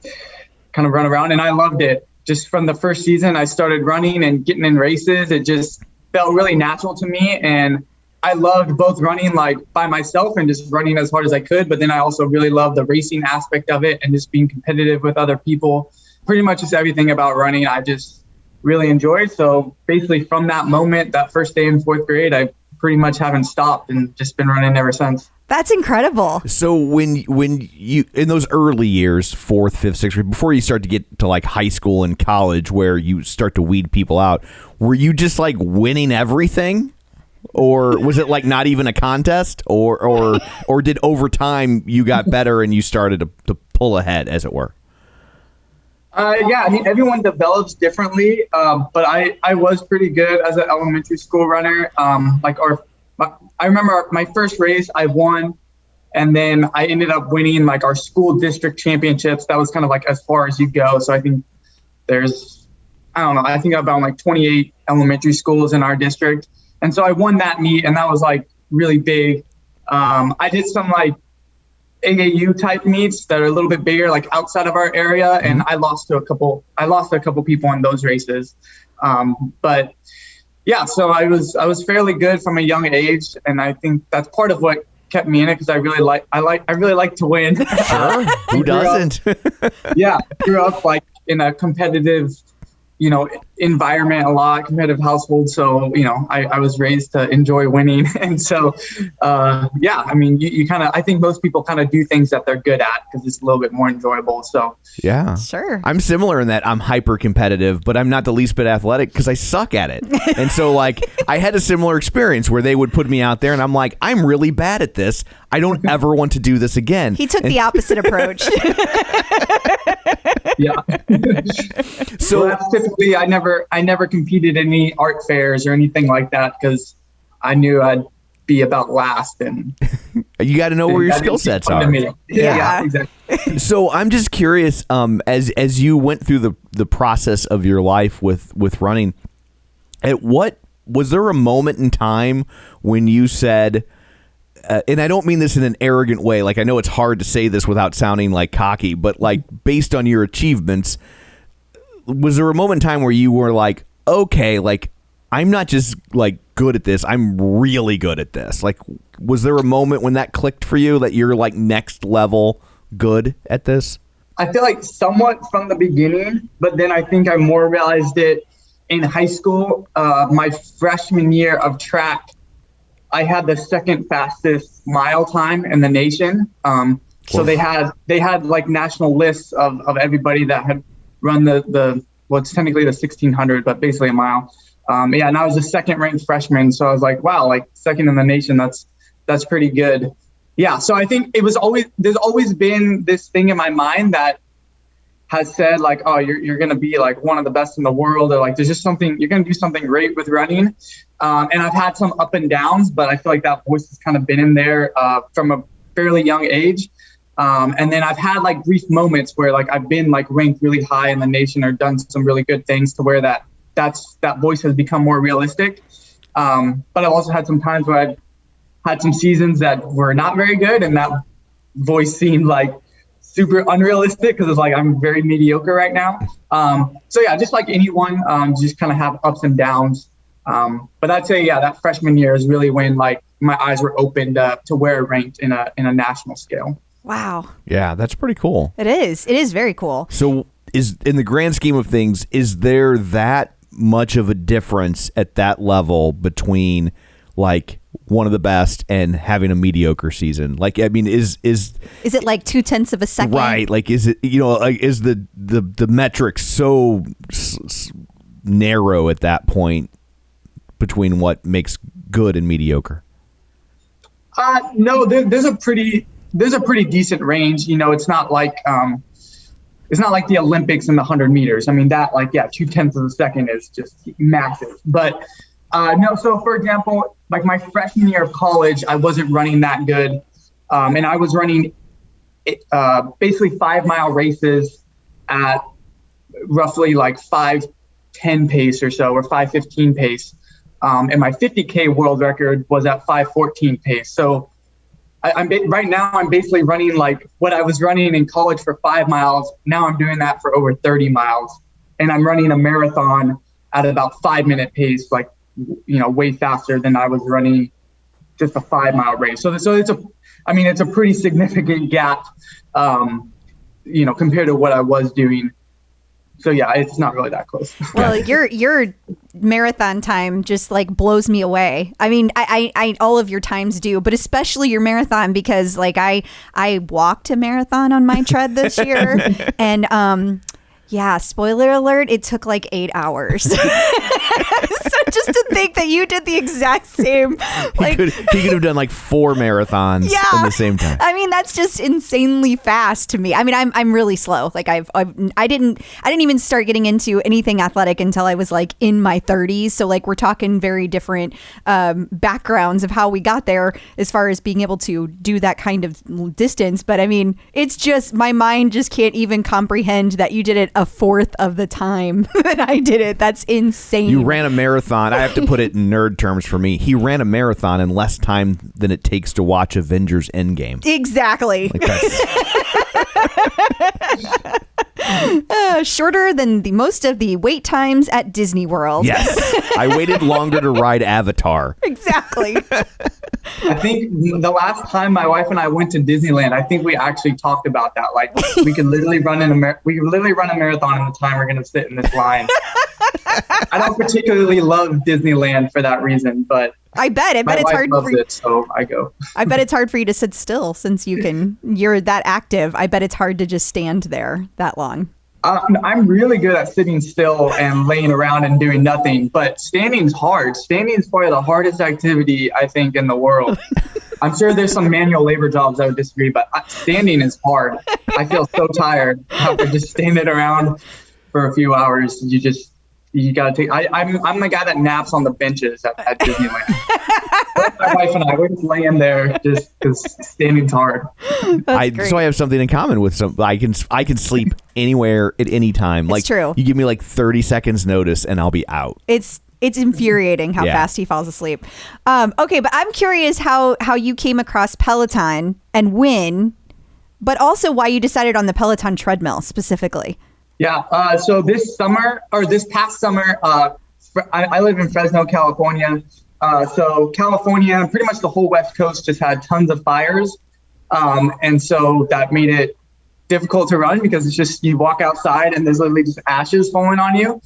[SPEAKER 3] kind of run around, and I loved it. Just from the first season, I started running and getting in races. It just felt really natural to me, and I loved both running like by myself and just running as hard as I could. But then I also really loved the racing aspect of it and just being competitive with other people. Pretty much just everything about running. I just really enjoyed. So basically from that moment, that first day in 4th grade, I pretty much haven't stopped and just been running ever since.
[SPEAKER 2] That's incredible.
[SPEAKER 1] So when you in those early years, 4th, 5th, 6th grade, before you start to get to like high school and college where you start to weed people out, were you just like winning everything? Or was it like not even a contest, or did over time you got better and you started to pull ahead, as it were?
[SPEAKER 3] Yeah, I mean, everyone develops differently, but I was pretty good as an elementary school runner. I remember my first race I won, and then I ended up winning like our school district championships. That was kind of like as far as you go. So I think I think about like 28 elementary schools in our district. And so I won that meet, and that was like really big. I did some like AAU type meets that are a little bit bigger, like outside of our area, and I lost to a couple people in those races. But yeah, so I was fairly good from a young age, and I think that's part of what kept me in it, because I really like to win.
[SPEAKER 1] Sure, who doesn't?
[SPEAKER 3] Yeah, grew up like in a competitive, environment, a lot competitive household. So, I was raised to enjoy winning. And so, yeah, I mean, I think most people kind of do things that they're good at because it's a little bit more enjoyable. So,
[SPEAKER 1] yeah,
[SPEAKER 2] sure.
[SPEAKER 1] I'm similar in that I'm hyper competitive, but I'm not the least bit athletic because I suck at it. And so like I had a similar experience where they would put me out there and I'm like, I'm really bad at this. I don't ever want to do this again.
[SPEAKER 2] He took the opposite approach.
[SPEAKER 3] Yeah. So that's typically, I never competed in any art fairs or anything like that because I knew I'd be about last, and
[SPEAKER 1] you got to know where your skill sets are.
[SPEAKER 3] Yeah, exactly.
[SPEAKER 1] So I'm just curious, as you went through the process of your life with running, was there a moment in time when you said, and I don't mean this in an arrogant way, like I know it's hard to say this without sounding like cocky, but like based on your achievements, was there a moment in time where you were like, okay, like I'm not just like good at this, I'm really good at this? Like, was there a moment when that clicked for you that you're like next level good at this?
[SPEAKER 3] I feel like somewhat from the beginning, but then I think I more realized it in high school. My freshman year of track, I had the second fastest mile time in the nation. So they had like national lists of everybody that had run it's technically the 1600, but basically a mile. And I was the second ranked freshman. So I was like, wow, like second in the nation. That's pretty good. Yeah. So I think there's always been this thing in my mind that has said like, oh, you're going to be like one of the best in the world, or like, there's just something, you're going to do something great with running. And I've had some up and downs, but I feel like that voice has kind of been in there from a fairly young age. And then I've had like brief moments where like I've been like ranked really high in the nation or done some really good things to where that voice has become more realistic. But I've also had some times where I've had some seasons that were not very good, and that voice seemed like super unrealistic because it's like I'm very mediocre right now. So yeah, just like anyone, just kind of have ups and downs. But I'd say, yeah, that freshman year is really when like my eyes were opened to where it ranked in a national scale.
[SPEAKER 2] Wow.
[SPEAKER 1] Yeah, that's pretty cool.
[SPEAKER 2] It is. It is very cool.
[SPEAKER 1] So is, in the grand scheme of things, is there that much of a difference at that level between like one of the best and having a mediocre season? Like, I mean, is
[SPEAKER 2] it like 0.2 of a second?
[SPEAKER 1] Right. Like, is it, like, is the metric so narrow at that point between what makes good and mediocre?
[SPEAKER 3] No, there's a pretty decent range. It's not like the Olympics in the 100 meters. I mean, that like, yeah, 0.2 of a second is just massive. But no, so for example, like my freshman year of college, I wasn't running that good. And I was running basically 5-mile races at roughly like 5:10 pace or so, or 5:15 pace. And my 50K world record was at 5:14 pace. So right now I'm basically running like what I was running in college for 5 miles. Now I'm doing that for over 30 miles. And I'm running a marathon at about 5-minute pace, like, way faster than I was running just a 5-mile race. So it's a pretty significant gap, compared to what I was doing. So yeah, it's not really that close.
[SPEAKER 2] Well, your marathon time just like blows me away. I mean, I all of your times do, but especially your marathon, because like I walked a marathon on my tread this year, and yeah, spoiler alert, it took like 8 hours. So just to think that you did the exact same, like
[SPEAKER 1] He could have done like 4 marathons in the same time.
[SPEAKER 2] I mean, that's just insanely fast to me. I mean, I'm really slow. Like I didn't even start getting into anything athletic until I was like in my 30s. So like we're talking very different backgrounds of how we got there as far as being able to do that kind of distance. But I mean, it's just my mind just can't even comprehend that you did it a fourth of the time that I did it. That's insane.
[SPEAKER 1] You ran a marathon. I have to put it in nerd terms for me. He ran a marathon in less time than it takes to watch Avengers Endgame.
[SPEAKER 2] Exactly.
[SPEAKER 1] Like that's
[SPEAKER 2] shorter than the most of the wait times at Disney World.
[SPEAKER 1] Yes. I waited longer to ride Avatar.
[SPEAKER 2] Exactly.
[SPEAKER 3] I think the last time my wife and I went to Disneyland, I think we actually talked about that. Like we could literally run a marathon in the time we're going to sit in this line. I don't particularly love Disneyland for that reason, but
[SPEAKER 2] I bet it's hard for you.
[SPEAKER 3] So I go.
[SPEAKER 2] I bet it's hard for you to sit still since you're that active. I bet it's hard to just stand there that long.
[SPEAKER 3] I'm really good at sitting still and laying around and doing nothing, but standing's hard. Standing is probably the hardest activity I think in the world. I'm sure there's some manual labor jobs I would disagree, but standing is hard. I feel so tired after just standing around for a few hours. You gotta take. I'm the guy that naps on the benches at Disneyland. My wife and I, we're just laying there just because standing's hard.
[SPEAKER 1] So I have something in common with some. I can sleep anywhere at any time. Like,
[SPEAKER 2] true.
[SPEAKER 1] You give me like 30 seconds notice and I'll be out.
[SPEAKER 2] It's infuriating how fast he falls asleep. Okay, but I'm curious how you came across Peloton and when, but also why you decided on the Peloton treadmill specifically.
[SPEAKER 3] Yeah. So this past summer, I live in Fresno, California. So California, pretty much the whole West Coast just had tons of fires. And so that made it difficult to run because it's just, you walk outside and there's literally just ashes falling on you.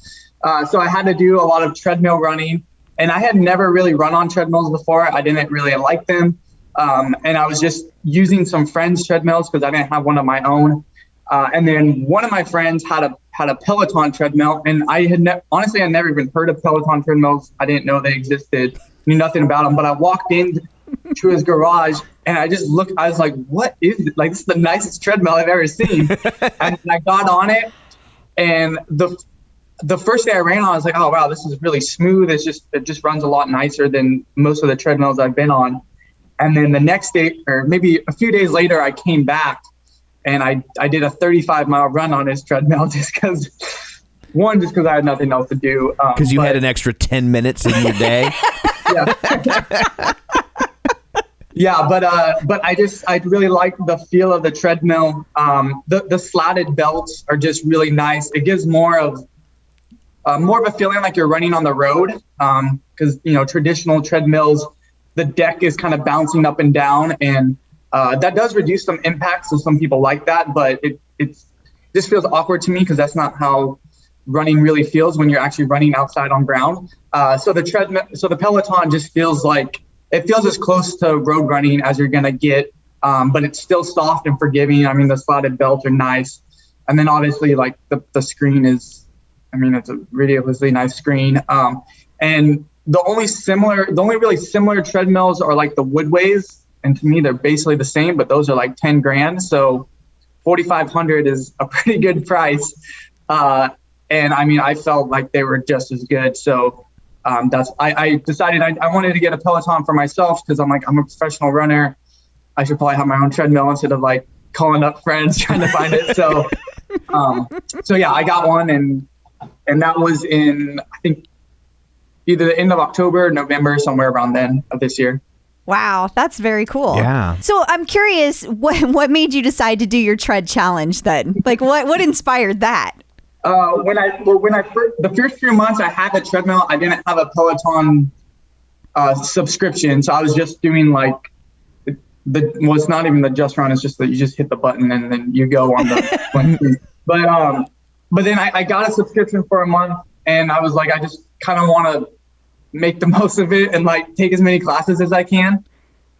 [SPEAKER 3] So I had to do a lot of treadmill running, and I had never really run on treadmills before. I didn't really like them. And I was just using some friends' treadmills because I didn't have one of my own. And then one of my friends had a Peloton treadmill, and I had honestly I never even heard of Peloton treadmills. I didn't know they existed, knew nothing about them. But I walked into his garage and I just looked. I was like, "What is it? Like, this is the nicest treadmill I've ever seen." And I got on it, and the first day I ran on, I was like, "Oh wow, this is really smooth. It just runs a lot nicer than most of the treadmills I've been on." And then the next day, or maybe a few days later, I came back. And I did a 35-mile run on his treadmill just because I had nothing else to do.
[SPEAKER 1] Because you had an extra 10 minutes in your day.
[SPEAKER 3] Yeah. Yeah, but I really like the feel of the treadmill. The slatted belts are just really nice. It gives more of a feeling like you're running on the road. Because traditional treadmills, the deck is kind of bouncing up and down, and that does reduce some impact, so some people like that, but it just feels awkward to me because that's not how running really feels when you're actually running outside on ground. So the Peloton just feels as close to road running as you're gonna get, but it's still soft and forgiving. I mean, the slotted belts are nice, and then obviously like the screen is, it's a ridiculously nice screen. And the only really similar treadmills are like the Woodways. And to me, they're basically the same, but those are like $10,000. So $4,500 is a pretty good price. And I felt like they were just as good. So I decided I wanted to get a Peloton for myself because I'm a professional runner. I should probably have my own treadmill instead of like calling up friends trying to find it. So yeah, I got one, and that was in, I think, either the end of October or November, somewhere around then of this year.
[SPEAKER 2] Wow, that's very cool.
[SPEAKER 1] Yeah.
[SPEAKER 2] So I'm curious, what made you decide to do your tread challenge then? Like, what inspired that?
[SPEAKER 3] The first few months I had the treadmill, I didn't have a Peloton subscription, so I was just doing like it's not even the Just Run. It's just that you just hit the button and then you go on the. But but then I got a subscription for a month, and I was like, I just kind of want to make the most of it and like take as many classes as I can.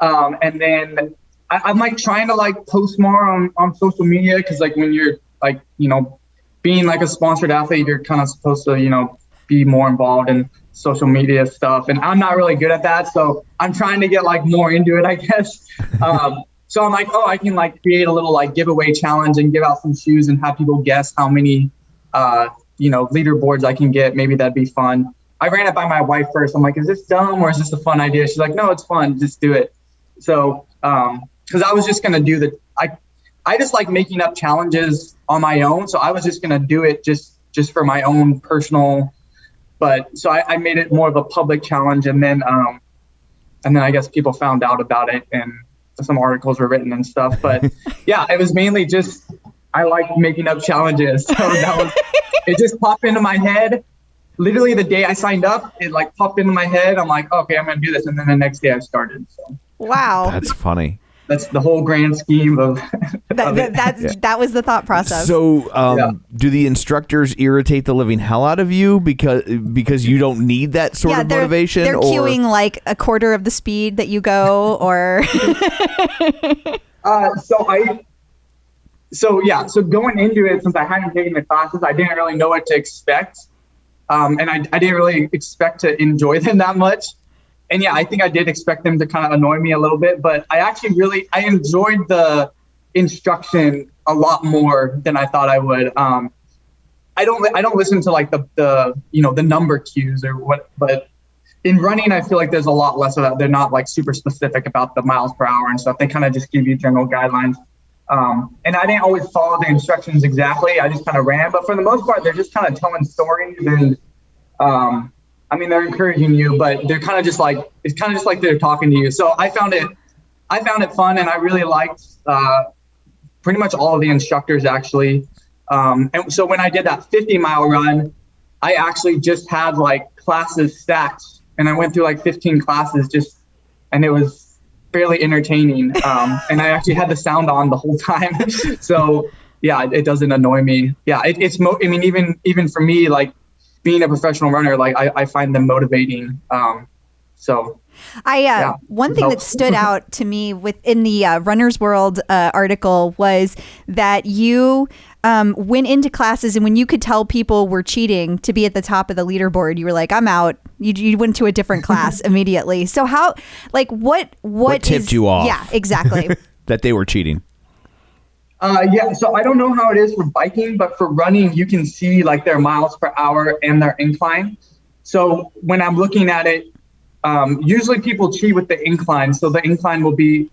[SPEAKER 3] And then I'm like trying to like post more on social media, because like when you're like, you know, being like a sponsored athlete, you're kind of supposed to, you know, be more involved in social media stuff. And I'm not really good at that. So I'm trying to get like more into it, I guess. So I'm like, oh, I can like create a little like giveaway challenge and give out some shoes and have people guess how many, you know, leaderboards I can get. Maybe that'd be fun. I ran it by my wife first. I'm like, is this dumb or is this a fun idea? She's like, no, it's fun. Just do it. So, cause I was just going to do I just like making up challenges on my own. So I was just going to do it just for my own personal, but so I made it more of a public challenge. And then I guess people found out about it and some articles were written and stuff, but yeah, it was mainly just, I like making up challenges. So it just popped into my head. Literally the day I signed up, it like popped into my head. I'm like, okay, I'm going to do this. And then the next day I started. So.
[SPEAKER 2] Wow.
[SPEAKER 1] That's funny.
[SPEAKER 3] That's the whole grand scheme of
[SPEAKER 2] that was the thought process.
[SPEAKER 1] So do the instructors irritate the living hell out of you because you don't need that sort of motivation?
[SPEAKER 2] They're queuing like a quarter of the speed that you go, or
[SPEAKER 3] So going into it, since I hadn't taken the classes, I didn't really know what to expect. And I didn't really expect to enjoy them that much. And yeah, I think I did expect them to kind of annoy me a little bit, but I actually I enjoyed the instruction a lot more than I thought I would. I don't listen to like the you know, the number cues or what, but in running, I feel like there's a lot less of that. They're not like super specific about the miles per hour and stuff. They kind of just give you general guidelines. And I didn't always follow the instructions exactly. I just kind of ran, but for the most part, they're just kind of telling stories and, I mean, they're encouraging you, but they're kind of just like, it's kind of just like they're talking to you. So I found it fun, and I really liked pretty much all of the instructors actually. And so when I did that 50-mile run, I actually just had like classes stacked, and I went through like 15 classes and it was fairly entertaining. And I actually had the sound on the whole time. So yeah, it doesn't annoy me. Yeah, I mean, even for me, like, being a professional runner, like I find them motivating. So
[SPEAKER 2] one thing that stood out to me within the Runner's World article was that you went into classes, and when you could tell people were cheating to be at the top of the leaderboard, you were like, I'm out. You went to a different class immediately. So how, like, what
[SPEAKER 1] tipped you off?
[SPEAKER 2] Yeah, exactly.
[SPEAKER 1] That they were cheating.
[SPEAKER 3] Yeah, so I don't know how it is for biking, but for running, you can see like their miles per hour and their incline. So when I'm looking at it, usually people cheat with the incline. So the incline will be,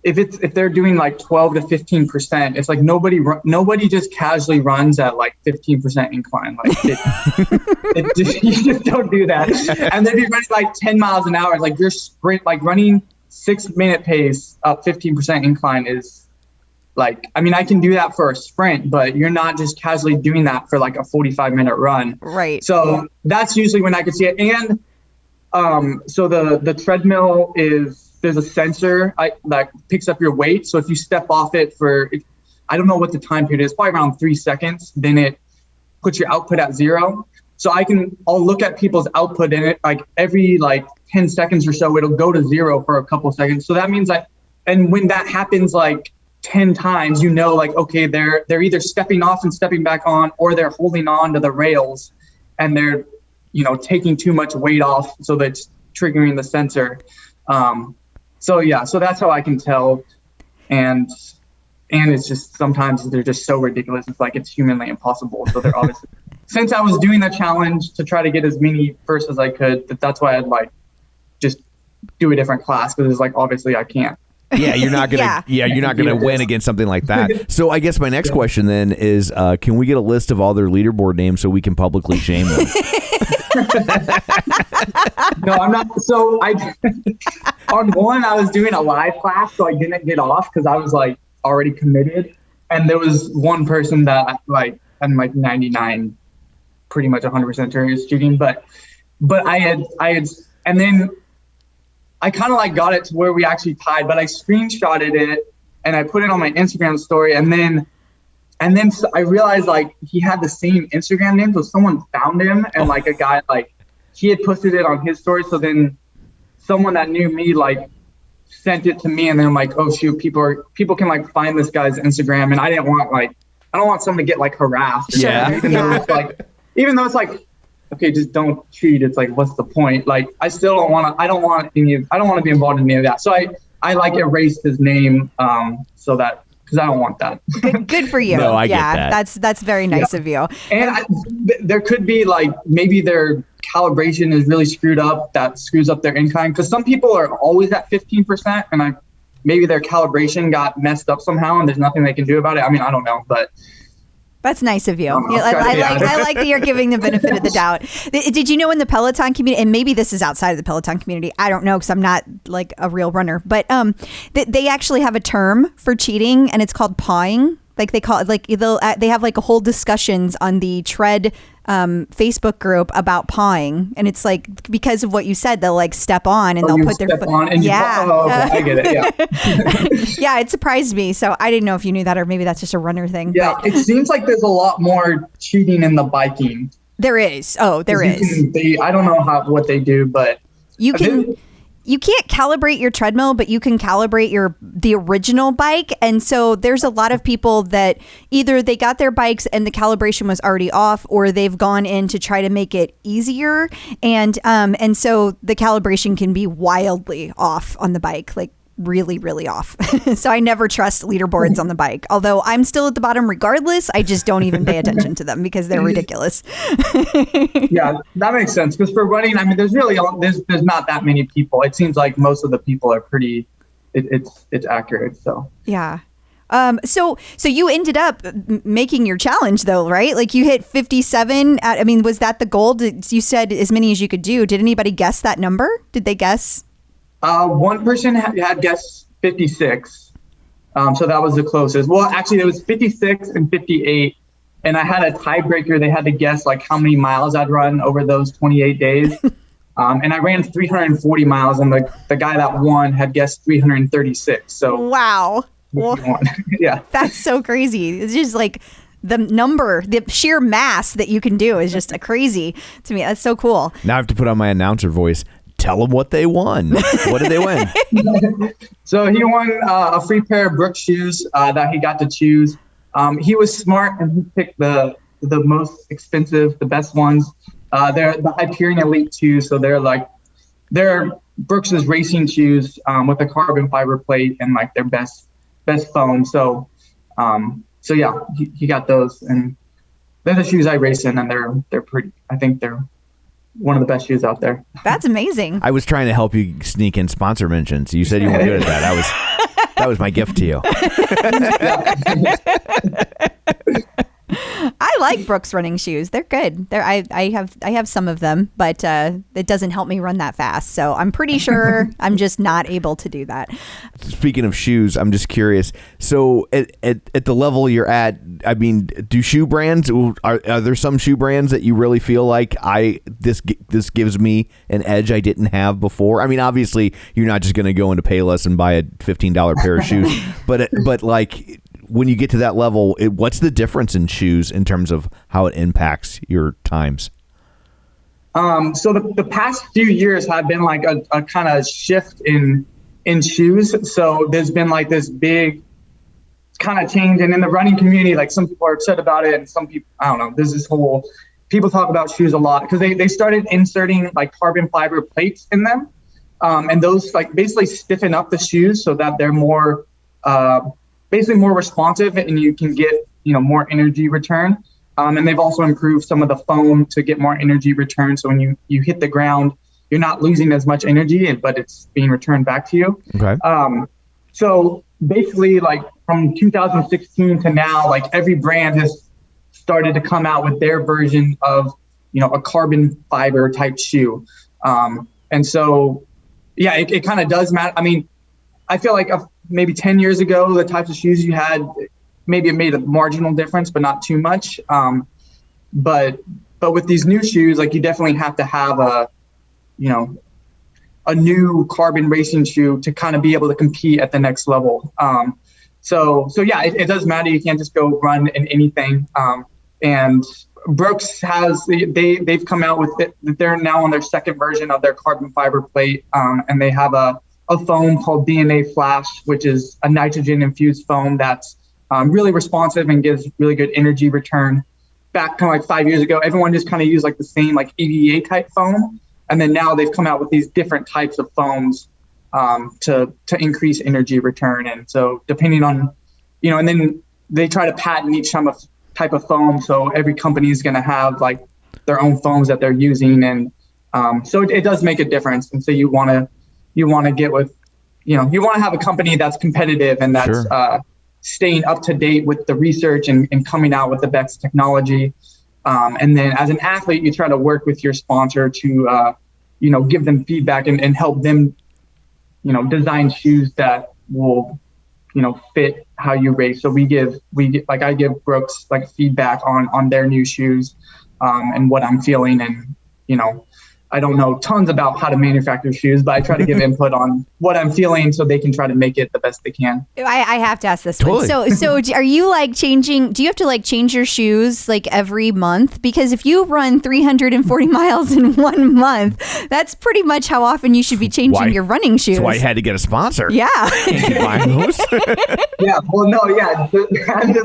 [SPEAKER 3] if they're doing like 12 to 15%, it's like nobody just casually runs at like 15% incline. Like you just don't do that. And then if you're running like 10 miles an hour, like your sprint, like running 6-minute pace up 15% incline is, like, I mean, I can do that for a sprint, but you're not just casually doing that for like a 45-minute run.
[SPEAKER 2] Right.
[SPEAKER 3] So that's usually when I could see it. And so the treadmill there's a sensor that picks up your weight. So if you step off it I don't know what the time period is, probably around 3 seconds, then it puts your output at 0. So I'll look at people's output, and it like every like 10 seconds or so, it'll go to 0 for a couple seconds. So that means and when that happens, like 10 times, you know, like, okay, they're either stepping off and stepping back on, or they're holding on to the rails and they're, you know, taking too much weight off, so that's triggering the sensor. So that's how I can tell. And it's just, sometimes they're just so ridiculous. It's like, it's humanly impossible. So they're obviously, since I was doing the challenge to try to get as many first as I could, that's why I'd like just do a different class, because it's like, obviously I can't.
[SPEAKER 1] Yeah, you're not gonna. You're not gonna win against something like that. So I guess my next question then is, can we get a list of all their leaderboard names so we can publicly shame them?
[SPEAKER 3] No, I'm not. So on one, I was doing a live class, so I didn't get off because I was like already committed. And there was one person that I'm like 99, pretty much 100% sure he was cheating, but I had, and then I kind of like got it to where we actually tied, but I screenshotted it and I put it on my Instagram story. And then And then I realized like he had the same Instagram name, so someone found him, and like a guy like he had posted it on his story. So then someone that knew me like sent it to me, and then I'm like, oh shoot, people can like find this guy's Instagram, and I don't want someone to get like harassed.
[SPEAKER 1] Yeah.
[SPEAKER 3] Even though it's like, okay, just don't cheat. It's like, what's the point? Like, I still don't want to. I don't want to be involved in any of that. So I like erased his name, so that. Because I don't want that.
[SPEAKER 2] Good for you.
[SPEAKER 1] No, I get that.
[SPEAKER 2] That's very nice of you.
[SPEAKER 3] And there could be like maybe their calibration is really screwed up. That screws up their in-kind. Because some people are always at 15%, and maybe their calibration got messed up somehow, and there's nothing they can do about it. I mean, I don't know, but.
[SPEAKER 2] That's nice of you. I like that you're giving the benefit of the doubt. Did you know in the Peloton community, and maybe this is outside of the Peloton community, I don't know because I'm not like a real runner, but they actually have a term for cheating, and it's called pawing. Like they call it, like they have like a whole discussions on the Tread Facebook group about pawing, and it's like because of what you said, they'll like step on and they'll put their foot on.
[SPEAKER 3] And I get it. Yeah.
[SPEAKER 2] Yeah, it surprised me. So I didn't know if you knew that, or maybe that's just a runner thing.
[SPEAKER 3] Yeah,
[SPEAKER 2] but
[SPEAKER 3] it seems like there's a lot more cheating in the biking.
[SPEAKER 2] There is. Oh, there is.
[SPEAKER 3] I don't know what they do, but
[SPEAKER 2] you can. You can't calibrate your treadmill, but you can calibrate the original bike. And so there's a lot of people that either they got their bikes and the calibration was already off, or they've gone in to try to make it easier. And so the calibration can be wildly off on the bike, like really, really off. So I never trust leaderboards on the bike, although I'm still at the bottom regardless. I just don't even pay attention to them because they're ridiculous.
[SPEAKER 3] Yeah, that makes sense. Because for running, I mean, there's not that many people. It seems like most of the people are pretty, it's accurate. So
[SPEAKER 2] yeah. So you ended up making your challenge though, right? Like you hit 57 was that the goal? You said as many as you could do. Did anybody guess that number? Did they guess?
[SPEAKER 3] One person had guessed 56. So that was the closest. Well, actually, there was 56 and 58. And I had a tiebreaker. They had to guess like how many miles I'd run over those 28 days. And I ran 340 miles. And the guy that won had guessed 336. So
[SPEAKER 2] wow.
[SPEAKER 3] Yeah.
[SPEAKER 2] That's so crazy. It's just like the number, the sheer mass that you can do is just crazy to me. That's so cool.
[SPEAKER 1] Now I have to put on my announcer voice. Tell them what they won. What did they win?
[SPEAKER 3] So he won a free pair of Brooks shoes that he got to choose. He was smart and he picked the most expensive, the best ones. They're the Hyperion Elite 2, so they're Brooks's racing shoes with a carbon fiber plate and like their best foam. So yeah, he got those, and they're the shoes I race in, and they're pretty. I think they're one of the best shoes out there.
[SPEAKER 2] That's amazing.
[SPEAKER 1] I was trying to help you sneak in sponsor mentions. You said you weren't good at that. That was my gift to you.
[SPEAKER 2] I like Brooks running shoes. They're good. I have some of them, but it doesn't help me run that fast. So I'm pretty sure I'm just not able to do that.
[SPEAKER 1] Speaking of shoes, I'm just curious. So at the level you're at, I mean, do shoe brands, are there some shoe brands that you really feel like this gives me an edge I didn't have before? I mean, obviously you're not just going to go into Payless and buy a $15 pair of shoes, but like, when you get to that level, what's the difference in shoes in terms of how it impacts your times?
[SPEAKER 3] So the past few years have been like a kind of shift in shoes. So there's been like this big kind of change. And in the running community, like some people are upset about it. And some people, I don't know, there's this whole, people talk about shoes a lot because they started inserting like carbon fiber plates in them. And those like basically stiffen up the shoes so that they're more, basically more responsive, and you can get, more energy return. And they've also improved some of the foam to get more energy return. So when you hit the ground, you're not losing as much energy, but it's being returned back to you.
[SPEAKER 1] Okay.
[SPEAKER 3] So basically, like from 2016 to now, like every brand has started to come out with their version of, a carbon fiber type shoe. And so, yeah, it kind of does matter. I mean, I feel like maybe 10 years ago, the types of shoes you had, maybe it made a marginal difference, but not too much. But with these new shoes, like you definitely have to have a new carbon racing shoe to kind of be able to compete at the next level. So yeah, it does matter. You can't just go run in anything. And Brooks they've come out with it. They're now on their second version of their carbon fiber plate. And they have a foam called DNA Flash, which is a nitrogen infused foam that's really responsive and gives really good energy return. Back kind of like 5 years ago, everyone just kind of used like the same like EVA type foam. And then now they've come out with these different types of foams to increase energy return. And so depending on, and then they try to patent each type of foam. So every company is going to have like their own foams that they're using. And so it does make a difference. And so you want to get with, you want to have a company that's competitive and that's staying up to date with the research and coming out with the best technology. And then as an athlete, you try to work with your sponsor to, give them feedback and help them, design shoes that will, fit how you race. So I give Brooks like feedback on their new shoes and what I'm feeling. And, I don't know tons about how to manufacture shoes, but I try to give input on what I'm feeling so they can try to make it the best they can.
[SPEAKER 2] I have to ask this
[SPEAKER 1] Totally.
[SPEAKER 2] one. So are you like changing, do you have to like change your shoes like every month? Because if you run 340 miles in 1 month, that's pretty much how often you should be changing your running shoes.
[SPEAKER 1] That's why you had to get a sponsor.
[SPEAKER 2] Yeah.
[SPEAKER 1] Can't keep buying those.
[SPEAKER 3] The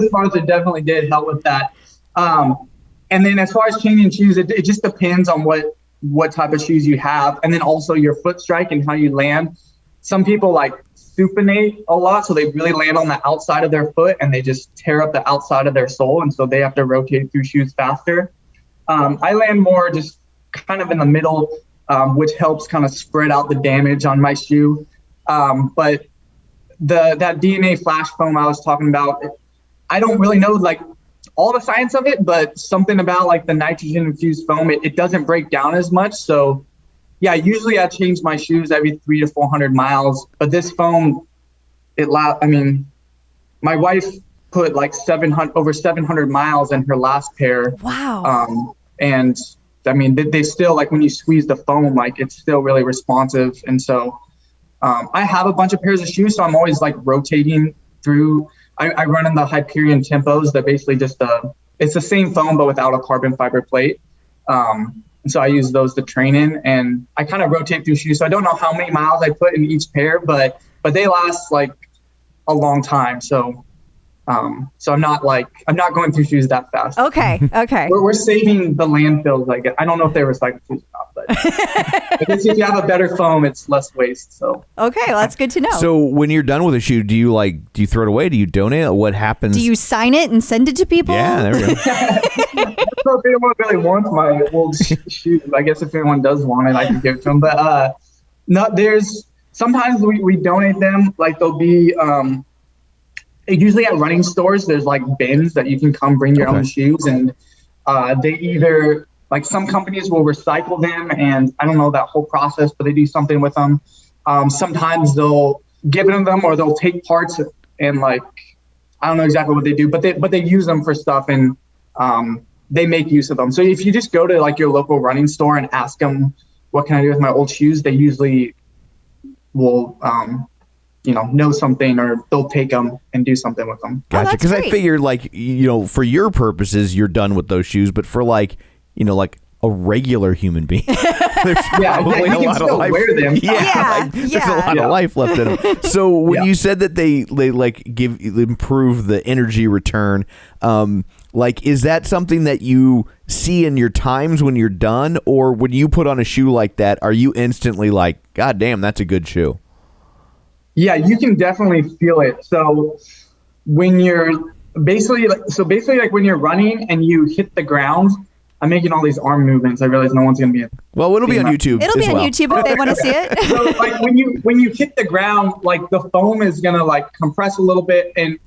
[SPEAKER 3] sponsor definitely did help with that. And then as far as changing shoes, it just depends on what type of shoes you have, and then also your foot strike and how you land. Some people like supinate a lot, so they really land on the outside of their foot and they just tear up the outside of their sole, and so they have to rotate through shoes faster. I land more just kind of in the middle, which helps kind of spread out the damage on my shoe. But that DNA Flash foam I was talking about, I don't really know like all the science of it, but something about like the nitrogen infused foam, it doesn't break down as much. So yeah, usually I change my shoes every 300 to 400 miles, but this foam, my wife put like over 700 miles in her last pair.
[SPEAKER 2] Wow.
[SPEAKER 3] And they still, like when you squeeze the foam, like it's still really responsive. And so I have a bunch of pairs of shoes, so I'm always like rotating through. I run in the Hyperion Tempos. They're basically just it's the same foam, but without a carbon fiber plate. And so I use those to train in, and I kind of rotate through shoes. So I don't know how many miles I put in each pair, but they last like a long time. So I'm not going through shoes that fast.
[SPEAKER 2] Okay.
[SPEAKER 3] We're saving the landfills. I don't know if they recycle shoes or not, but I guess if you have a better foam, it's less waste. So
[SPEAKER 2] okay, well, that's good to know.
[SPEAKER 1] So when you're done with a shoe, do you throw it away? Do you donate it? What happens?
[SPEAKER 2] Do you sign it and send it to people?
[SPEAKER 1] Yeah, there we go.
[SPEAKER 3] So if anyone really wants my old shoes, I guess if anyone does want it, I can give it to them. But sometimes we donate them. Like they'll be usually at running stores, there's like bins that you can come bring your own shoes, and they either like some companies will recycle them, and I don't know that whole process, but they do something with them. Sometimes they'll give them or they'll take parts and like I don't know exactly what they do, but they use them for stuff, and they make use of them. So if you just go to like your local running store and ask them what can I do with my old shoes, they usually will know something, or they'll take them and do something with them.
[SPEAKER 1] Gotcha. Because I figured for your purposes, you're done with those shoes, but for like a regular human being, there's probably a lot of life.
[SPEAKER 3] Wear them.
[SPEAKER 1] There's a lot of life left in them. So when you said that they improve the energy return, is that something that you see in your times when you're done, or when you put on a shoe like that, are you instantly like, God damn, that's a good shoe?
[SPEAKER 3] Yeah, you can definitely feel it. So when you're basically when you're running and you hit the ground, I'm making all these arm movements. I realize no one's going to be.
[SPEAKER 1] Well, it'll be on YouTube.
[SPEAKER 2] It'll be on YouTube if they want to see it.
[SPEAKER 3] So like when you hit the ground, like the foam is going to like compress a little bit, and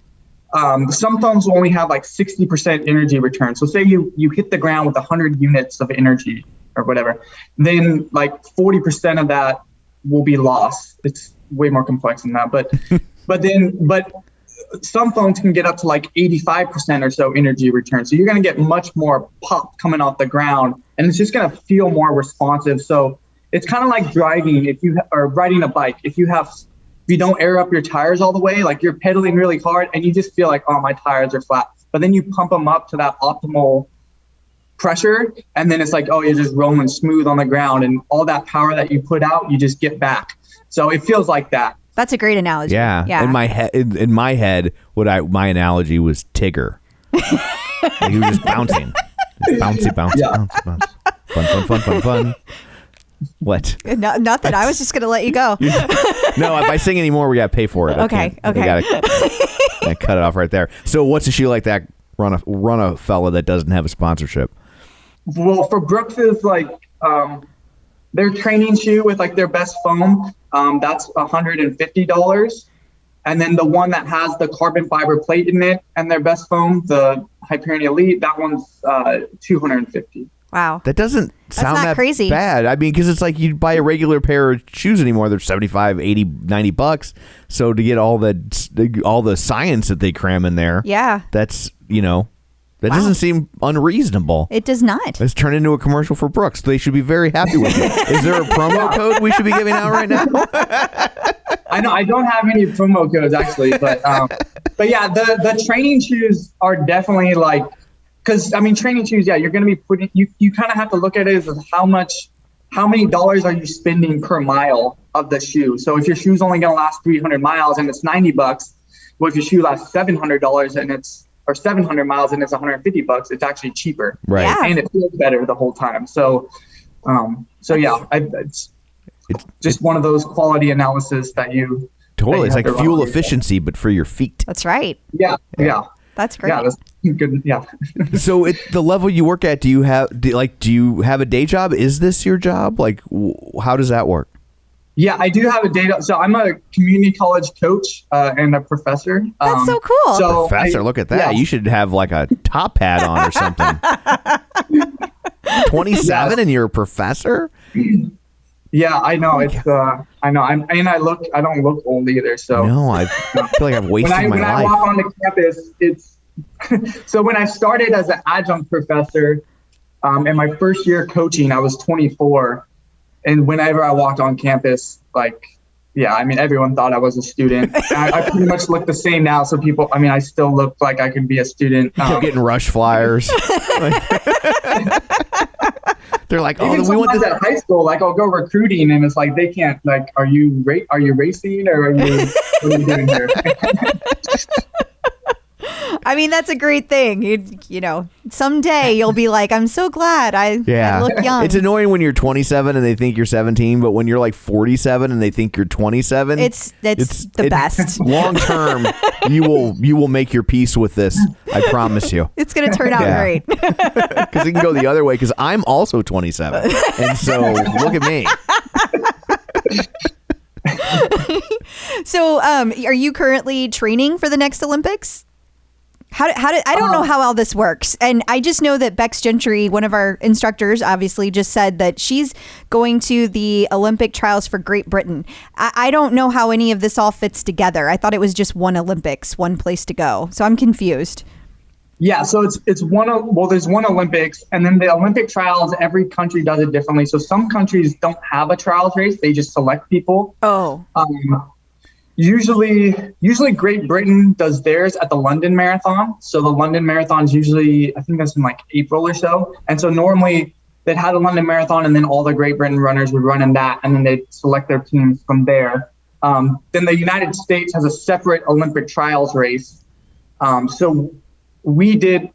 [SPEAKER 3] some foams will only have like 60% energy return. So say you hit the ground with 100 units of energy or whatever, then like 40% of that will be lost. It's way more complex than that, but some foams can get up to like 85% or so energy return. So you're going to get much more pop coming off the ground, and it's just going to feel more responsive. So it's kind of like driving or riding a bike. If you have if you don't air up your tires all the way, like you're pedaling really hard and you just feel like, oh, my tires are flat. But then you pump them up to that optimal pressure, and then it's like, oh, you're just rolling smooth on the ground, and all that power that you put out, you just get back. So it feels like that.
[SPEAKER 2] That's a great analogy.
[SPEAKER 1] Yeah. In my head, my analogy was Tigger. Like he was just bouncing. Bouncy. Fun. What?
[SPEAKER 2] Nothing. I was just going to let you go.
[SPEAKER 1] No, if I sing anymore, we got to pay for it.
[SPEAKER 2] Okay.
[SPEAKER 1] I gotta cut it off right there. So what's a shoe like that run a fella that doesn't have a sponsorship?
[SPEAKER 3] Well, for Brooks is like their training shoe with like their best foam, that's $150. And then the one that has the carbon fiber plate in it and their best foam, the Hyperion Elite, that one's $250.
[SPEAKER 2] Wow.
[SPEAKER 1] That doesn't sound
[SPEAKER 2] not
[SPEAKER 1] that
[SPEAKER 2] crazy.
[SPEAKER 1] bad. I mean, because it's like you buy a regular pair of shoes anymore, they're $75, $80, $90. So to get all the science that they cram in there,
[SPEAKER 2] yeah,
[SPEAKER 1] that's, that doesn't seem unreasonable.
[SPEAKER 2] It does not.
[SPEAKER 1] Let's turn into a commercial for Brooks. They should be very happy with it. Is there a promo code we should be giving out right now?
[SPEAKER 3] I know I don't have any promo codes actually, but yeah, the training shoes are definitely like, because I mean training shoes, yeah, you're going to be putting you kind of have to look at it as how many dollars are you spending per mile of the shoe. So if your shoe's only going to last 300 miles and it's $90, well, if your shoe lasts $700 and it's or 700 miles and it's $150, it's actually cheaper,
[SPEAKER 1] right?
[SPEAKER 2] Yeah.
[SPEAKER 3] And it feels better the whole time. So yeah, it's just one of those quality analysis that you
[SPEAKER 1] totally. It's like
[SPEAKER 3] to
[SPEAKER 1] fuel
[SPEAKER 3] run.
[SPEAKER 1] efficiency, but for your feet.
[SPEAKER 2] That's right.
[SPEAKER 3] Yeah.
[SPEAKER 2] That's great.
[SPEAKER 3] Yeah, that's good. Yeah.
[SPEAKER 1] So at the level you work at, do you have a day job? Is this your job? Like, how does that work?
[SPEAKER 3] Yeah, I do have a day job. So I'm a community college coach and a professor.
[SPEAKER 2] That's so cool.
[SPEAKER 1] So professor, look at that. Yeah. You should have like a top hat on or something. 27 and you're a professor?
[SPEAKER 3] Yeah, I know. I know. I don't look old either. So
[SPEAKER 1] no, I feel like I've wasted my life.
[SPEAKER 3] When I walk onto campus, it's so when I started as an adjunct professor, in my first year coaching, I was 24, and whenever I walked on campus, like, yeah, I mean, everyone thought I was a student. I pretty much look the same now. So people, I mean, I still look like I could be a student.
[SPEAKER 1] You're getting rush flyers. They're like, oh,
[SPEAKER 3] we want this at high school. Like, I'll go recruiting, and it's like they can't. Like, are you racing or are you? What are you doing here?
[SPEAKER 2] I mean, that's a great thing. You know, someday you'll be like, I'm so glad I look young.
[SPEAKER 1] It's annoying when you're 27 and they think you're 17, but when you're like 47 and they think you're 27,
[SPEAKER 2] it's the best.
[SPEAKER 1] Long term, you will make your peace with this. I promise you.
[SPEAKER 2] It's going to turn out great.
[SPEAKER 1] Because it can go the other way. Because I'm also 27, and so look at me.
[SPEAKER 2] So, are you currently training for the next Olympics? I don't know how all this works. And I just know that Bex Gentry, one of our instructors, obviously just said that she's going to the Olympic trials for Great Britain. I don't know how any of this all fits together. I thought it was just one Olympics, one place to go. So I'm confused.
[SPEAKER 3] Yeah, so it's there's one Olympics, and then the Olympic trials, every country does it differently. So some countries don't have a trials race. They just select people.
[SPEAKER 2] Oh.
[SPEAKER 3] Usually Great Britain does theirs at the London Marathon. So the London Marathon's usually, I think that's in like April or so. And so normally they'd had a London Marathon and then all the Great Britain runners would run in that, and then they'd select their teams from there. Then the United States has a separate Olympic trials race. So we did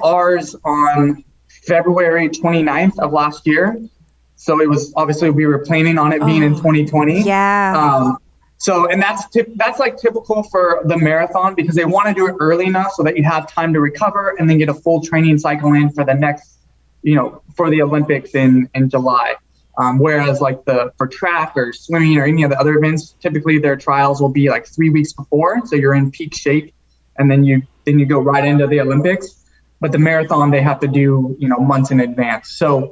[SPEAKER 3] ours on February 29th of last year. So it was obviously we were planning on it being in 2020.
[SPEAKER 2] Yeah.
[SPEAKER 3] So, and that's like typical for the marathon because they want to do it early enough so that you have time to recover and then get a full training cycle in for the next, for the Olympics in July. Whereas like for track or swimming or any of the other events, typically their trials will be like 3 weeks before. So you're in peak shape and then you go right into the Olympics. But the marathon, they have to do, months in advance. So,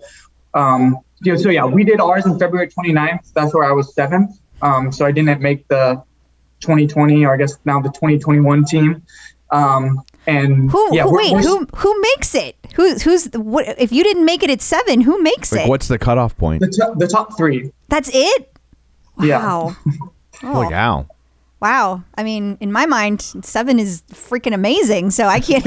[SPEAKER 3] we did ours on February 29th. That's where I was 7th. So I didn't make the 2020, or I guess now the 2021 team.
[SPEAKER 2] Who makes it? What if you didn't make it at 7? Who makes it?
[SPEAKER 1] What's the cutoff point?
[SPEAKER 3] The top 3.
[SPEAKER 2] That's it.
[SPEAKER 3] Yeah.
[SPEAKER 2] Wow.
[SPEAKER 1] Holy cow.
[SPEAKER 2] Wow. I mean, in my mind, 7 is freaking amazing. So I can't.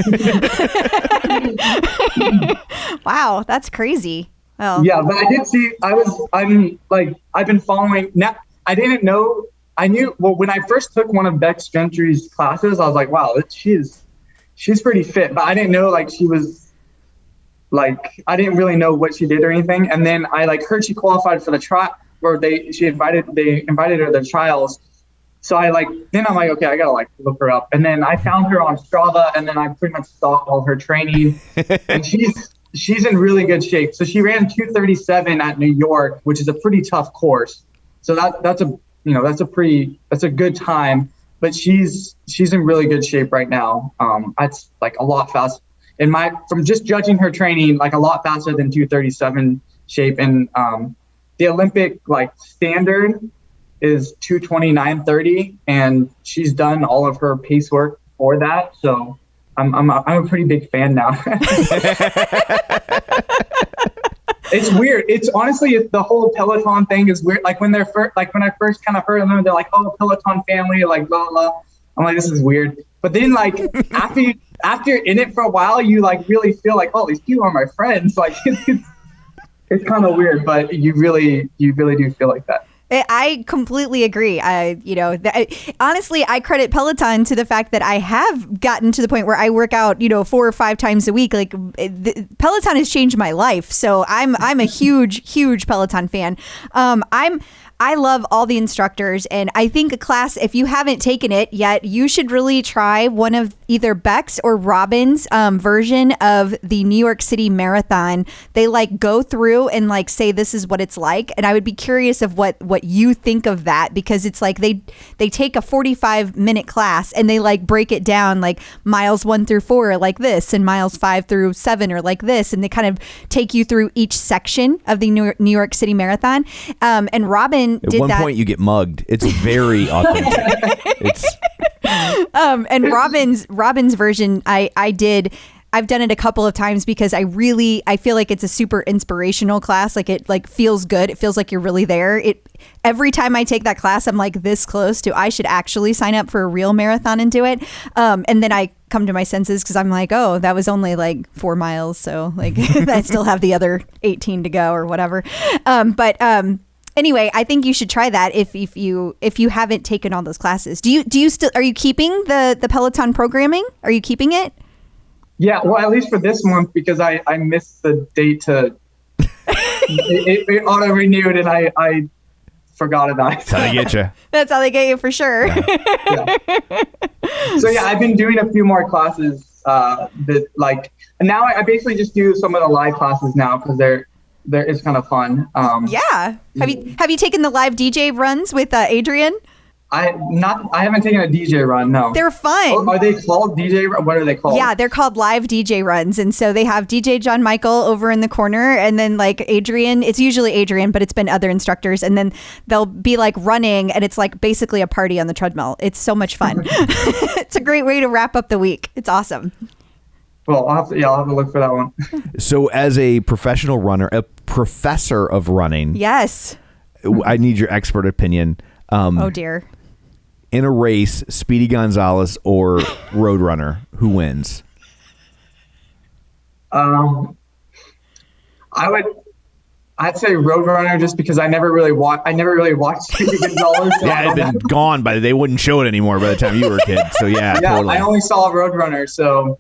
[SPEAKER 2] Wow, that's crazy. Well,
[SPEAKER 3] Yeah, but I did see. I've been following. Now, I didn't know. I knew. Well, when I first took one of Bex Gentry's classes, I was like, wow, she's pretty fit. But I didn't know she was I didn't really know what she did or anything. And then I heard she qualified for the trial, or they invited her to the trials. So then I'm like, okay, I gotta look her up. And then I found her on Strava, and then I pretty much stalked all her training. And she's in really good shape. So she ran 2:37 at New York, which is a pretty tough course. So that's a good time. But she's in really good shape right now. That's a lot faster. From just judging her training, a lot faster than 2:37 shape. And the Olympic standard is 2:29:30, and she's done all of her pace work for that. So I'm a pretty big fan now. It's weird. It's honestly, the whole Peloton thing is weird. When I first kind of heard of them, they're like, oh, Peloton family, blah, blah. I'm like, this is weird. But then after you're in it for a while, you really feel oh, these people are my friends. It's kind of weird, but you really do feel like that.
[SPEAKER 2] I completely agree. Honestly, I credit Peloton to the fact that I have gotten to the point where I work out, 4 or 5 times a week. Peloton has changed my life. So I'm a huge Peloton fan. I love all the instructors, and I think a class, if you haven't taken it yet, you should really try one of either Beck's or Robin's version of the New York City Marathon. They go through and say this is what it's like, and I would be curious of what you think of that, because it's they take a 45-minute class and they break it down miles 1 through 4 are like this, and miles 5 through 7 are like this, and they kind of take you through each section of the New York City Marathon. And Robin
[SPEAKER 1] At one point, you get mugged. It's very authentic.
[SPEAKER 2] And Robin's version, I've done it a couple of times because I feel like it's a super inspirational class. It feels good. It feels like you're really there. Every time I take that class, I'm this close to, I should actually sign up for a real marathon and do it. And then I come to my senses because I'm oh, that was only 4 miles. So I still have the other 18 to go or whatever. Anyway, I think you should try that if you haven't taken all those classes. Do you still, are you keeping the Peloton programming? Are you keeping it?
[SPEAKER 3] Yeah, well, at least for this month, because I missed the date to it auto renewed, and I forgot about it.
[SPEAKER 1] That's how they get you.
[SPEAKER 2] That's how they get you for sure.
[SPEAKER 3] Yeah. So yeah, I've been doing a few more classes. And now I basically just do some of the live classes now because it's kind of fun.
[SPEAKER 2] Yeah. Have you taken the live DJ runs with Adrian?
[SPEAKER 3] I haven't taken a DJ run. No.
[SPEAKER 2] They're fun.
[SPEAKER 3] Oh, are they called DJ? What are they called?
[SPEAKER 2] Yeah, they're called live DJ runs, and so they have DJ John Michael over in the corner, and then Adrian. It's usually Adrian, but it's been other instructors, and then they'll be running, and it's basically a party on the treadmill. It's so much fun. It's a great way to wrap up the week. It's awesome.
[SPEAKER 3] Well, I'll have to look for that one.
[SPEAKER 1] So, as a professional runner, a professor of running,
[SPEAKER 2] yes,
[SPEAKER 1] I need your expert opinion.
[SPEAKER 2] Oh dear.
[SPEAKER 1] In a race, Speedy Gonzalez or Roadrunner, who wins?
[SPEAKER 3] I'd say Roadrunner just because I never really watched Speedy Gonzalez. So
[SPEAKER 1] yeah, it had been gone they wouldn't show it anymore by the time you were a kid. So yeah, totally.
[SPEAKER 3] I only saw Roadrunner, so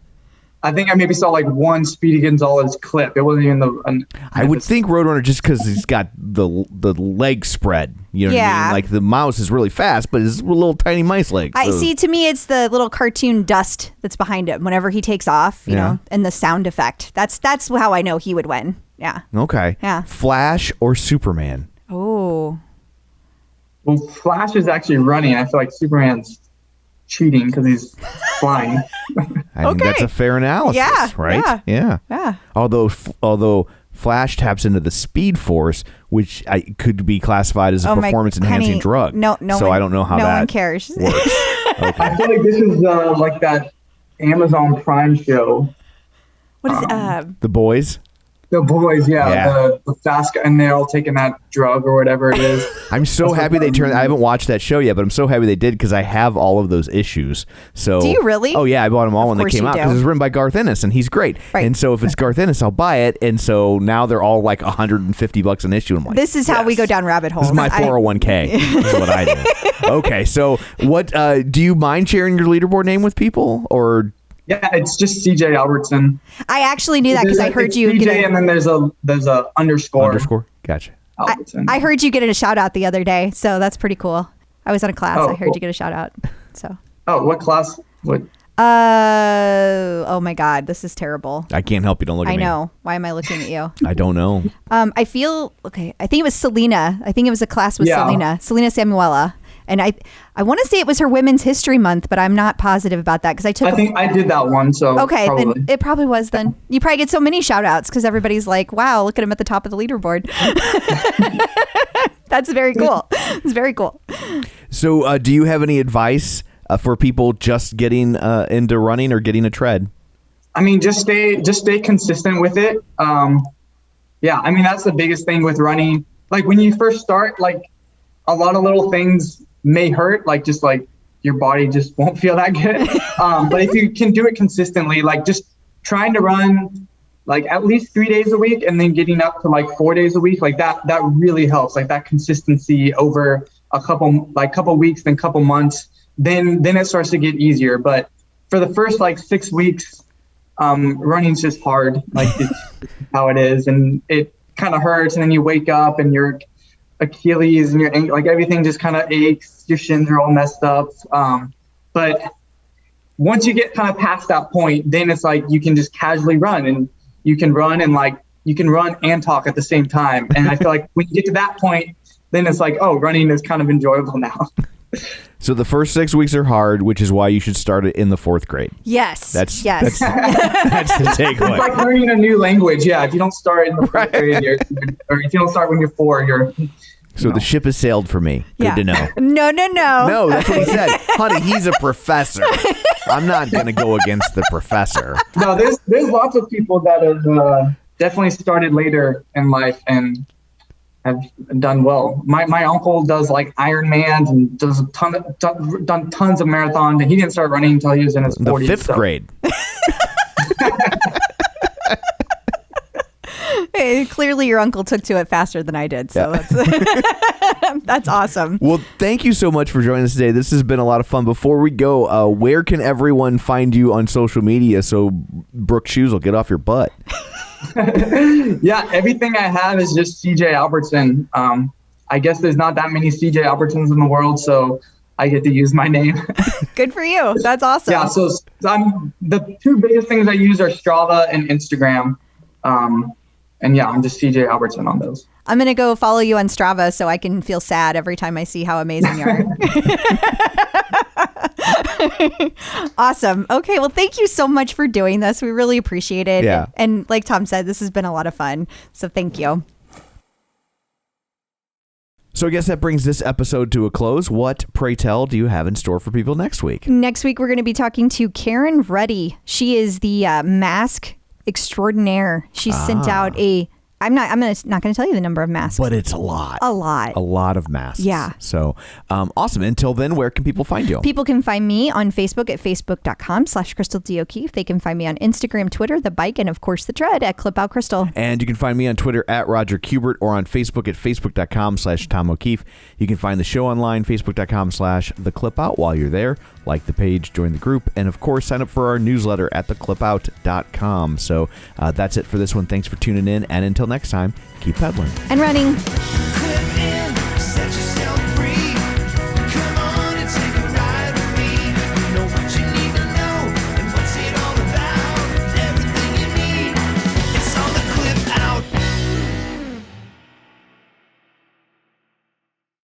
[SPEAKER 3] I think I maybe saw one Speedy Gonzalez clip. It wasn't even
[SPEAKER 1] I would think Roadrunner just because he's got the leg spread. You know what I mean? The mouse is really fast, but it's little tiny mice legs.
[SPEAKER 2] I see. To me, it's the little cartoon dust that's behind him whenever he takes off. You know, and the sound effect. That's how I know he would win. Yeah.
[SPEAKER 1] Okay.
[SPEAKER 2] Yeah.
[SPEAKER 1] Flash or Superman?
[SPEAKER 2] Oh.
[SPEAKER 3] Well, Flash is actually running. I feel like Superman's cheating because he's flying.
[SPEAKER 1] I think that's a fair analysis, right? Yeah. Although Flash taps into the Speed Force, which could be classified as a performance-enhancing drug. So I don't know how that
[SPEAKER 2] one cares.
[SPEAKER 1] works. Okay.
[SPEAKER 3] I feel like this is that Amazon Prime show.
[SPEAKER 2] What is
[SPEAKER 1] The Boys?
[SPEAKER 3] The boys, the fast guy, and they're all taking that drug or whatever it is.
[SPEAKER 1] I'm so happy they turned. I haven't watched that show yet, but I'm so happy they did because I have all of those issues. So
[SPEAKER 2] do you really?
[SPEAKER 1] Oh yeah, I bought them all when they came out
[SPEAKER 2] do.
[SPEAKER 1] because it's written by Garth Ennis and he's great.
[SPEAKER 2] Right.
[SPEAKER 1] And so if it's Garth Ennis, I'll buy it. And so now they're all like $150 an issue. I'm like,
[SPEAKER 2] this is how we go down rabbit holes.
[SPEAKER 1] This is my 401k. This is what I do. Okay, so what do you mind sharing your leaderboard name with people or?
[SPEAKER 3] Yeah, it's just CJ Albertson.
[SPEAKER 2] I actually knew that because I heard you.
[SPEAKER 3] CJ, and then there's a underscore.
[SPEAKER 1] Underscore. Gotcha.
[SPEAKER 2] I heard you get a shout out the other day, so that's pretty cool. I was on a class. I heard you get a shout out. So.
[SPEAKER 3] Oh, what class? What?
[SPEAKER 2] Oh my God, this is terrible.
[SPEAKER 1] I can't help you. Don't look at me.
[SPEAKER 2] I know. Why am I looking at you?
[SPEAKER 1] I don't know.
[SPEAKER 2] I feel okay. I think it was Selena. I think it was a class with Selena Samuela. And I want to say it was her Women's History Month, but I'm not positive about that because I
[SPEAKER 3] think I did that one. So
[SPEAKER 2] okay,
[SPEAKER 3] probably.
[SPEAKER 2] Then it probably was. Then you probably get so many shout outs because everybody's like, "Wow, look at him at the top of the leaderboard." That's very cool. It's very cool.
[SPEAKER 1] So, do you have any advice for people just getting into running or getting a tread?
[SPEAKER 3] I mean, just stay consistent with it. Yeah, I mean that's the biggest thing with running. Like when you first start, like a lot of little things may hurt, like just like your body just won't feel that good. But if you can do it consistently, like just trying to run like at least 3 days a week and then getting up to like 4 days a week, like that really helps. Like that consistency over a couple weeks, then couple months, then it starts to get easier. But for the first like 6 weeks, running's just hard. Like it's how it is, and it kind of hurts, and then you wake up and your Achilles and your ankle, like everything just kind of aches. Your shins are all messed up. But once you get kind of past that point, then it's like you can just casually run, and you can run and talk at the same time. And I feel like when you get to that point, then it's like, oh, running is kind of enjoyable now.
[SPEAKER 1] So the first 6 weeks are hard, which is why you should start it in the 4th grade.
[SPEAKER 2] Yes.
[SPEAKER 1] That's the takeaway.
[SPEAKER 3] It's like learning a new language. Yeah, if you don't start in the 4th grade, or if you don't start when you're 4, you're.
[SPEAKER 1] So the ship has sailed for me. Good to know.
[SPEAKER 2] No.
[SPEAKER 1] No, that's what he said. Honey, he's a professor. I'm not going to go against the professor.
[SPEAKER 3] No, there's lots of people that have definitely started later in life and have done well. My uncle does like Ironmans and does done tons of marathons, and he didn't start running until he was in his 40s.
[SPEAKER 1] The 5th grade.
[SPEAKER 2] Hey, clearly your uncle took to it faster than I did, so that's awesome.
[SPEAKER 1] Well, thank you so much for joining us today. This has been a lot of fun. Before we go, where can everyone find you on social media so Brooke Shoes will get off your butt?
[SPEAKER 3] Yeah, everything I have is just CJ Albertson. I guess there's not that many CJ Albertsons in the world, so I get to use my name.
[SPEAKER 2] Good for you. That's awesome.
[SPEAKER 3] Yeah, so the two biggest things I use are Strava and Instagram. And yeah, I'm just CJ Albertson on those.
[SPEAKER 2] I'm going to go follow you on Strava so I can feel sad every time I see how amazing you are. Awesome. Okay. Well, thank you so much for doing this. We really appreciate it.
[SPEAKER 1] Yeah.
[SPEAKER 2] And like Tom said, this has been a lot of fun. So thank you.
[SPEAKER 1] So I guess that brings this episode to a close. What, pray tell, do you have in store for people next week?
[SPEAKER 2] Next week, we're going to be talking to Karen Ruddy. She is the mask extraordinaire. She sent out I'm not going to tell you the number of masks.
[SPEAKER 1] But it's a lot.
[SPEAKER 2] A lot.
[SPEAKER 1] A lot of masks.
[SPEAKER 2] Yeah.
[SPEAKER 1] So awesome. Until then, where can people find you?
[SPEAKER 2] People can find me on Facebook at facebook.com/Crystal D. O'Keefe. They can find me on Instagram, Twitter, The Bike, and of course The Tread at Clip Out Crystal.
[SPEAKER 1] And you can find me on Twitter at Roger Kubert or on Facebook at facebook.com/Tom O'Keefe. You can find the show online, facebook.com/The Clip Out. While you're there, like the page, join the group, and of course, sign up for our newsletter at theclipout.com. So that's it for this one. Thanks for tuning in, and until next time, keep pedaling
[SPEAKER 2] and running.